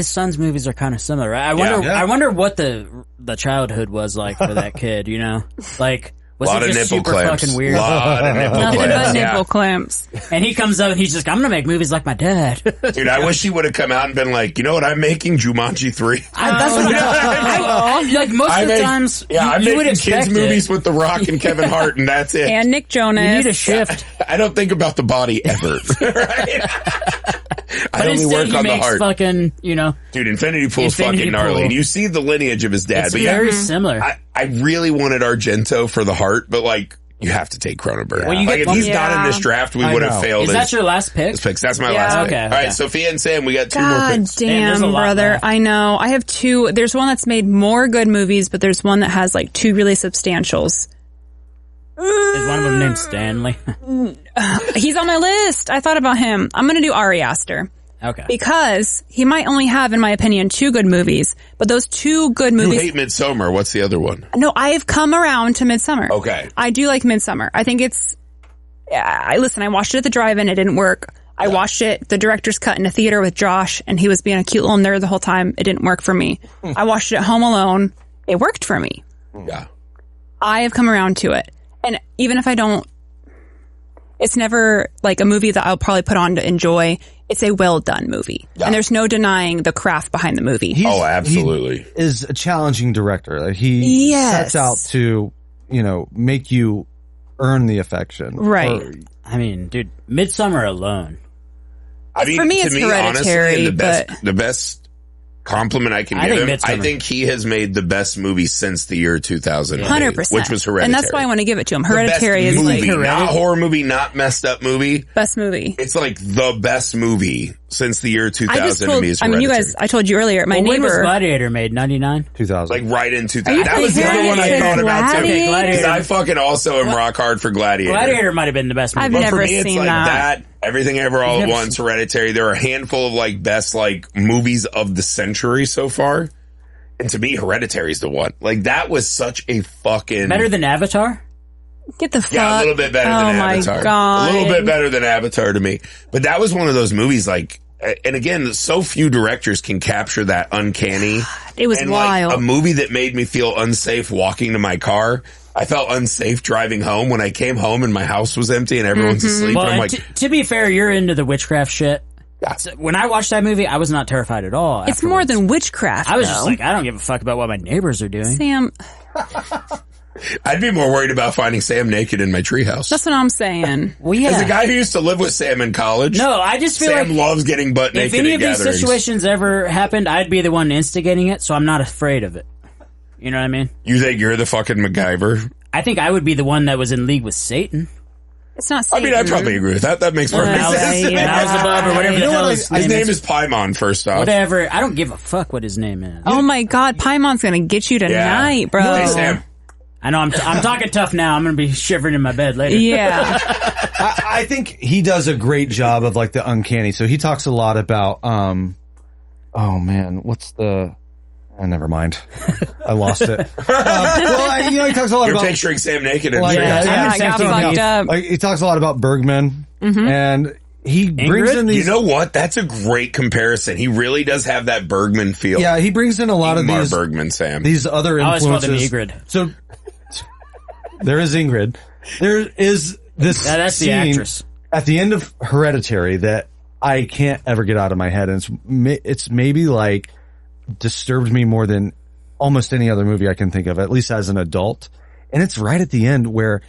[SPEAKER 3] son's movies are kind of similar, right? I wonder what the childhood was like for that kid. You know, like was it just super fucking weird?
[SPEAKER 2] Nothing but nipple clamps.
[SPEAKER 3] And he comes up and he's just, I'm gonna make movies like my dad.
[SPEAKER 1] Dude, I wish he would have come out and been like, you know what I'm making? Jumanji 3.
[SPEAKER 3] That's what like most of the times.
[SPEAKER 1] Yeah, I'm making
[SPEAKER 3] kids
[SPEAKER 1] movies with The Rock and Kevin Hart, and that's it.
[SPEAKER 2] And Nick Jonas.
[SPEAKER 3] You need a shift.
[SPEAKER 1] I don't think about the body ever. Right? I only work on the heart.
[SPEAKER 3] Fucking, you know,
[SPEAKER 1] dude, Infinity Pool's fucking gnarly, and you see the lineage of his dad.
[SPEAKER 3] It's very similar.
[SPEAKER 1] I really wanted Argento for the heart, but like You have to take Cronenberg.
[SPEAKER 3] Well,
[SPEAKER 1] if he's not in this draft, we would have failed.
[SPEAKER 3] Is that your last pick?
[SPEAKER 1] That's my last pick. All right, Sophia and Sam, we got 2 more picks.
[SPEAKER 2] Damn, brother. I know. I have 2. There's one that's made more good movies, but there's one that has like 2 really substantials.
[SPEAKER 3] Is one of them named Stanley?
[SPEAKER 2] He's on my list. I thought about him. I'm going to do Ari Aster.
[SPEAKER 3] Okay.
[SPEAKER 2] Because he might only have, in my opinion, 2 good movies, but those 2 good movies.
[SPEAKER 1] You hate Midsommar. What's the other one?
[SPEAKER 2] No, I've come around to Midsommar.
[SPEAKER 1] Okay.
[SPEAKER 2] I do like Midsommar. I think it's, I watched it at the drive-in. It didn't work. I watched it, the director's cut in a theater with Josh, and he was being a cute little nerd the whole time. It didn't work for me. I watched it at home alone. It worked for me.
[SPEAKER 1] Yeah.
[SPEAKER 2] I have come around to it. And even if I don't, it's never like a movie that I'll probably put on to enjoy. It's a well done movie. Yeah. And there's no denying the craft behind the movie.
[SPEAKER 1] Absolutely.
[SPEAKER 4] He is a challenging director. He sets out to, make you earn the affection.
[SPEAKER 2] Right.
[SPEAKER 3] I mean, dude, Midsommar alone.
[SPEAKER 2] For me, it's Hereditary.
[SPEAKER 1] Honestly, the best compliment I can give him, I think he has made the best movie since the year 2000.
[SPEAKER 2] 100%.
[SPEAKER 1] Which was Hereditary.
[SPEAKER 2] And that's why I want to give it to him. Hereditary is
[SPEAKER 1] movie,
[SPEAKER 2] like
[SPEAKER 1] not horror movie, not messed up movie.
[SPEAKER 2] Best movie.
[SPEAKER 1] It's like the best movie since the year 2000 to me is Hereditary.
[SPEAKER 2] You guys, I told you earlier, my neighbor.
[SPEAKER 3] When was Gladiator made? 99?
[SPEAKER 4] 2000.
[SPEAKER 1] Like right in 2000. That was the other one I thought about too. Because I fucking also am rock hard for Gladiator.
[SPEAKER 3] Gladiator might have been the best movie.
[SPEAKER 2] I've never seen
[SPEAKER 1] it's like that. Everything Ever All at Once, Hereditary. There are a handful of like best like movies of the century so far. And to me, Hereditary is the one. Like that was such a fucking...
[SPEAKER 3] Better than Avatar?
[SPEAKER 2] Get the fuck.
[SPEAKER 1] Yeah, a little bit better than Avatar.
[SPEAKER 2] Oh my God.
[SPEAKER 1] A little bit better than Avatar to me. But that was one of those movies like, and again, so few directors can capture that uncanny.
[SPEAKER 2] It was wild.
[SPEAKER 1] Like, a movie that made me feel unsafe walking to my car. I felt unsafe driving home when I came home and my house was empty and everyone's asleep.
[SPEAKER 3] Well,
[SPEAKER 1] and I'm like,
[SPEAKER 3] to be fair, you're into the witchcraft shit.
[SPEAKER 1] Yeah.
[SPEAKER 3] So when I watched that movie, I was not terrified at all.
[SPEAKER 2] It's more than witchcraft.
[SPEAKER 3] I was just like, I don't give a fuck about what my neighbors are doing.
[SPEAKER 2] Sam.
[SPEAKER 1] I'd be more worried about finding Sam naked in my treehouse.
[SPEAKER 2] That's what I'm saying.
[SPEAKER 3] Well, yeah.
[SPEAKER 1] As a guy who used to live with Sam in college.
[SPEAKER 3] No, I just feel
[SPEAKER 1] Sam loves getting butt naked
[SPEAKER 3] if any of
[SPEAKER 1] gatherings.
[SPEAKER 3] these situations ever happened, I'd be the one instigating it, so I'm not afraid of it. You know what I mean?
[SPEAKER 1] You think you're the fucking MacGyver?
[SPEAKER 3] I think I would be the one that was in league with Satan.
[SPEAKER 2] It's not Satan.
[SPEAKER 1] I mean, I probably agree with that. That makes perfect sense.
[SPEAKER 3] Beelzebub or whatever the hell his
[SPEAKER 1] name is Paimon, first off.
[SPEAKER 3] Whatever. I don't give a fuck what his name is.
[SPEAKER 2] Oh my God, Paimon's gonna get you tonight, bro.
[SPEAKER 1] Hey, Sam.
[SPEAKER 3] I know I'm talking tough now. I'm gonna be shivering in my bed later.
[SPEAKER 2] Yeah.
[SPEAKER 4] I think he does a great job of like the uncanny. So he talks a lot about, oh man, what's the... never mind. I lost it. Well, he talks a lot about...
[SPEAKER 1] You're picturing Sam naked in
[SPEAKER 2] I got fucked up.
[SPEAKER 4] Like, he talks a lot about Bergman, and he brings in these...
[SPEAKER 1] You know what? That's a great comparison. He really does have that Bergman feel.
[SPEAKER 4] Yeah, he brings in a lot of these...
[SPEAKER 1] Bergman, Sam.
[SPEAKER 4] These other influences.
[SPEAKER 3] I always called him Ingrid.
[SPEAKER 4] So, there is Ingrid. There is this
[SPEAKER 3] that's
[SPEAKER 4] scene
[SPEAKER 3] the actress.
[SPEAKER 4] At the end of Hereditary that I can't ever get out of my head, and it's maybe like... disturbed me more than almost any other movie I can think of, at least as an adult. And it's right at the end where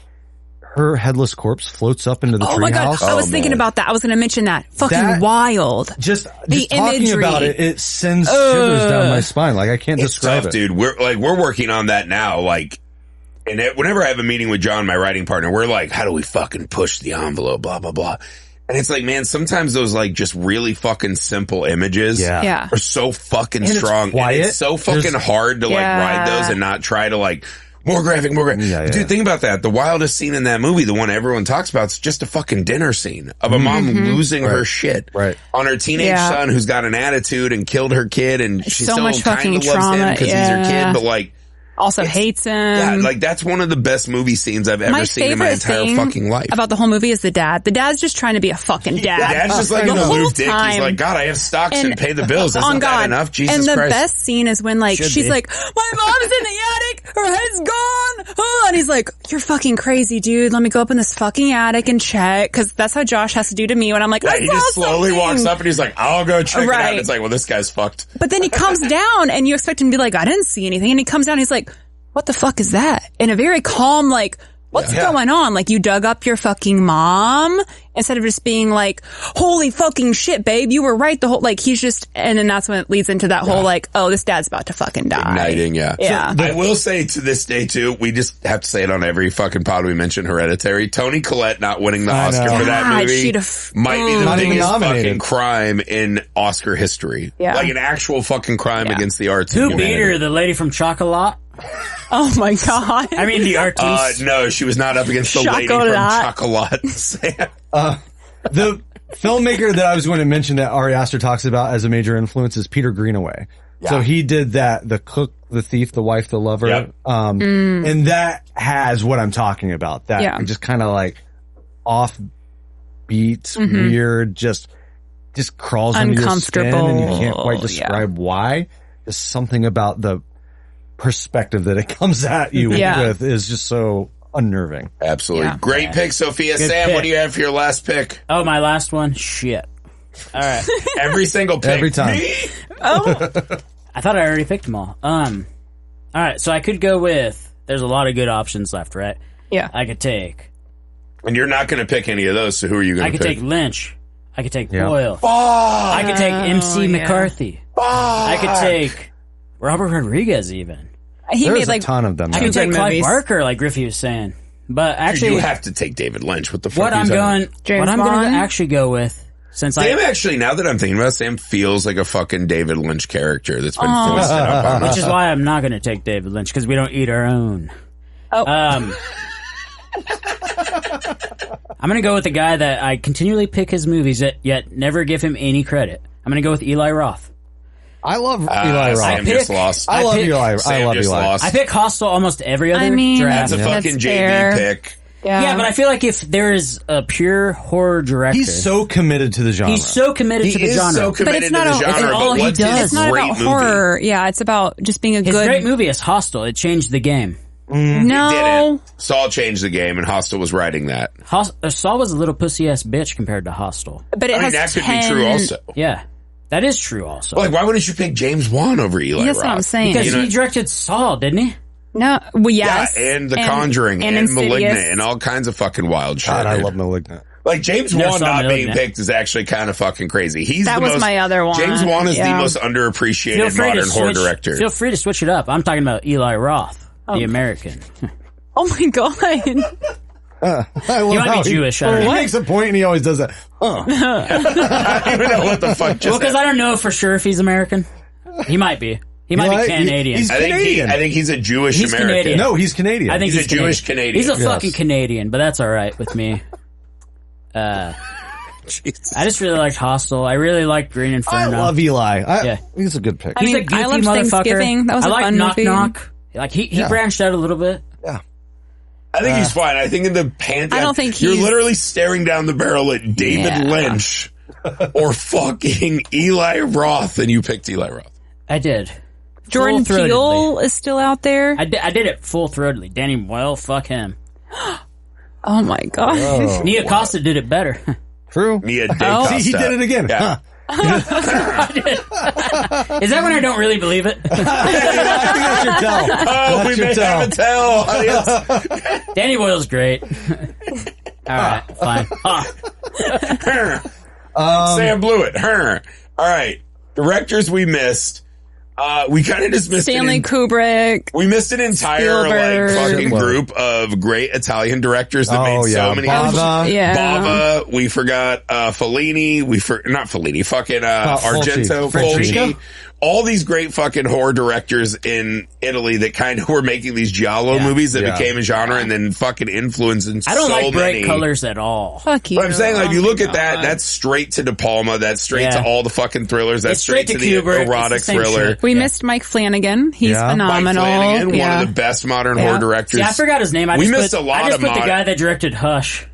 [SPEAKER 4] her headless corpse floats up into the treehouse.
[SPEAKER 2] Oh my God, I was thinking about that. I was going to mention that. Fucking wild.
[SPEAKER 4] Just talking imagery about it, it sends shivers down my spine. Like I can't describe
[SPEAKER 1] tough,
[SPEAKER 4] it.
[SPEAKER 1] Dude, we're working on that now. Like, and whenever I have a meeting with John, my writing partner, we're like, how do we fucking push the envelope? Blah, blah, blah. And it's like, man, sometimes those like just really fucking simple images are so fucking strong. And it's so fucking hard to like ride those and not try to like more graphic. Dude, think about that. The wildest scene in that movie, the one everyone talks about, is just a fucking dinner scene of a mom losing her shit on her teenage son who's got an attitude and killed her kid, and she
[SPEAKER 2] so
[SPEAKER 1] still
[SPEAKER 2] much
[SPEAKER 1] kind of
[SPEAKER 2] trauma.
[SPEAKER 1] loves him because he's her kid, but like
[SPEAKER 2] also hates him.
[SPEAKER 1] Yeah, like that's one of the best movie scenes I've ever seen in my entire fucking life.
[SPEAKER 2] About the whole movie is the dad. The dad's just trying to be a fucking dad.
[SPEAKER 1] Dad's just like an aloof dick. He's like, God, I have stocks and pay the bills. Isn't that enough? Jesus Christ.
[SPEAKER 2] And the best scene is when like she's like, my mom's in the attic. Her head's gone. Oh, and he's like, you're fucking crazy, dude. Let me go up in this fucking attic and check. Cause that's how Josh has to do to me when I'm like,
[SPEAKER 1] he just slowly walks up and he's like, I'll go check it out. And it's like, well, this guy's fucked.
[SPEAKER 2] But then he comes down and you expect him to be like, I didn't see anything. And he comes down and he's like, what the fuck is that? In a very calm, like, What's going on? Like, you dug up your fucking mom instead of just being like, holy fucking shit, babe, you were right. The whole, like, he's just, and then that's when it leads into that whole, like, oh, this dad's about to fucking die.
[SPEAKER 1] Igniting, yeah.
[SPEAKER 2] Yeah.
[SPEAKER 1] So, I will say to this day, too, we just have to say it on every fucking pod we mention Hereditary. Toni Collette not winning the Oscar for that movie might be the biggest fucking crime in Oscar history. Yeah. Like, an actual fucking crime against the arts.
[SPEAKER 3] Who beat her? The lady from Chocolat?
[SPEAKER 2] Oh my God.
[SPEAKER 3] I mean, the artiste.
[SPEAKER 1] No, she was not up against the lady from Chocolat.
[SPEAKER 4] The filmmaker that I was going to mention that Ari Aster talks about as a major influence is Peter Greenaway. Yeah. So he did that, The Cook, The Thief, The Wife, The Lover. Yep. And that has what I'm talking about. That just kind of like offbeat, weird, just crawls under your skin and you can't quite describe why. Just something about the perspective that it comes at you with is just so unnerving.
[SPEAKER 1] Absolutely. Yeah. Great pick, Sophia.
[SPEAKER 3] Good
[SPEAKER 1] Sam,
[SPEAKER 3] pick.
[SPEAKER 1] what do you have for your last pick?
[SPEAKER 3] Oh, my last one? Shit. All right.
[SPEAKER 1] Every single pick.
[SPEAKER 4] Every time.
[SPEAKER 1] Me?
[SPEAKER 2] Oh.
[SPEAKER 3] I thought I already picked them all. All right, so I could go with, there's a lot of good options left, right?
[SPEAKER 2] Yeah.
[SPEAKER 3] I could take.
[SPEAKER 1] And you're not going to pick any of those, so who are you going to pick?
[SPEAKER 3] I could take Lynch. I could take Boyle. I could take MC McCarthy. I could take Robert Rodriguez even.
[SPEAKER 4] There's a ton of them.
[SPEAKER 3] I could take Clive Barker, like Griffey was saying. But actually,
[SPEAKER 1] you have to take David Lynch. What the fuck?
[SPEAKER 3] What I'm going to actually go with, since
[SPEAKER 1] Sam actually, now that I'm thinking about it, Sam feels like a fucking David Lynch character that's been foisted up on us.
[SPEAKER 3] Which is why I'm not going to take David Lynch, because we don't eat our own.
[SPEAKER 2] Oh.
[SPEAKER 3] I'm going to go with the guy that I continually pick his movies yet never give him any credit. I'm going to go with Eli Roth.
[SPEAKER 4] I love Eli Roth.
[SPEAKER 1] Sam just lost.
[SPEAKER 4] I love Eli.
[SPEAKER 1] Lost.
[SPEAKER 3] I pick Hostel almost every other draft.
[SPEAKER 1] That's a fucking JB pick.
[SPEAKER 3] Yeah, but I feel like if there is a pure horror director,
[SPEAKER 4] he's so committed to the genre.
[SPEAKER 3] He's so committed to the genre.
[SPEAKER 1] So committed to the genre,
[SPEAKER 3] it's all he does.
[SPEAKER 2] It's not about horror. Yeah, it's about just being
[SPEAKER 3] His great movie is Hostel. It changed the game.
[SPEAKER 2] No.
[SPEAKER 1] It didn't. Saul changed the game, and Hostel was writing that.
[SPEAKER 3] Saul was a little pussy-ass bitch compared to Hostel.
[SPEAKER 2] But
[SPEAKER 1] that could be true also.
[SPEAKER 3] Yeah. That is true also.
[SPEAKER 1] Like, why wouldn't you pick James Wan over Eli Roth?
[SPEAKER 2] That's what I'm saying.
[SPEAKER 3] Because he directed Saw, didn't he?
[SPEAKER 2] No. Well, yes.
[SPEAKER 1] Yeah, and The Conjuring, and Malignant, and all kinds of fucking wild shit.
[SPEAKER 4] God, I love Malignant.
[SPEAKER 1] Like, James Wan not being picked is actually kind of fucking crazy.
[SPEAKER 2] That was my other one.
[SPEAKER 1] James Wan is the most underappreciated modern horror director.
[SPEAKER 3] Feel free to switch it up. I'm talking about Eli Roth, the American.
[SPEAKER 2] Oh my God.
[SPEAKER 3] He might be Jewish.
[SPEAKER 4] He makes a point and he always does that.
[SPEAKER 1] I don't even know what the fuck just
[SPEAKER 3] because I don't know for sure if he's American. He might be. He might be Canadian.
[SPEAKER 4] He's Canadian.
[SPEAKER 1] I think he's a Jewish American.
[SPEAKER 3] Canadian.
[SPEAKER 4] No, he's Canadian.
[SPEAKER 3] I think
[SPEAKER 1] he's a Jewish Canadian.
[SPEAKER 3] He's a fucking Canadian, but that's all right with me. I just really liked Hostel. I really liked Green Inferno.
[SPEAKER 4] I love Eli. He's a good pick.
[SPEAKER 3] He's a goofy motherfucker.
[SPEAKER 2] Thanksgiving. That was a fun
[SPEAKER 3] Knock
[SPEAKER 2] movie.
[SPEAKER 3] Knock. Like he branched out a little bit.
[SPEAKER 4] Yeah.
[SPEAKER 1] I think he's fine. I think in the pantheon,
[SPEAKER 2] I don't think
[SPEAKER 1] you're literally staring down the barrel at David Lynch or fucking Eli Roth, and you picked Eli Roth.
[SPEAKER 3] I did.
[SPEAKER 2] Jordan Peele is still out there.
[SPEAKER 3] I did it full-throatedly. Danny Boyle, fuck him.
[SPEAKER 2] Oh my God.
[SPEAKER 4] Oh,
[SPEAKER 3] Nia Costa did it better.
[SPEAKER 4] True.
[SPEAKER 1] Nia Costa.
[SPEAKER 4] See, he did it again.
[SPEAKER 1] Yeah.
[SPEAKER 4] Huh.
[SPEAKER 3] Is that when I don't really believe it?
[SPEAKER 4] I think that's your tell.
[SPEAKER 1] Oh, we may have a tell.
[SPEAKER 3] Danny Boyle's great. All right, fine.
[SPEAKER 1] Sam blew it. All right. Directors we missed. We kind of just missed
[SPEAKER 2] Stanley Kubrick.
[SPEAKER 1] We missed an entire
[SPEAKER 2] Spielberg.
[SPEAKER 1] fucking group of great Italian directors that made so many. Bava. We forgot Fellini. Not Fellini. Fucking Argento. Fulci. All these great fucking horror directors in Italy that kind of were making these giallo movies that became a genre and then fucking influencing so many.
[SPEAKER 3] I don't like bright colors at all.
[SPEAKER 2] Fuck you.
[SPEAKER 1] But I'm saying, like, you look at that, that's straight to De Palma, that's straight to all the fucking thrillers, that's straight to the erotic thriller.
[SPEAKER 2] We missed Mike Flanagan. He's phenomenal.
[SPEAKER 1] Mike Flanagan, one of the best modern horror directors.
[SPEAKER 3] Yeah, I forgot his name. I just put the guy that directed Hush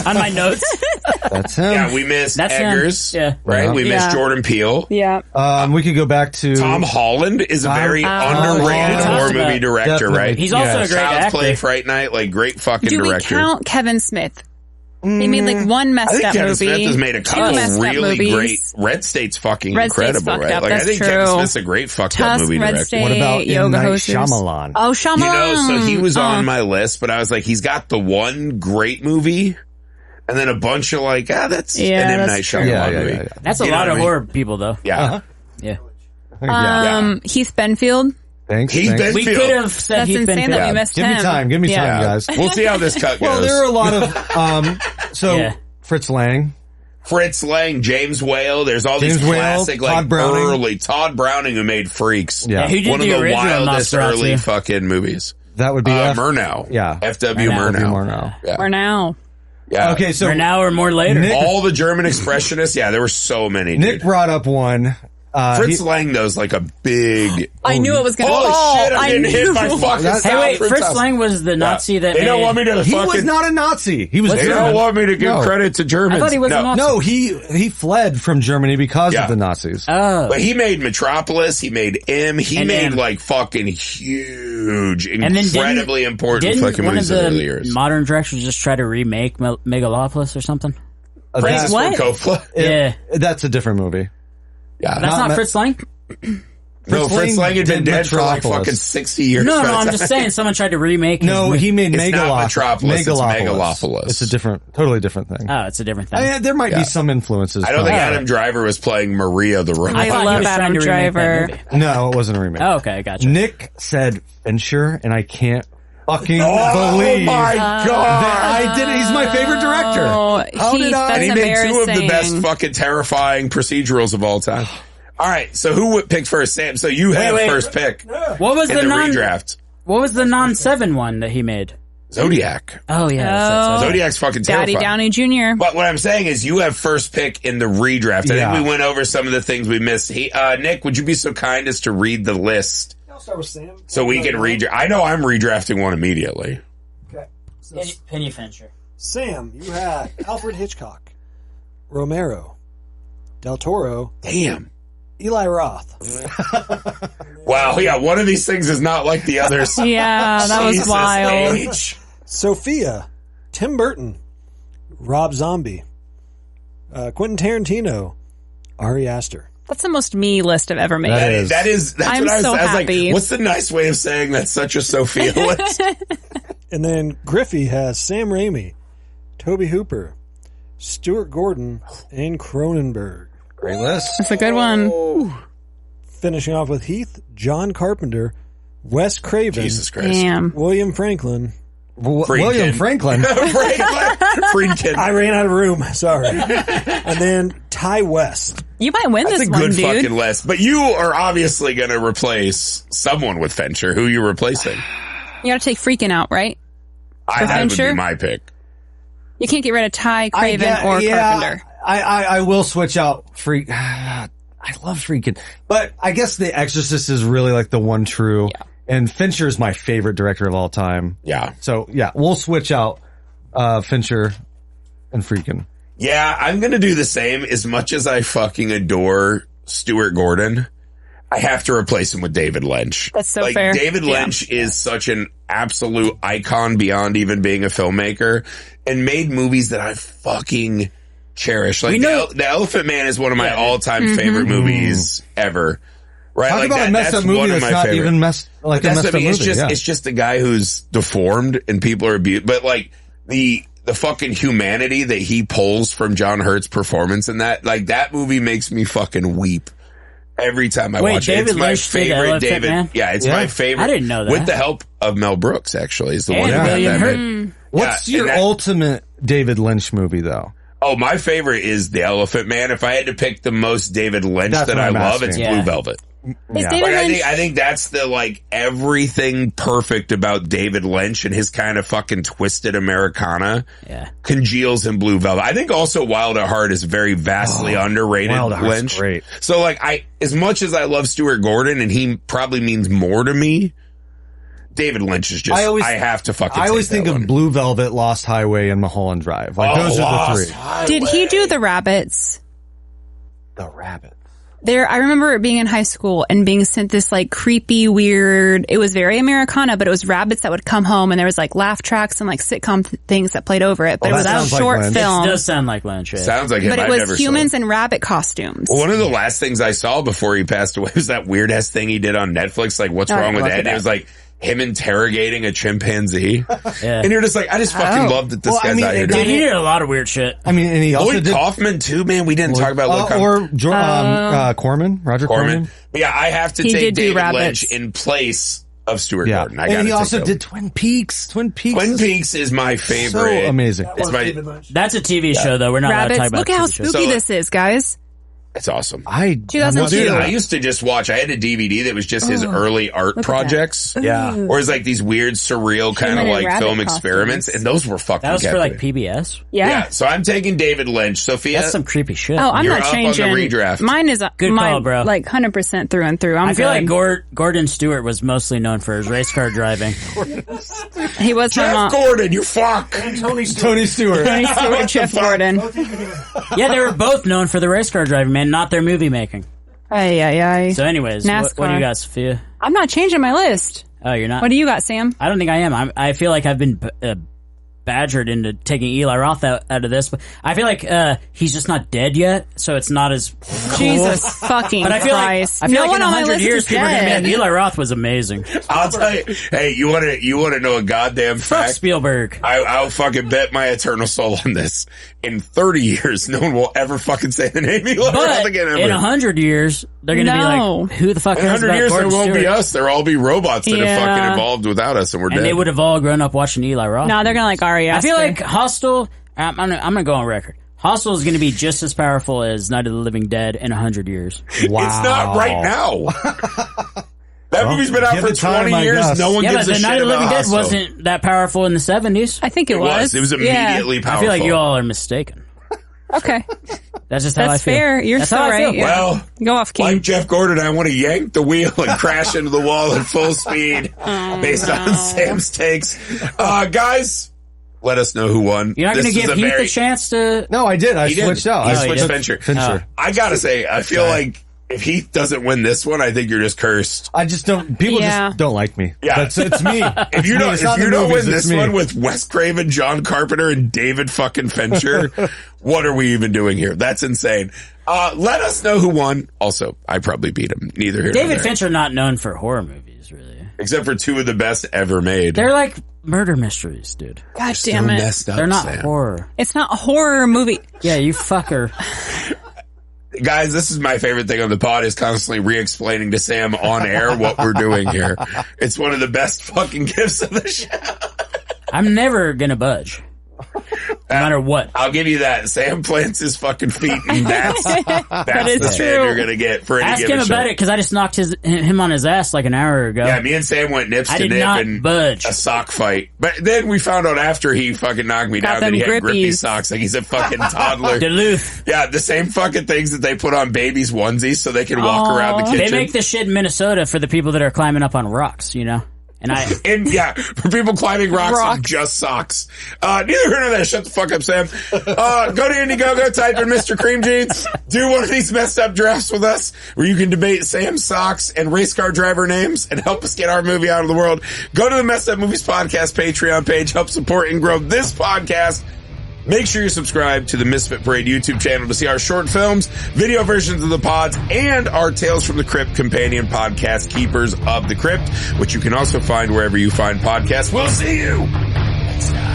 [SPEAKER 3] on my notes.
[SPEAKER 4] That's him.
[SPEAKER 1] Yeah, we missed Eggers. Right? We missed Jordan Peele.
[SPEAKER 2] Yeah.
[SPEAKER 4] We could go back to
[SPEAKER 1] Tom Holland is a very underrated horror movie director, right?
[SPEAKER 3] He's also a great
[SPEAKER 1] Child's
[SPEAKER 3] actor.
[SPEAKER 1] Play, Fright Night, like great fucking director.
[SPEAKER 2] Do we count Kevin Smith? He made like one messed up
[SPEAKER 1] Kevin
[SPEAKER 2] movie.
[SPEAKER 1] Smith has made a couple really great. Red State's fucking incredible, right? Like I think Kevin Smith's a great fucked up movie director.
[SPEAKER 2] State,
[SPEAKER 4] what about
[SPEAKER 2] Yoga
[SPEAKER 4] M. Night
[SPEAKER 2] Hosers?
[SPEAKER 4] Shyamalan?
[SPEAKER 2] Oh, Shyamalan.
[SPEAKER 1] So he was on my list, but I was like, he's got the one great movie, and then a bunch of like, that's an M. Night Shyamalan movie. Yeah.
[SPEAKER 3] That's a lot of horror people, though.
[SPEAKER 1] Yeah.
[SPEAKER 3] Yeah.
[SPEAKER 2] Heath Benfield.
[SPEAKER 4] Thanks.
[SPEAKER 3] We could have said
[SPEAKER 2] That's
[SPEAKER 3] Heath
[SPEAKER 2] insane
[SPEAKER 3] Benfield.
[SPEAKER 2] that we missed
[SPEAKER 4] Give
[SPEAKER 2] him.
[SPEAKER 4] me time, guys.
[SPEAKER 1] We'll see how this cut goes.
[SPEAKER 4] Well, there are a lot of, Fritz Lang.
[SPEAKER 1] Fritz Lang, James Whale. There's all these classic, like Todd Browning, who made Freaks.
[SPEAKER 3] Yeah, who did
[SPEAKER 1] one of
[SPEAKER 3] the
[SPEAKER 1] the wildest
[SPEAKER 3] Nosferatu.
[SPEAKER 1] early fucking movies.
[SPEAKER 4] That would be
[SPEAKER 1] Murnau.
[SPEAKER 4] Yeah,
[SPEAKER 1] F.W. Murnau.
[SPEAKER 2] Yeah. Murnau.
[SPEAKER 1] Yeah.
[SPEAKER 4] Okay, so
[SPEAKER 3] Murnau or more later.
[SPEAKER 1] All the German expressionists. Yeah, there were so many.
[SPEAKER 4] Nick brought up one.
[SPEAKER 1] Fritz Lang though is like a big.
[SPEAKER 2] I knew it was going to fall.
[SPEAKER 1] Holy shit! I'm getting hit by fucking.
[SPEAKER 3] Hey, wait! Fritz Lang was the Nazi that
[SPEAKER 1] they don't want me to.
[SPEAKER 4] He was not a Nazi. He was.
[SPEAKER 1] They don't want me to give credit to Germans.
[SPEAKER 3] I thought he was a Nazi.
[SPEAKER 4] No, he fled from Germany because of the Nazis.
[SPEAKER 3] Oh,
[SPEAKER 1] but he made Metropolis. He made M. He made like fucking huge, incredibly important fucking movies in the early years.
[SPEAKER 3] Modern directors just try to remake Megalopolis or something.
[SPEAKER 1] Francis Ford Coppola.
[SPEAKER 3] Yeah,
[SPEAKER 4] that's a different movie.
[SPEAKER 1] Yeah,
[SPEAKER 3] that's not Fritz Lang.
[SPEAKER 1] Fritz Lang had been dead for like fucking 60 years.
[SPEAKER 3] No, I'm just saying someone tried to remake.
[SPEAKER 4] No, he made
[SPEAKER 1] Megalopolis.
[SPEAKER 4] Megalopolis. It's a totally different thing.
[SPEAKER 3] Oh, it's a different thing.
[SPEAKER 4] There might be some influences.
[SPEAKER 1] I don't think Adam Driver was playing Maria the Robot.
[SPEAKER 2] I love Adam Driver.
[SPEAKER 4] No, it wasn't a remake.
[SPEAKER 3] Oh, okay, gotcha.
[SPEAKER 4] Nick said Fincher, and I can't fucking believe.
[SPEAKER 1] Oh my god!
[SPEAKER 4] I did. He's my favorite director.
[SPEAKER 2] How did I?
[SPEAKER 1] And he made two of the best fucking terrifying procedurals of all time. All right, so who picked first? Sam, so you have first pick.
[SPEAKER 3] What was the
[SPEAKER 1] redraft?
[SPEAKER 3] What was the non-7 one that he made?
[SPEAKER 1] Zodiac.
[SPEAKER 3] Oh, yeah.
[SPEAKER 1] Zodiac's fucking terrifying.
[SPEAKER 2] Daddy Downey Jr.
[SPEAKER 1] But what I'm saying is you have first pick in the redraft. I think we went over some of the things we missed. Nick, would you be so kind as to read the list?
[SPEAKER 5] I'll start with Sam.
[SPEAKER 1] So we can redraft. I know I'm redrafting one immediately.
[SPEAKER 5] Okay. So
[SPEAKER 3] Penny Fincher.
[SPEAKER 5] Sam, you had Alfred Hitchcock, Romero, Del Toro.
[SPEAKER 1] Damn.
[SPEAKER 5] Eli Roth.
[SPEAKER 1] Wow, yeah, one of these things is not like the others.
[SPEAKER 2] Yeah, that was wild.
[SPEAKER 5] Sophia, Tim Burton, Rob Zombie, Quentin Tarantino, Ari Aster.
[SPEAKER 2] That's the most me list I've ever made.
[SPEAKER 1] That's
[SPEAKER 2] I'm
[SPEAKER 1] what I was,
[SPEAKER 2] so
[SPEAKER 1] I was
[SPEAKER 2] happy.
[SPEAKER 1] like, what's the nice way of saying that's such a Sophia list?
[SPEAKER 5] And then Griffey has Sam Raimi, Toby Hooper, Stuart Gordon, and Cronenberg.
[SPEAKER 4] Great list.
[SPEAKER 2] That's a good one.
[SPEAKER 5] Finishing off with Heath, John Carpenter, Wes Craven,
[SPEAKER 1] Jesus Christ.
[SPEAKER 2] Damn.
[SPEAKER 5] William Franklin.
[SPEAKER 4] William Franklin.
[SPEAKER 1] Friedkin.
[SPEAKER 5] I ran out of room. Sorry. And then Ty West.
[SPEAKER 2] You might win
[SPEAKER 1] That's
[SPEAKER 2] this
[SPEAKER 1] a
[SPEAKER 2] one,
[SPEAKER 1] good
[SPEAKER 2] dude.
[SPEAKER 1] fucking list. But you are obviously going to replace someone with Fincher. Who are you replacing?
[SPEAKER 2] You gotta take Freaking out, right?
[SPEAKER 1] That would
[SPEAKER 2] Fincher?
[SPEAKER 1] be my pick.
[SPEAKER 2] You can't get rid of Ty, Craven, or Carpenter.
[SPEAKER 4] I will switch out I love Freaking, but I guess The Exorcist is really like the one true. Yeah. And Fincher is my favorite director of all time.
[SPEAKER 1] Yeah.
[SPEAKER 4] So yeah, we'll switch out Fincher and Freaking.
[SPEAKER 1] Yeah, I'm going to do the same. As much as I fucking adore Stuart Gordon, I have to replace him with David Lynch.
[SPEAKER 2] That's so fair.
[SPEAKER 1] David Lynch is such an absolute icon beyond even being a filmmaker, and made movies that I fucking cherish. Like The Elephant Man is one of my all-time favorite movies ever. Right?
[SPEAKER 4] Talk about a messed up movie that's not even messed up movie.
[SPEAKER 1] It's just a guy who's deformed and people are abused. But like the fucking humanity that he pulls from John Hurt's performance in that, like that movie makes me fucking weep every time I watch it. It's my favorite David.
[SPEAKER 3] Man?
[SPEAKER 1] Yeah, it's my favorite.
[SPEAKER 3] I didn't know that.
[SPEAKER 1] With the help of Mel Brooks, actually, is the one
[SPEAKER 3] and
[SPEAKER 1] that
[SPEAKER 3] William Hurt.
[SPEAKER 1] made.
[SPEAKER 4] What's your ultimate David Lynch movie though?
[SPEAKER 1] Oh, my favorite is The Elephant Man. If I had to pick the most David Lynch that I love, it's Blue Velvet. I think that's the like everything perfect about David Lynch and his kind of fucking twisted Americana congeals in Blue Velvet. I think also Wild at Heart is very vastly underrated.
[SPEAKER 4] Wild at Heart's
[SPEAKER 1] Lynch.
[SPEAKER 4] great.
[SPEAKER 1] So like as much as I love Stuart Gordon and he probably means more to me, David Lynch is just, I have to fucking
[SPEAKER 4] I always think of Blue Velvet, Lost Highway, and Mulholland Drive. Like those are the three.
[SPEAKER 2] Did he do The Rabbits?
[SPEAKER 4] The Rabbit.
[SPEAKER 2] I remember being in high school and being sent this like creepy, weird, it was very Americana, but it was rabbits that would come home and there was like laugh tracks and like sitcom things that played over it. But it was a short film.
[SPEAKER 3] It does sound like Lynch.
[SPEAKER 1] Sounds like him.
[SPEAKER 2] But it was humans and rabbit costumes.
[SPEAKER 1] Well, one of the last things I saw before he passed away was that weird ass thing he did on Netflix. Like, what's wrong with that? It was like him interrogating a chimpanzee. Yeah. And you're just like, I just fucking love that this guy's out here.
[SPEAKER 3] Dude, he did a lot of weird shit.
[SPEAKER 4] I mean, and he also
[SPEAKER 1] Lloyd Kaufman too, man. We didn't talk about
[SPEAKER 4] Corman, Roger Corman.
[SPEAKER 1] But yeah, I have to take David Lynch in place of Stuart Gordon.
[SPEAKER 4] And he also did Twin Peaks. Twin Peaks
[SPEAKER 1] is my favorite.
[SPEAKER 4] So amazing.
[SPEAKER 3] That's a TV show, though. We're not allowed to talk about
[SPEAKER 2] Look how spooky this is, guys.
[SPEAKER 1] It's awesome.
[SPEAKER 2] 2002.
[SPEAKER 1] I used to just watch. I had a DVD that was just his early art projects. Yeah, or it's like these weird, surreal kind of like film experiments, and those were fucking.
[SPEAKER 3] That was for like PBS.
[SPEAKER 2] Yeah.
[SPEAKER 1] So I'm taking David Lynch. Sophia,
[SPEAKER 3] that's some creepy shit.
[SPEAKER 2] Oh, I'm not changing.
[SPEAKER 1] On the redraft.
[SPEAKER 2] Mine is
[SPEAKER 3] good call, bro.
[SPEAKER 2] Like 100% through and through.
[SPEAKER 3] I feel like Gordon Stewart was mostly known for his race car driving.
[SPEAKER 2] He was
[SPEAKER 1] Jeff Gordon. You fuck.
[SPEAKER 5] Tony Stewart.
[SPEAKER 2] Jeff Gordon.
[SPEAKER 3] Yeah, they were both known for the race car driving, man, not their movie making.
[SPEAKER 2] Aye.
[SPEAKER 3] So anyways, what do you got, Sophia?
[SPEAKER 2] I'm not changing my list.
[SPEAKER 3] Oh, you're not?
[SPEAKER 2] What do you got, Sam?
[SPEAKER 3] I don't think I am. I feel like I've been badgered into taking Eli Roth out of this, but I feel like he's just not dead yet, so it's not as cool.
[SPEAKER 2] Jesus fucking Christ.
[SPEAKER 3] I feel like in 100 years people are going to be Eli Roth was amazing.
[SPEAKER 1] I'll tell you. Hey, you want to know a goddamn fact?
[SPEAKER 3] Fuck Spielberg.
[SPEAKER 1] I'll fucking bet my eternal soul on this. In 30 years, no one will ever fucking say the name Eli Roth again. Ever.
[SPEAKER 3] In 100 years, they're going to be like, who the fuck
[SPEAKER 1] in 100 years,
[SPEAKER 3] Gordon
[SPEAKER 1] there won't
[SPEAKER 3] Stewart?
[SPEAKER 1] be us. There'll all be robots that have fucking evolved without us, and we're dead.
[SPEAKER 3] And they would have all grown up watching Eli Roth.
[SPEAKER 2] No, they're going to like Ari Aster.
[SPEAKER 3] I feel like Hostel, I'm going to go on record. Hostel is going to be just as powerful as Night of the Living Dead in 100 years.
[SPEAKER 1] Wow. It's not right now. That movie's been out for 20 years. No one gives a shit about Hostel.
[SPEAKER 3] Night of the Living Dead wasn't that powerful in the 70s.
[SPEAKER 2] I think it was.
[SPEAKER 1] It was immediately powerful.
[SPEAKER 3] I feel like you all are mistaken.
[SPEAKER 2] Okay.
[SPEAKER 3] That's just how I feel.
[SPEAKER 2] That's fair. You're so right. Yeah.
[SPEAKER 1] Well,
[SPEAKER 2] go off, King.
[SPEAKER 1] Like Jeff Gordon, I want to yank the wheel and crash into the wall at full speed based on Sam's takes. Guys, let us know who won.
[SPEAKER 3] You're not going to give Heath a chance to...
[SPEAKER 4] No, I did. I switched out.
[SPEAKER 1] He switched Fincher. I got to say, I feel like if Heath doesn't win this one, I think you're just cursed.
[SPEAKER 4] I just don't. People just don't like me.
[SPEAKER 1] Yeah,
[SPEAKER 4] it's me.
[SPEAKER 1] If you don't win this one with Wes Craven, John Carpenter, and David fucking Fincher, what are we even doing here? That's insane. Let us know who won. Also, I probably beat him. Neither here nor there.
[SPEAKER 3] David Fincher not known for horror movies, really,
[SPEAKER 1] except for two of the best ever made.
[SPEAKER 3] They're like murder mysteries, dude.
[SPEAKER 2] God damn it!
[SPEAKER 1] Messed up,
[SPEAKER 3] they're not
[SPEAKER 1] Sam.
[SPEAKER 3] horror.
[SPEAKER 2] It's not a horror movie.
[SPEAKER 3] Yeah, you fucker.
[SPEAKER 1] Guys, this is my favorite thing on the pod is constantly re-explaining to Sam on air what we're doing here. It's one of the best fucking gifts of the show.
[SPEAKER 3] I'm never gonna budge. No matter what.
[SPEAKER 1] I'll give you that. Sam plants his fucking feet, and that's the shame you're gonna get for any
[SPEAKER 3] Ask
[SPEAKER 1] given
[SPEAKER 3] him about it, because I just knocked him on his ass like an hour ago.
[SPEAKER 1] Yeah, me and Sam went nips to nip in a sock fight. But then we found out after he fucking knocked me down that he had grippy socks, like he's a fucking toddler.
[SPEAKER 3] Duluth.
[SPEAKER 1] Yeah, the same fucking things that they put on babies' onesies so they can walk around the kitchen.
[SPEAKER 3] They make this shit in Minnesota for the people that are climbing up on rocks, you know?
[SPEAKER 1] And yeah, for people climbing rocks with just socks. Neither here nor there. Shut the fuck up, Sam. Go to Indiegogo, type in Mr. Cream Jeans. Do one of these messed up drafts with us where you can debate Sam's socks and race car driver names and help us get our movie out of the world. Go to the Messed Up Movies Podcast Patreon page. Help support and grow this podcast. Make sure you subscribe to the Misfit Parade YouTube channel to see our short films, video versions of the pods, and our Tales from the Crypt companion podcast, Keepers of the Crypt, which you can also find wherever you find podcasts. We'll see you next time.